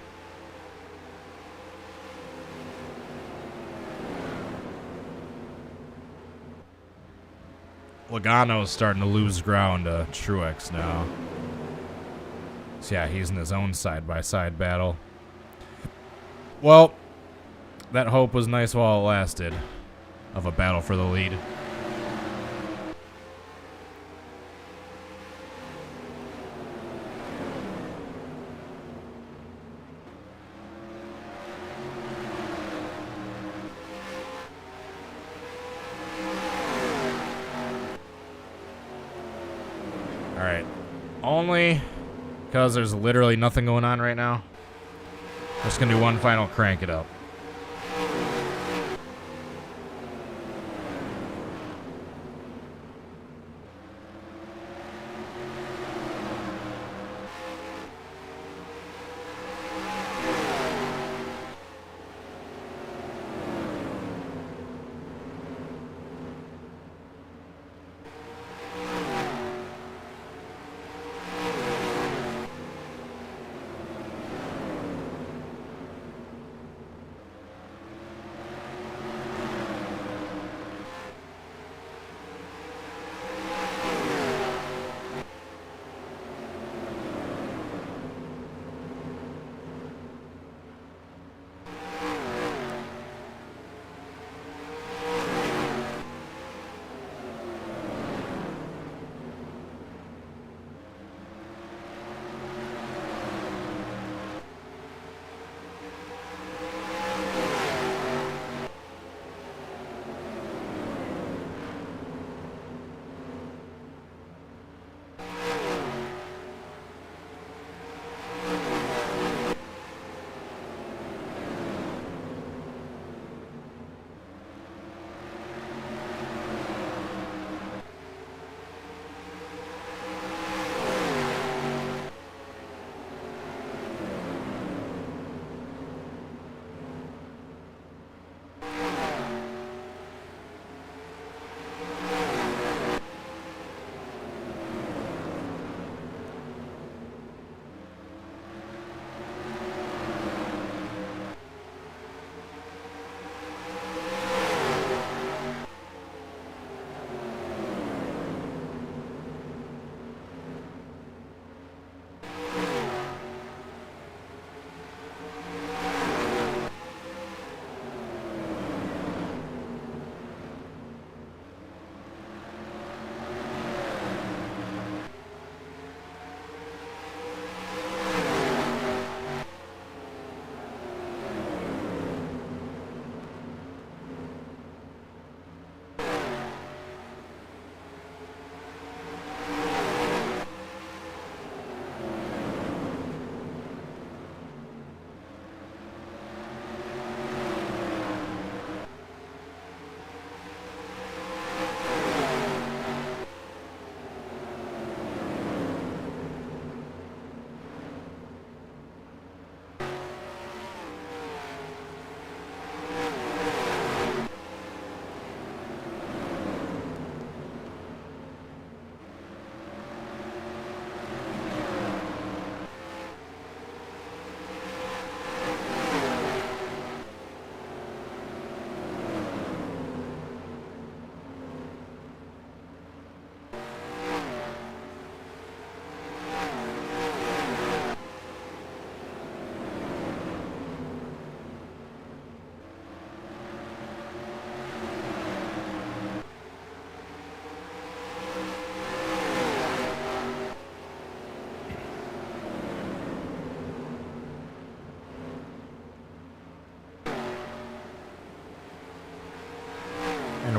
Logano's starting to lose ground to Truex now. So yeah, he's in his own side-by-side battle. Well, that hope was nice while it lasted, of a battle for the lead. Alright, only because there's literally nothing going on right now. Just gonna do one final crank it up.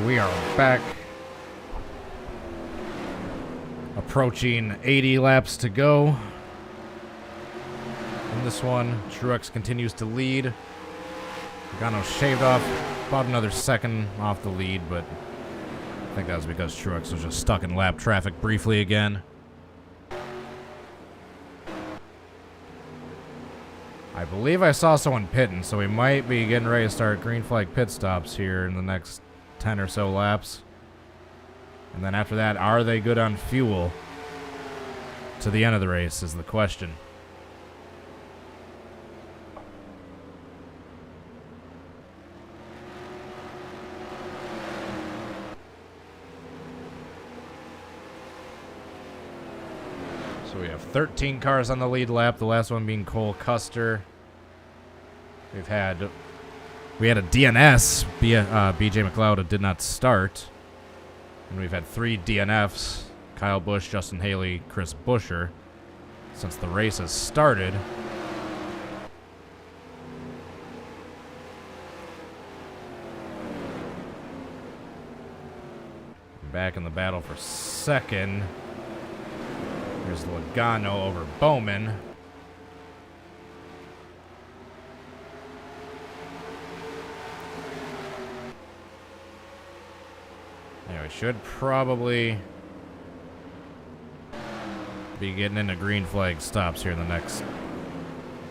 we are back. Approaching 80 laps to go. In this one, Truex continues to lead. Logano shaved off about another second off the lead, but I think that was because Truex was just stuck in lap traffic briefly again. I believe I saw someone pitting, so we might be getting ready to start green flag pit stops here in the next 10 or so laps. And then after that, are they good on fuel to the end of the race is the question. So we have 13 cars on the lead lap, the last one being Cole Custer. We had a DNS, BJ McLeod did not start. And we've had 3 DNFs, Kyle Busch, Justin Haley, Chris Buescher, since the race has started. Back in the battle for second. Here's Logano over Bowman. Yeah, we should probably be getting into green flag stops here in the next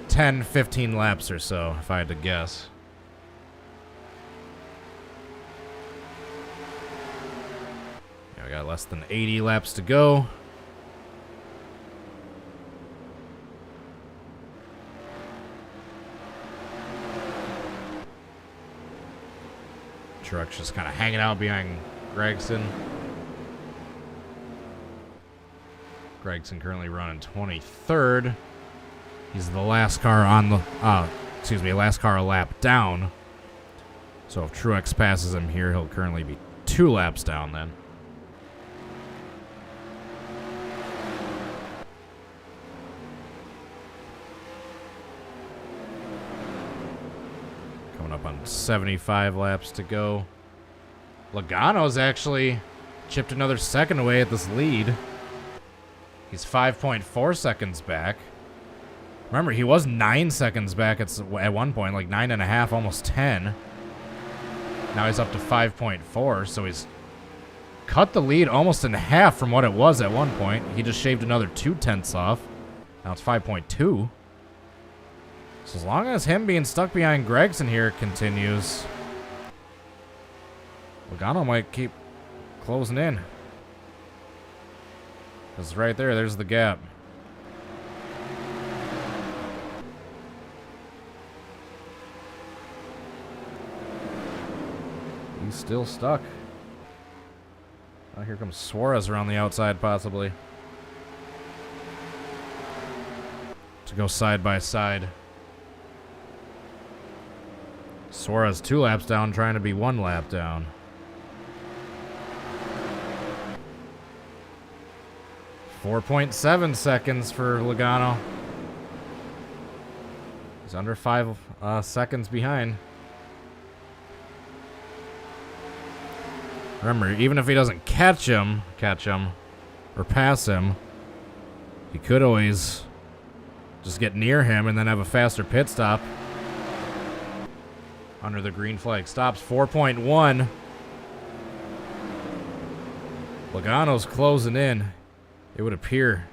10, 15 laps or so, if I had to guess. Yeah, we got less than 80 laps to go. Truex just kind of hanging out behind Gregson. Gregson currently running 23rd. He's the last car on the, last car a lap down. So if Truex passes him here, he'll currently be 2 laps down then. Coming up on 75 laps to go. Logano's actually chipped another second away at this lead. He's 5.4 seconds back. Remember, he was 9 seconds back at one point, like 9.5, almost 10. Now he's up to 5.4, so he's cut the lead almost in half from what it was at one point. He just shaved another 0.2 off. Now it's 5.2. So as long as him being stuck behind Gregson here continues, Logano might keep closing in. Because right there, there's the gap. He's still stuck. Oh, here comes Suarez around the outside, possibly. To go side by side. Suarez 2 laps down, trying to be 1 lap down. .7 seconds for Logano. He's under 5 seconds behind. Remember, even if he doesn't catch him, or pass him, he could always just get near him and then have a faster pit stop. Under the green flag stops, 4.1. Logano's closing in, it would appear.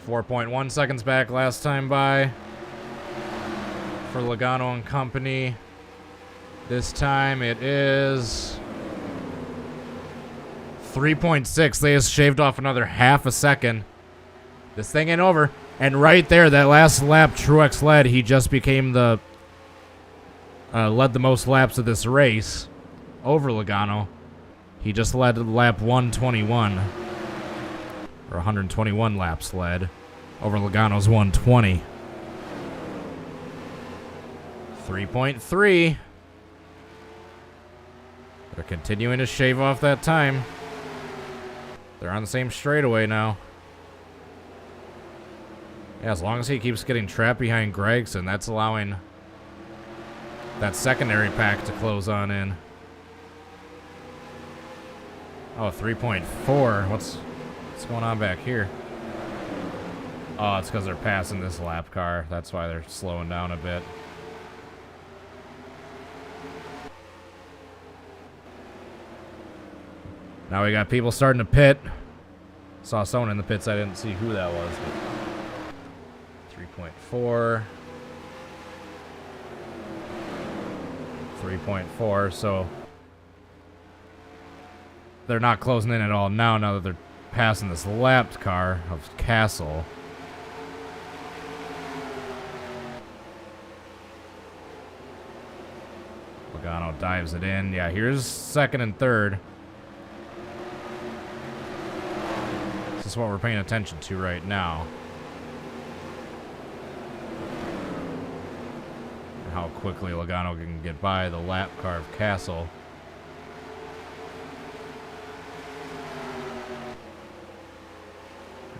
.1 seconds back last time by for Logano and company. This time it is 3.6. They just shaved off another half a second. This thing ain't over. And right there, that last lap Truex led, he just became the led the most laps of this race over Logano. He just led lap 121. Or 121 laps led over Logano's 120. 3.3. They're continuing to shave off that time. They're on the same straightaway now. Yeah, as long as he keeps getting trapped behind Gregson, that's allowing that secondary pack to close on in. Oh, 3.4. What's going on back here? Oh, it's because they're passing this lap car. That's why they're slowing down a bit. Now we got people starting to pit. Saw someone in the pits. I didn't see who that was. But 3.4. 3.4. So they're not closing in at all now that they're passing this lapped car of Castle. Logano dives it in. Yeah, here's second and third. This is what we're paying attention to right now. And how quickly Logano can get by the lap car of Castle.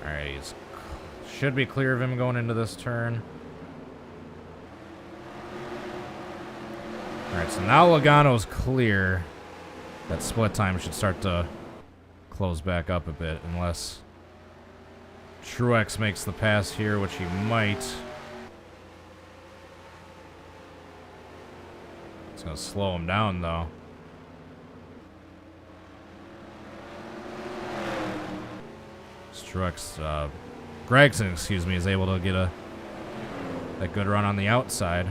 Alright, he should be clear of him going into this turn. Alright, so now Logano's clear. That split time should start to close back up a bit, unless Truex makes the pass here, which he might. It's going to slow him down, though. Truex, Gregson, excuse me, is able to get that good run on the outside.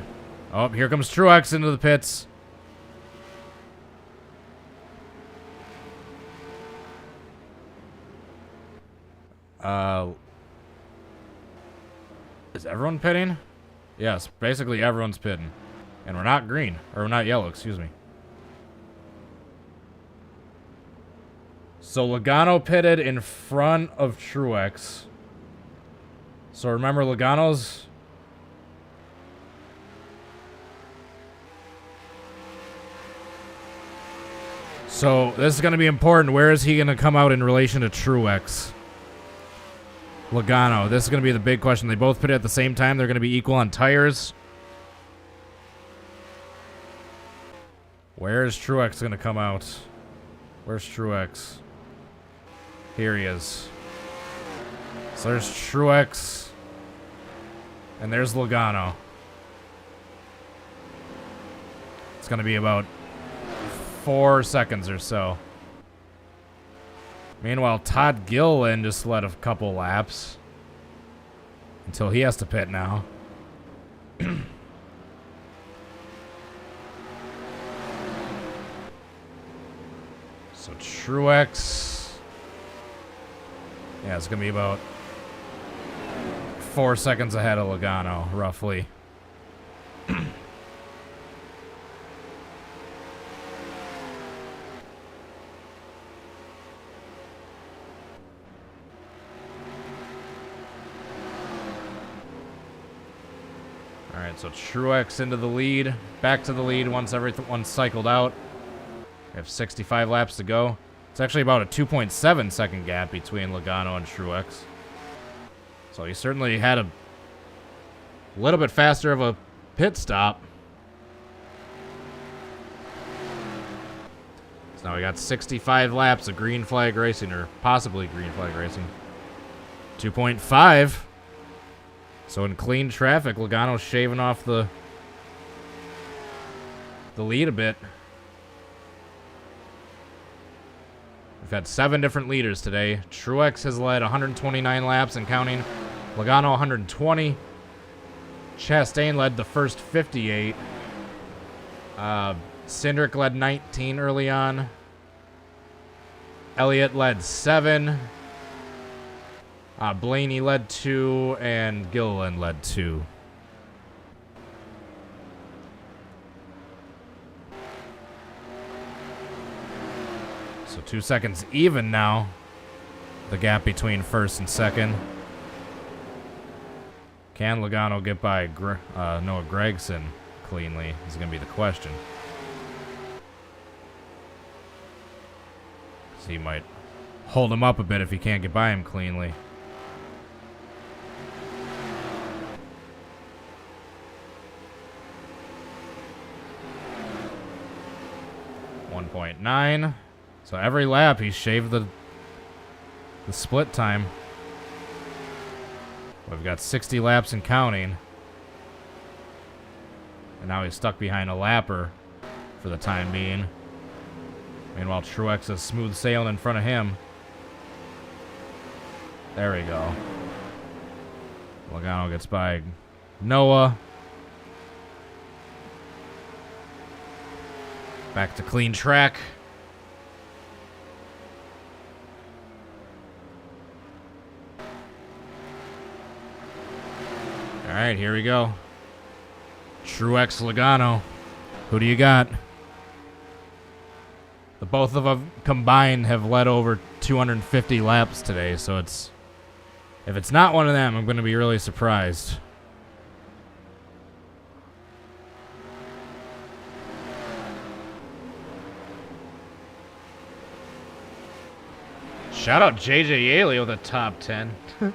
Oh, here comes Truex into the pits. Is everyone pitting? Yes, basically everyone's pitting. And we're not green. Or we're not yellow, excuse me. So Logano pitted in front of Truex. So remember, Logano's... So this is going to be important. Where is he going to come out in relation to Truex? Logano. This is going to be the big question. They both pitted at the same time. They're going to be equal on tires. Where is Truex going to come out? Where's Truex? Here he is. So there's Truex. And there's Logano. It's going to be about 4 seconds or so. Meanwhile, Todd Gilliland just led a couple laps. Until he has to pit now. So Truex... Yeah, it's going to be about 4 seconds ahead of Logano, roughly. Alright, so Truex into the lead. Back to the lead once everyone's cycled out. We have 65 laps to go. It's actually about a 2.7 second gap between Logano and Truex. So he certainly had a little bit faster of a pit stop. So now we got 65 laps of green flag racing, or possibly green flag racing. 2.5. So in clean traffic, Logano's shaving off the lead a bit. We've had 7 different leaders today. Truex has led 129 laps and counting. Logano 120. Chastain led the first 58. Cindric led 19 early on. Elliott led 7. Blaney led 2. And Gilliland led 2. So 2 seconds even now. The gap between first and second. Can Logano get by Noah Gragson cleanly is going to be the question. So he might hold him up a bit if he can't get by him cleanly. 1.9. So every lap he shaved the split time. We've got 60 laps and counting. And now he's stuck behind a lapper for the time being. Meanwhile, Truex is smooth sailing in front of him. There we go. Logano gets by Noah. Back to clean track. All right, here we go. Truex, Logano. Who do you got? The both of them combined have led over 250 laps today, so it's... If it's not one of them, I'm going to be really surprised. Shout out JJ Yaley with a top 10. All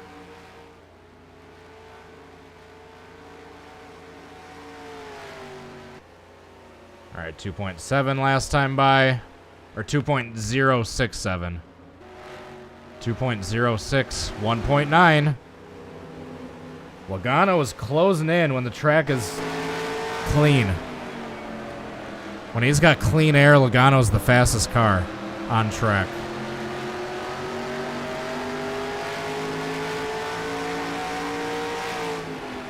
right, 2.7 last time by, or 2.067. 2.06, 1.9. Logano is closing in when the track is clean. When he's got clean air, Logano's the fastest car on track.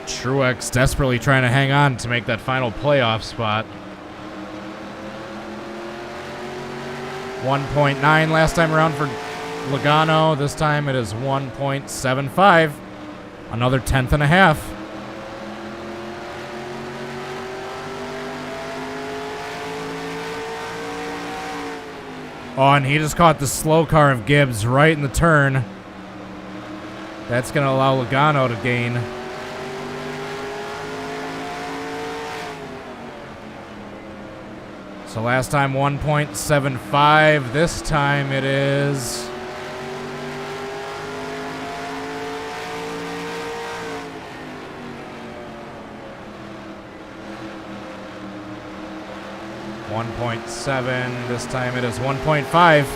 Truex desperately trying to hang on to make that final playoff spot. 1.9 last time around for Logano. This time it is 1.75. Another tenth and a half. Oh, and he just caught the slow car of Gibbs right in the turn. That's going to allow Logano to gain. So last time 1.75. This time it is 1.7. This time it is 1.5.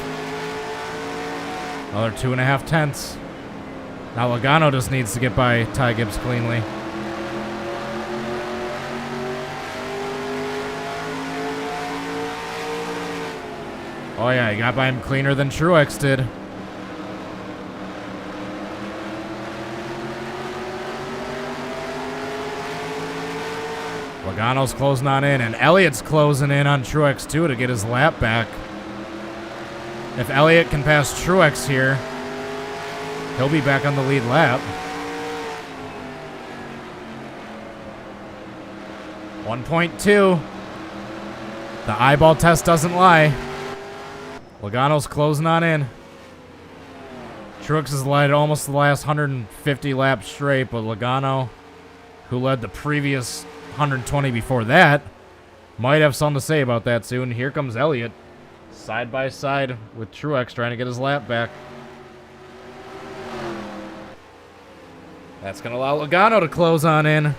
Another 2.5 tenths. Now Logano just needs to get by Ty Gibbs cleanly. Oh yeah, he got by him cleaner than Truex did. Logano's closing on in, and Elliott's closing in on Truex too to get his lap back. If Elliott can pass Truex here, he'll be back on the lead lap. 1.2. The eyeball test doesn't lie. Logano's closing on in. Truex has led almost the last 150 laps straight, but Logano, who led the previous 120 before that, might have something to say about that soon. Here comes Elliott, side by side with Truex, trying to get his lap back. That's going to allow Logano to close on in.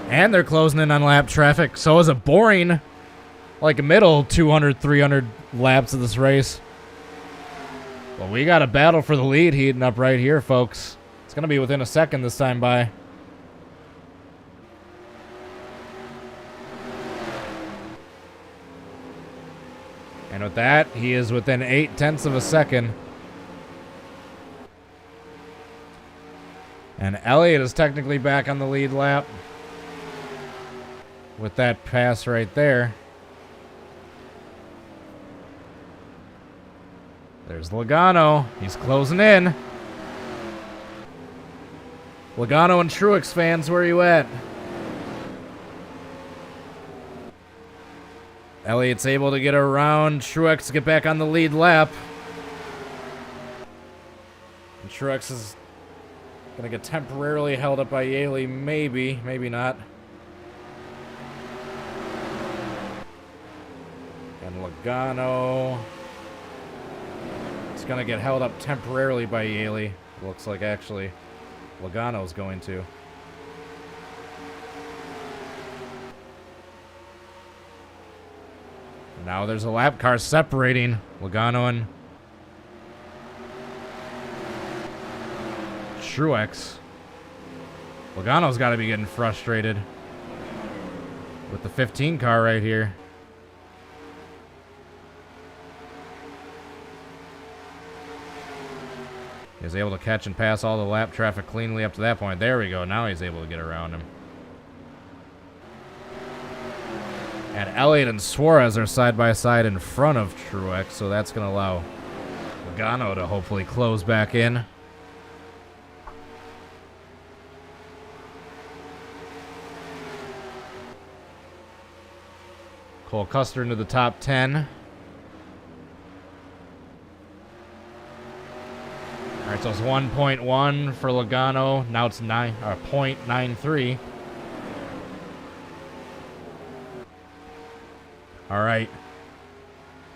And they're closing in on lap traffic. So is a boring, like middle 200, 300 laps of this race. Well, we got a battle for the lead heating up right here, folks. It's going to be within a second this time by. And with that, he is within 0.8 of a second. And Elliott is technically back on the lead lap with that pass right there. There's Logano. He's closing in. Logano and Truex fans, where are you at? Elliott's able to get around Truex to get back on the lead lap. And Truex is going to get temporarily held up by Yaley. Maybe, maybe not. And Logano is going to get held up temporarily by Yaley. Looks like actually Logano's going to. Now there's a lap car separating Logano and Truex. Logano's got to be getting frustrated with the 15 car right here. He's able to catch and pass all the lap traffic cleanly up to that point. There we go. Now he's able to get around him. And Elliott and Suarez are side by side in front of Truex, so that's going to allow Logano to hopefully close back in. Cole Custer into the top 10. All right, so it's 1.1 for Logano. Now it's 0.93. All right.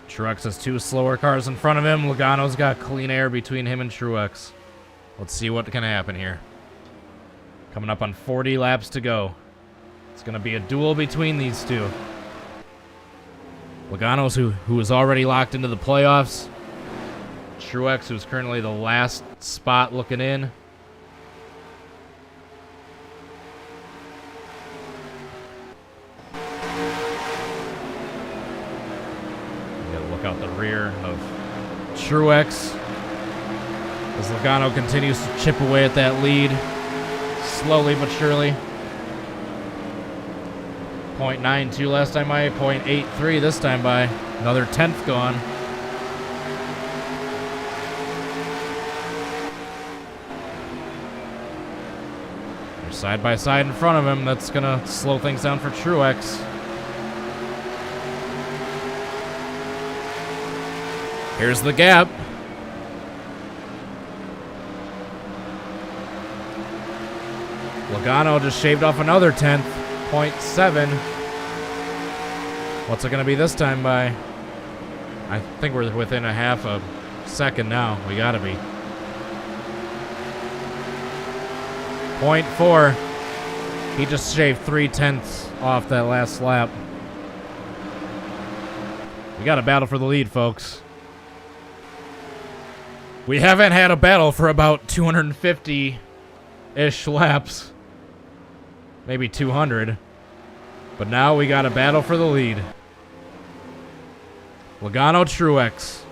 Truex has 2 slower cars in front of him. Logano's got clean air between him and Truex. Let's see what can happen here. Coming up on 40 laps to go. It's going to be a duel between these two. Logano's who is already locked into the playoffs. Truex, who's currently the last spot looking in. You gotta look out the rear of Truex as Logano continues to chip away at that lead, slowly but surely. 0.92 last time by, 0.83 this time by. Another 10th gone. They're side by side in front of him. That's going to slow things down for Truex. Here's the gap. Logano just shaved off another 10th. 0.7. What's it going to be this time by? I think we're within a half a second now. We got to be. 0.4. He just shaved 0.3 off that last lap. We got a battle for the lead, folks. We haven't had a battle for about 250-ish laps. Maybe 200. But now we got a battle for the lead. Logano, Truex.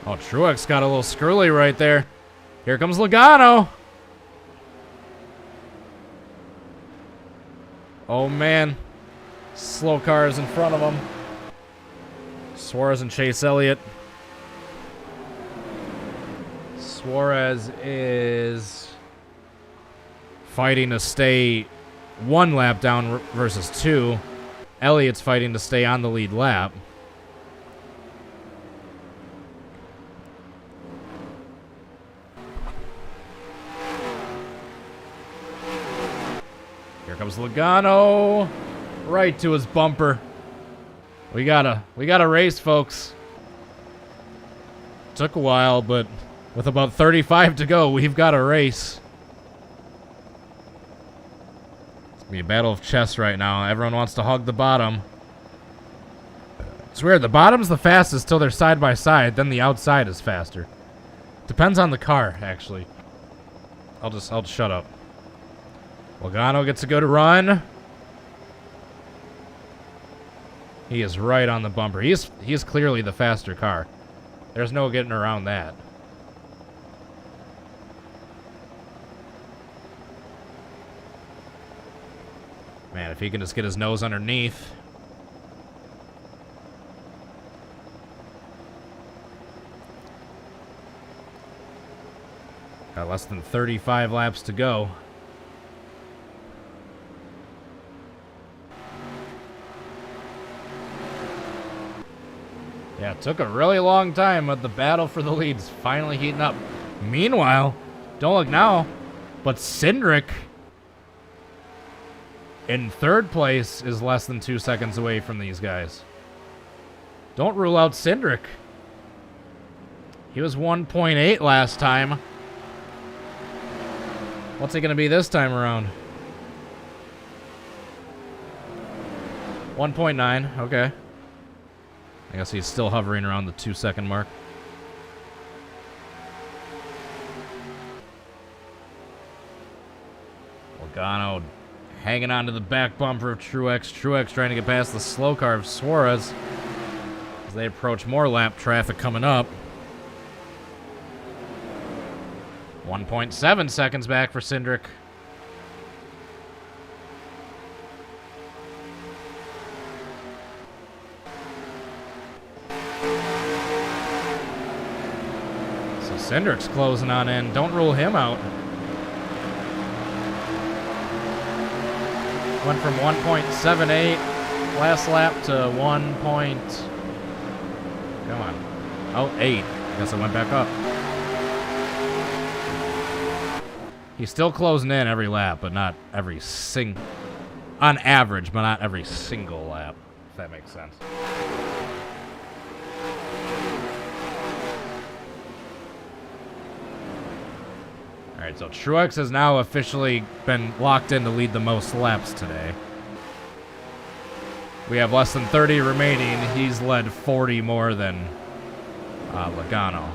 Oh, Truex got a little squirrely right there. Here comes Logano. Oh, man. Slow cars in front of him. Suarez and Chase Elliott. Suarez is fighting to stay 1 lap down versus 2. Elliott's fighting to stay on the lead lap. Here comes Logano, right to his bumper. We got a race, folks. Took a while, but with about 35 to go, we've got a race. It's gonna be a battle of chess right now. Everyone wants to hug the bottom. It's weird. The bottom's the fastest till they're side by side. Then the outside is faster. Depends on the car, actually. I'll just shut up. Logano gets a good run. He is right on the bumper. He is clearly the faster car. There's no getting around that. Man, if he can just get his nose underneath. Got less than 35 laps to go. Yeah, it took a really long time, but the battle for the lead's finally heating up. Meanwhile, don't look now, but Cindric in 3rd place is less than 2 seconds away from these guys. Don't rule out Cindric. He was 1.8 last time. What's it going to be this time around? 1.9, okay. I guess he's still hovering around the 2-second mark. Logano hanging on to the back bumper of Truex. Truex trying to get past the slow car of Suarez as they approach more lap traffic coming up. 1.7 seconds back for Cindric. So Cindric's closing on in. Don't rule him out. Went from 1.78 last lap to 1. Come on. Oh, 8. I guess it went back up. He's still closing in every lap, but not every on average, but not every single lap, if that makes sense. All right, so Truex has now officially been locked in to lead the most laps today. We have less than 30 remaining. He's led 40 more than Logano.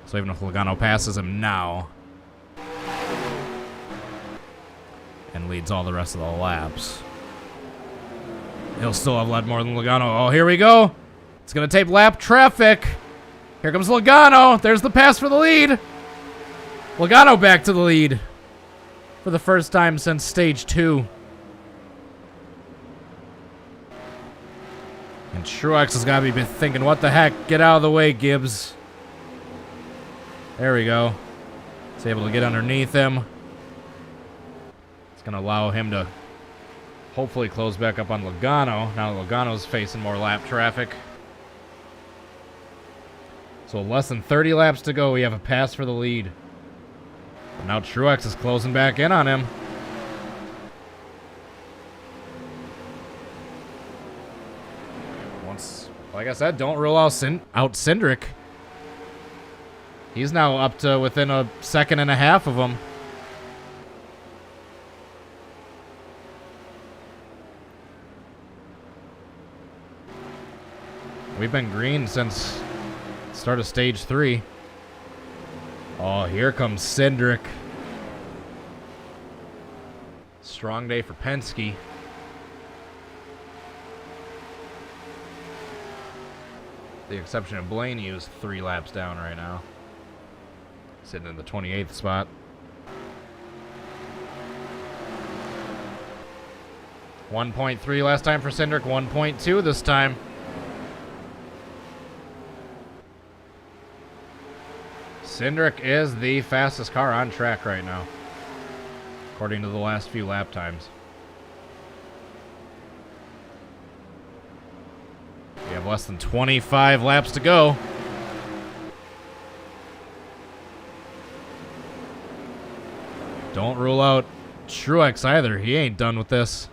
So even if Logano passes him now and leads all the rest of the laps, he'll still have led more than Logano. Oh, here we go. It's going to tape lap traffic. Here comes Logano. There's the pass for the lead. Logano back to the lead for the first time since stage 2. And Truex has got to be thinking, what the heck? Get out of the way, Gibbs. There we go. He's able to get underneath him. It's going to allow him to hopefully close back up on Logano. Now Logano's facing more lap traffic. So less than 30 laps to go. We have a pass for the lead. But now Truex is closing back in on him. Like I said, don't rule out Cindric. He's now up to within a second and a half of him. We've been green since the start of stage 3. Oh, here comes Cindric. Strong day for Penske. The exception of Blaney, who's 3 laps down right now. Sitting in the 28th spot. 1.3 last time for Cindric, 1.2 this time. Cindric is the fastest car on track right now, according to the last few lap times. We have less than 25 laps to go. Don't rule out Truex either. He ain't done with this.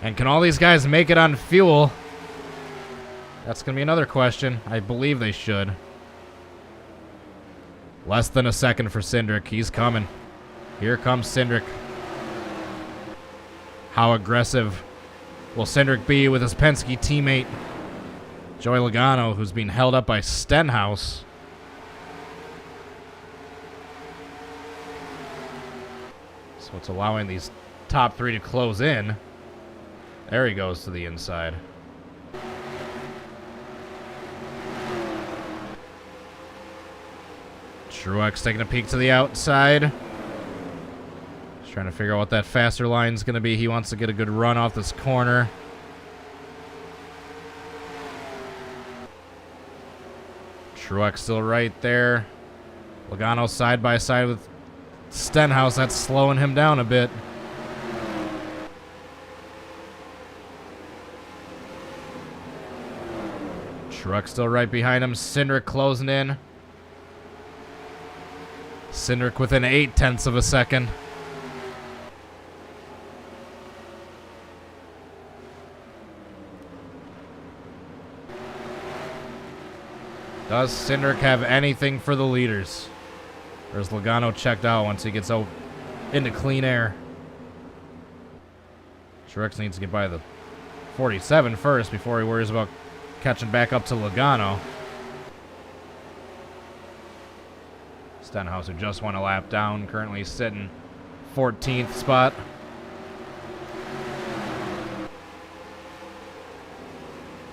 And can all these guys make it on fuel? That's going to be another question. I believe they should. Less than a second for Cindric. He's coming. Here comes Cindric. How aggressive will Cindric be with his Penske teammate, Joey Logano, who's being held up by Stenhouse? So it's allowing these top 3 to close in. There he goes to the inside. Truex taking a peek to the outside. Just trying to figure out what that faster line's going to be. He wants to get a good run off this corner. Truex still right there. Logano side by side with Stenhouse. That's slowing him down a bit. Truex still right behind him. Cindric closing in. Cindric within 0.8 of a second. Does Cindric have anything for the leaders? Or is Logano checked out once he gets out into clean air? Truex needs to get by the 47 first before he worries about catching back up to Logano. Stenhouse, who just went a lap down, currently sitting 14th spot.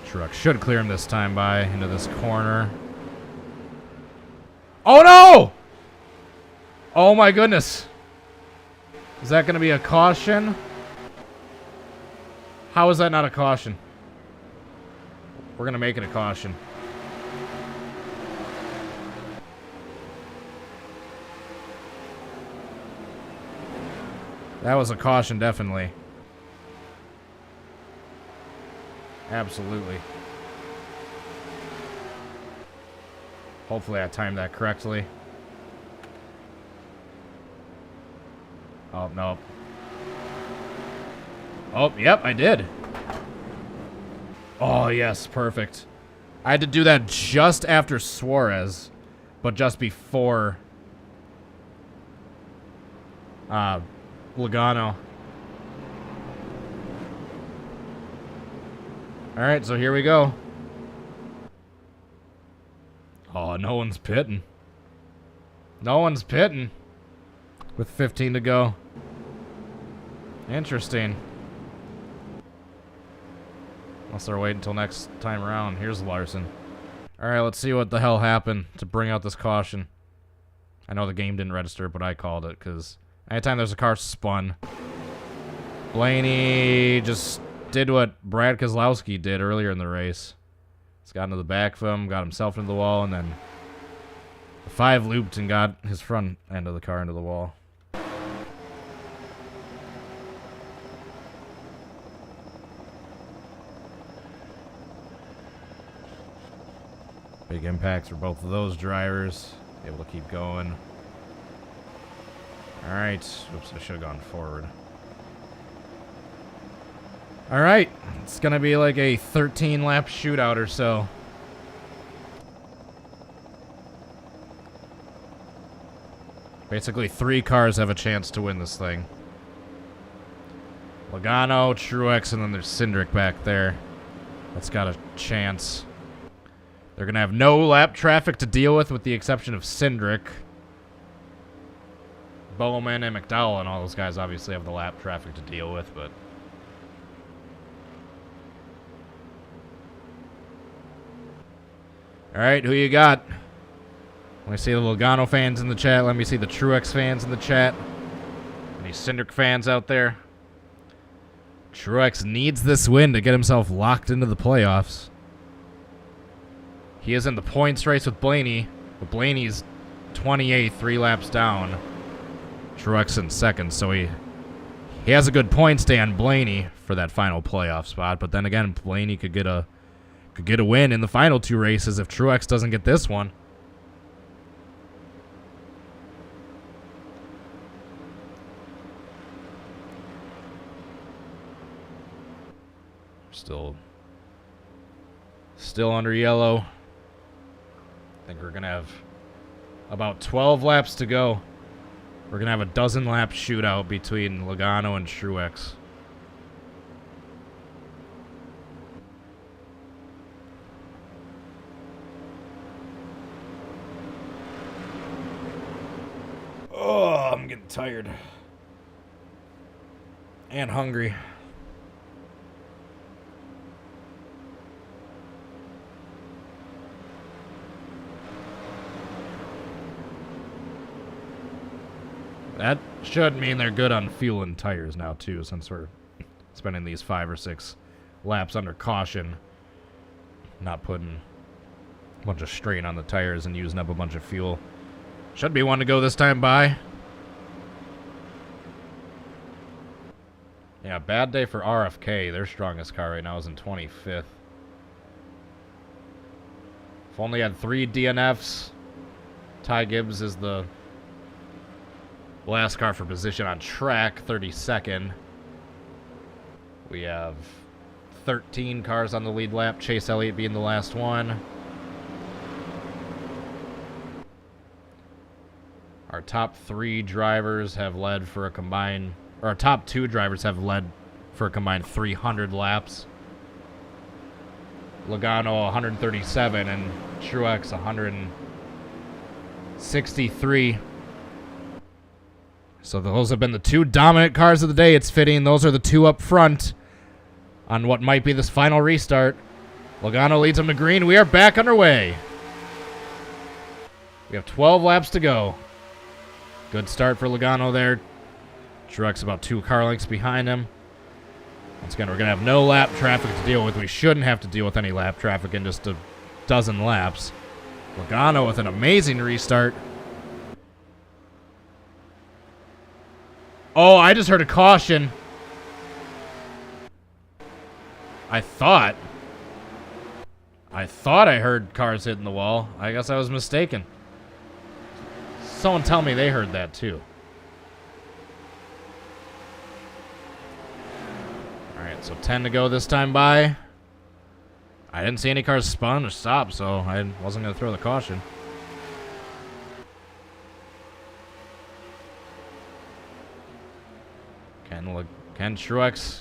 Truex should clear him this time by into this corner. Oh no! Oh my goodness. Is that going to be a caution? How is that not a caution? We're going to make it a caution. That was a caution, definitely. Absolutely. Hopefully I timed that correctly. Oh, no. Oh, yep, I did. Oh, yes, perfect. I had to do that just after Suarez, but just before Logano. All right, so here we go. Oh, no one's pitting. No one's pitting. With 15 to go. Interesting. Unless they're waiting until next time around. Here's Larson. Alright, let's see what the hell happened to bring out this caution. I know the game didn't register, but I called it, because anytime there's a car spun, Blaney just did what Brad Keselowski did earlier in the race. He's got into the back of him, got himself into the wall, and then the 5 looped and got his front end of the car into the wall. Big impacts for both of those drivers. Able to keep going. Alright. Oops, I should have gone forward. Alright. It's going to be like a 13-lap shootout or so. Basically, 3 cars have a chance to win this thing. Logano, Truex, and then there's Cindric back there. That's got a chance. They're going to have no lap traffic to deal with the exception of Cindric. Bowman and McDowell and all those guys obviously have the lap traffic to deal with, but... Alright, who you got? Let me see the Logano fans in the chat. Let me see the Truex fans in the chat. Any Cindric fans out there? Truex needs this win to get himself locked into the playoffs. He is in the points race with Blaney, but Blaney's 28th, 3 laps down. Truex in second, so he has a good points day on Blaney for that final playoff spot. But then again, Blaney could get a win in the final 2 races if Truex doesn't get this one. Still under yellow. I think we're going to have about 12 laps to go. We're going to have a 12-lap shootout between Logano and Truex. Oh, I'm getting tired. And hungry. That should mean they're good on fuel and tires now, too, since we're spending these 5 or 6 laps under caution. Not putting a bunch of strain on the tires and using up a bunch of fuel. Should be one to go this time by. Yeah, bad day for RFK. Their strongest car right now is in 25th. If only had 3 DNFs. Ty Gibbs is the last car for position on track, 32nd. We have 13 cars on the lead lap, Chase Elliott being the last one. Our top 3 drivers have led for a combined, or our top 2 drivers have led for a combined 300 laps. Logano 137 and Truex 163. So those have been the 2 dominant cars of the day. It's fitting. Those are the 2 up front on what might be this final restart. Logano leads them to green. We are back underway. We have 12 laps to go. Good start for Logano there. Truex about 2 car lengths behind him. Once again, we're going to have no lap traffic to deal with. We shouldn't have to deal with any lap traffic in just a dozen laps. Logano with an amazing restart. Oh, I just heard a caution. I thought I heard cars hitting the wall. I guess I was mistaken. Someone tell me they heard that too. Alright, so 10 to go this time by. I didn't see any cars spun or stop, so I wasn't going to throw the caution. Can Truex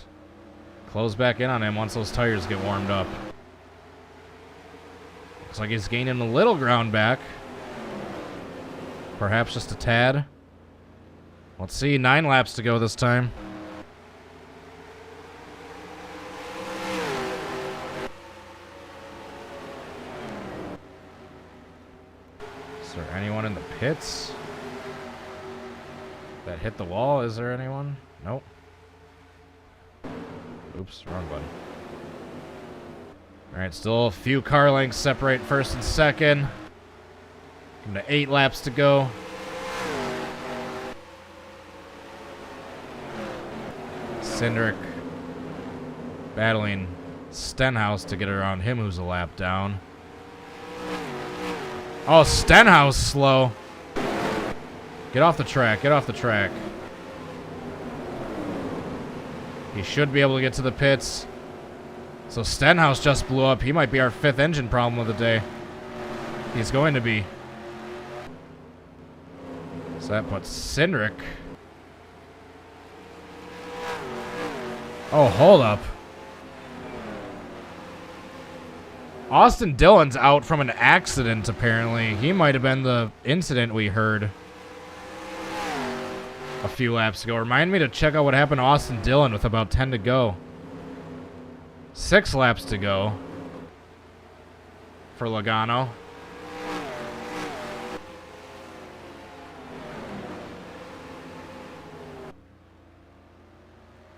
close back in on him once those tires get warmed up? Looks like he's gaining a little ground back. Perhaps just a tad. Let's see, 9 laps to go this time. Is there anyone in the pits that hit the wall? Is there anyone? Nope. Oops, wrong button. Alright, still a few car lengths separate first and second. Come to 8 laps to go. Cindric battling Stenhouse to get around him, who's a lap down. Oh, Stenhouse slow. Get off the track, get off the track. He should be able to get to the pits. So Stenhouse just blew up. He might be our 5th engine problem of the day. He's going to be. So that puts Cindric. Oh, hold up. Austin Dillon's out from an accident, apparently. He might have been the incident we heard a few laps ago. Remind me to check out what happened to Austin Dillon with about 10 to go. 6 laps to go for Logano.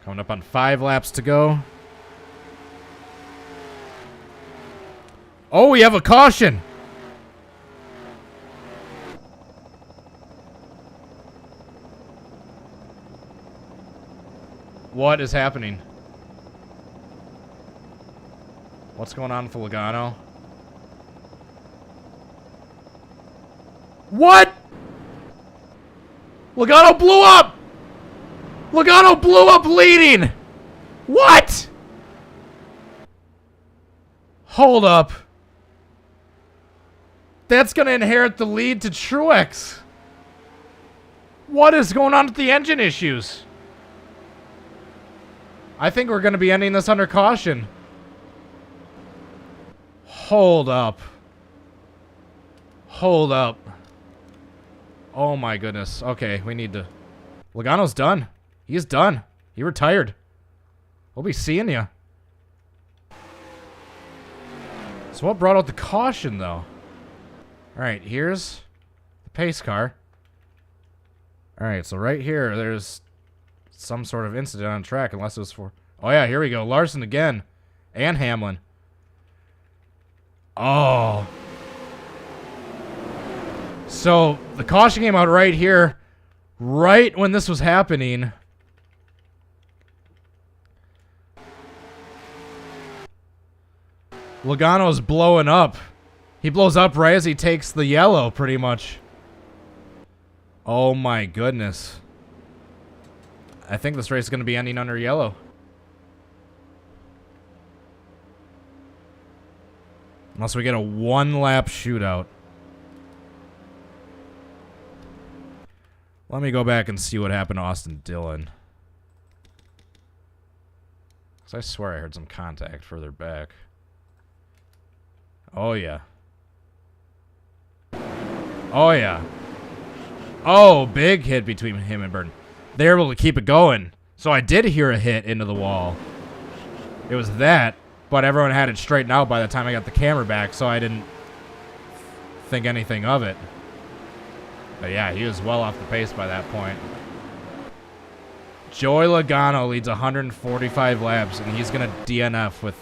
Coming up on 5 laps to go. Oh, we have a caution. What is happening? What's going on for Logano? What? Logano blew up! Logano blew up leading! What? Hold up. That's going to inherit the lead to Truex. What is going on with the engine issues? I think we're going to be ending this under caution. Hold up. Hold up. Oh my goodness. Okay, we need to... Logano's done. He's done. He retired. We'll be seeing you. So what brought out the caution, though? Alright, here's the pace car. Alright, so right here, there's some sort of incident on track, unless it was for... Oh yeah, here we go. Larson again. And Hamlin. Oh. So, the caution came out right here. Right when this was happening. Logano's blowing up. He blows up right as he takes the yellow, pretty much. Oh my goodness. I think this race is going to be ending under yellow. Unless we get a 1-lap shootout. Let me go back and see what happened to Austin Dillon. Because I swear I heard some contact further back. Oh, yeah. Oh, yeah. Oh, big hit between him and Burton. They're able to keep it going. So I did hear a hit into the wall. It was that, but everyone had it straightened out by the time I got the camera back, so I didn't think anything of it. But yeah, he was well off the pace by that point. Joey Logano leads 145 laps, and he's going to DNF with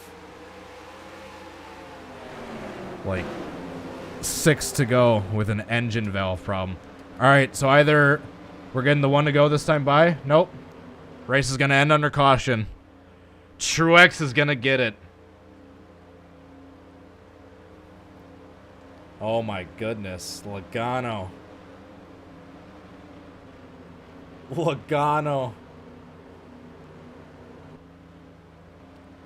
like 6 to go with an engine valve problem. All right, so either we're getting the 1 to go this time by. Nope. Race is going to end under caution. Truex is going to get it. Oh my goodness. Logano. Logano.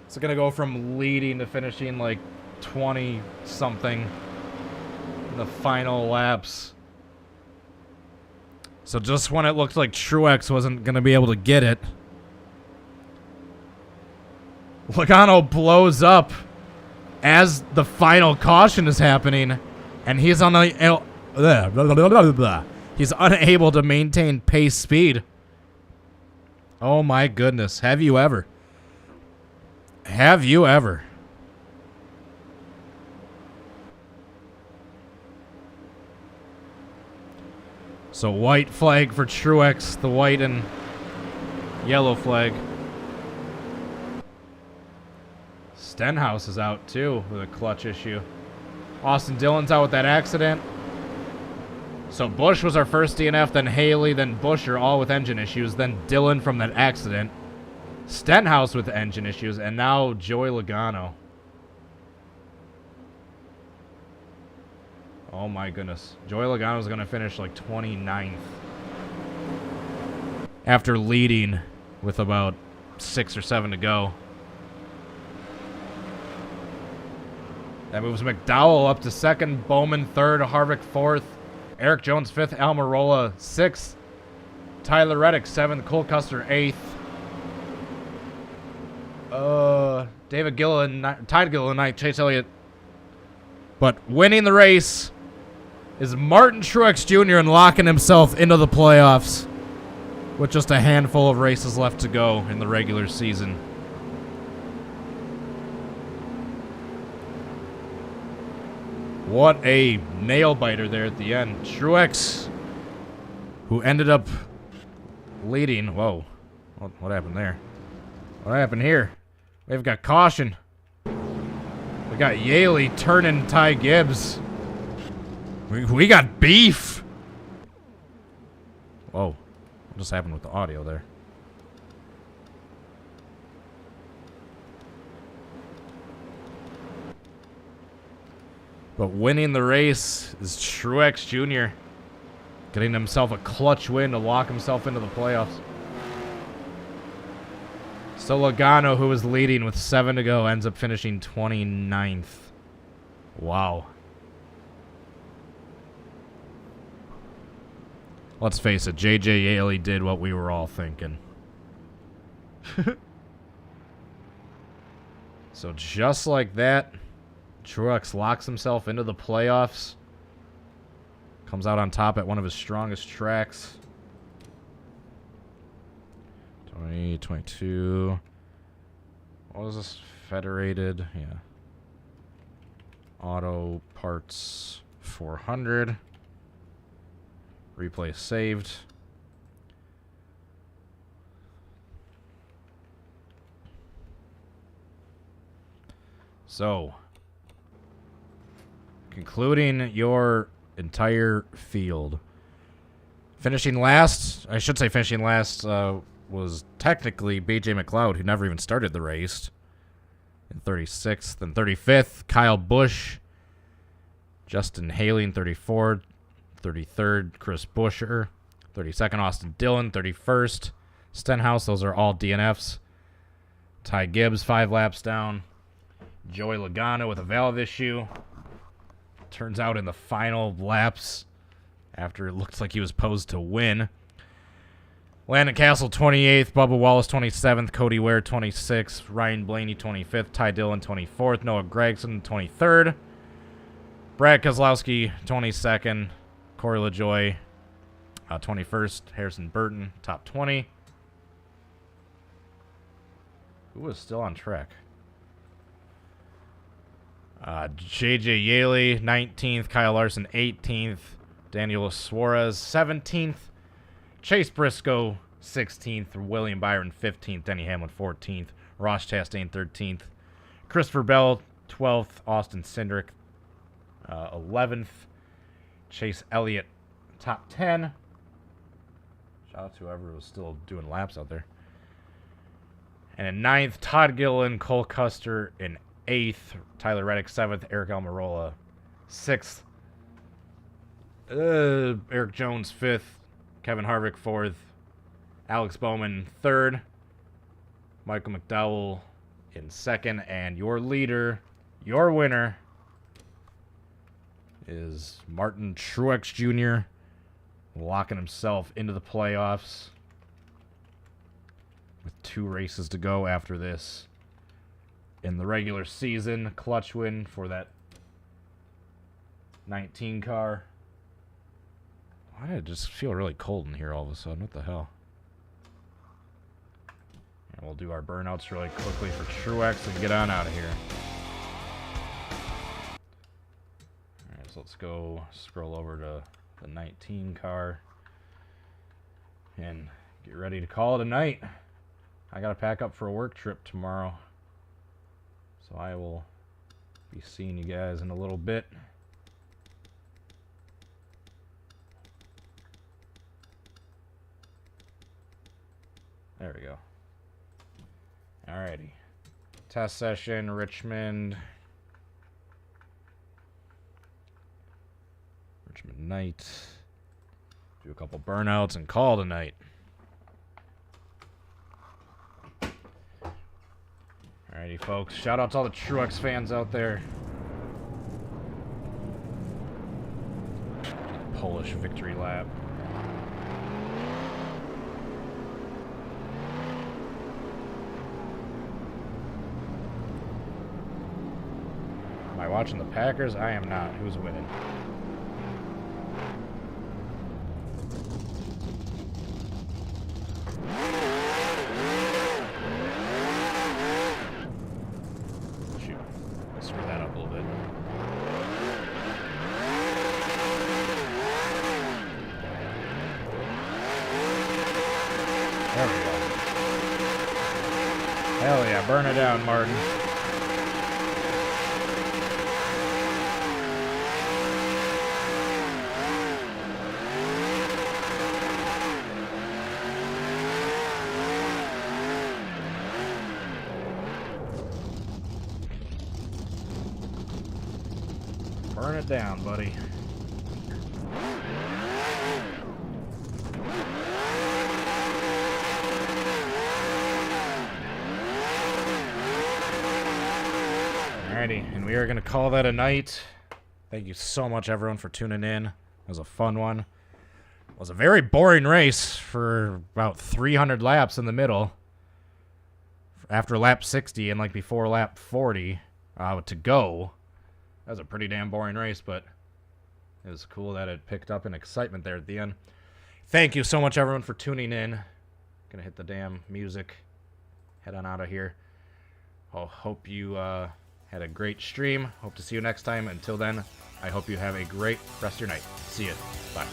It's going to go from leading to finishing like 20-something in the final laps. So just when it looked like Truex wasn't going to be able to get it, Logano blows up as the final caution is happening, and he's he's unable to maintain pace speed. Oh my goodness. Have you ever? Have you ever? So white flag for Truex, the white and yellow flag. Stenhouse is out too with a clutch issue. Austin Dillon's out with that accident. So Busch was our first DNF, then Haley, then Buescher, all with engine issues, then Dillon from that accident. Stenhouse with engine issues, and now Joey Logano. Oh my goodness. Joey Logano's going to finish like 29th. After leading with about 6 or 7 to go. That moves McDowell up to 2nd, Bowman 3rd, Harvick 4th, Eric Jones 5th, Almirola 6th, Tyler Reddick 7th, Cole Custer 8th. David Gilliland, Ty Gilliland 9th, Chase Elliott. But winning the race is Martin Truex Jr. and locking himself into the playoffs with just a handful of races left to go in the regular season. What a nail-biter there at the end. Truex, who ended up leading. Whoa. What happened there? What happened here? We've got caution. We got Yaley turning Ty Gibbs. We got beef. Whoa. What just happened with the audio there? But winning the race is Truex Jr. getting himself a clutch win to lock himself into the playoffs. So Logano, who was leading with 7 to go, ends up finishing 29th. Wow. Let's face it, J.J. Yaley did what we were all thinking. So just like that, Truex locks himself into the playoffs. Comes out on top at one of his strongest tracks. 2022. What was this? Federated. Yeah. Auto Parts 400. Replay saved. So, concluding your entire field. Finishing last, I should say finishing last, was technically B.J. McLeod, who never even started the race. In 36th and 35th, Kyle Busch. Justin Haley in 34th. 33rd, Chris Buescher. 32nd, Austin Dillon. 31st, Stenhouse. Those are all DNFs. Ty Gibbs, 5 laps down. Joey Logano with a valve issue. Turns out in the final laps, after it looked like he was posed to win, Landon Castle 28th, Bubba Wallace 27th, Cody Ware 26th, Ryan Blaney 25th, Ty Dillon 24th, Noah Gregson 23rd, Brad Keselowski 22nd, Corey LaJoy 21st, Harrison Burton top 20. Who was still on track? JJ Yaley 19th, Kyle Larson 18th, Daniel Suarez 17th, Chase Briscoe 16th, William Byron 15th, Denny Hamlin 14th, Ross Chastain 13th, Christopher Bell 12th, Austin Cindric 11th, Chase Elliott top 10. Shout out to whoever was still doing laps out there. And in 9th, Todd Gilliland, Cole Custer in 8th, Tyler Reddick 7th, Eric Almirola 6th, Eric Jones 5th, Kevin Harvick 4th, Alex Bowman 3rd, Michael McDowell in 2nd, and your leader, your winner, is Martin Truex Jr., locking himself into the playoffs with 2 races to go after this. In the regular season, clutch win for that 19 car. Why did it just feel really cold in here all of a sudden? What the hell? And we'll do our burnouts really quickly for Truex and get on out of here. Alright, so let's go scroll over to the 19 car and get ready to call it a night. I gotta pack up for a work trip tomorrow, so I will be seeing you guys in a little bit. There we go. Alrighty. Test session, Richmond. Richmond night. Do a couple burnouts and call tonight. Alrighty, folks. Shout out to all the Truex fans out there. Polish victory lap. Am I watching the Packers? I am not. Who's winning? Shoot. Let's screw that up a little bit. There we go. Hell yeah. Burn it down, Martin. Burn it down, buddy. Alrighty, and we are going to call that a night. Thank you so much, everyone, for tuning in. It was a fun one. It was a very boring race for about 300 laps in the middle. After lap 60 and like before lap 40 to go. That was a pretty damn boring race, but it was cool that it picked up in excitement there at the end. Thank you so much, everyone, for tuning in. Gonna hit the damn music. Head on out of here. I'll hope you had a great stream. Hope to see you next time. Until then, I hope you have a great rest of your night. See ya. Bye.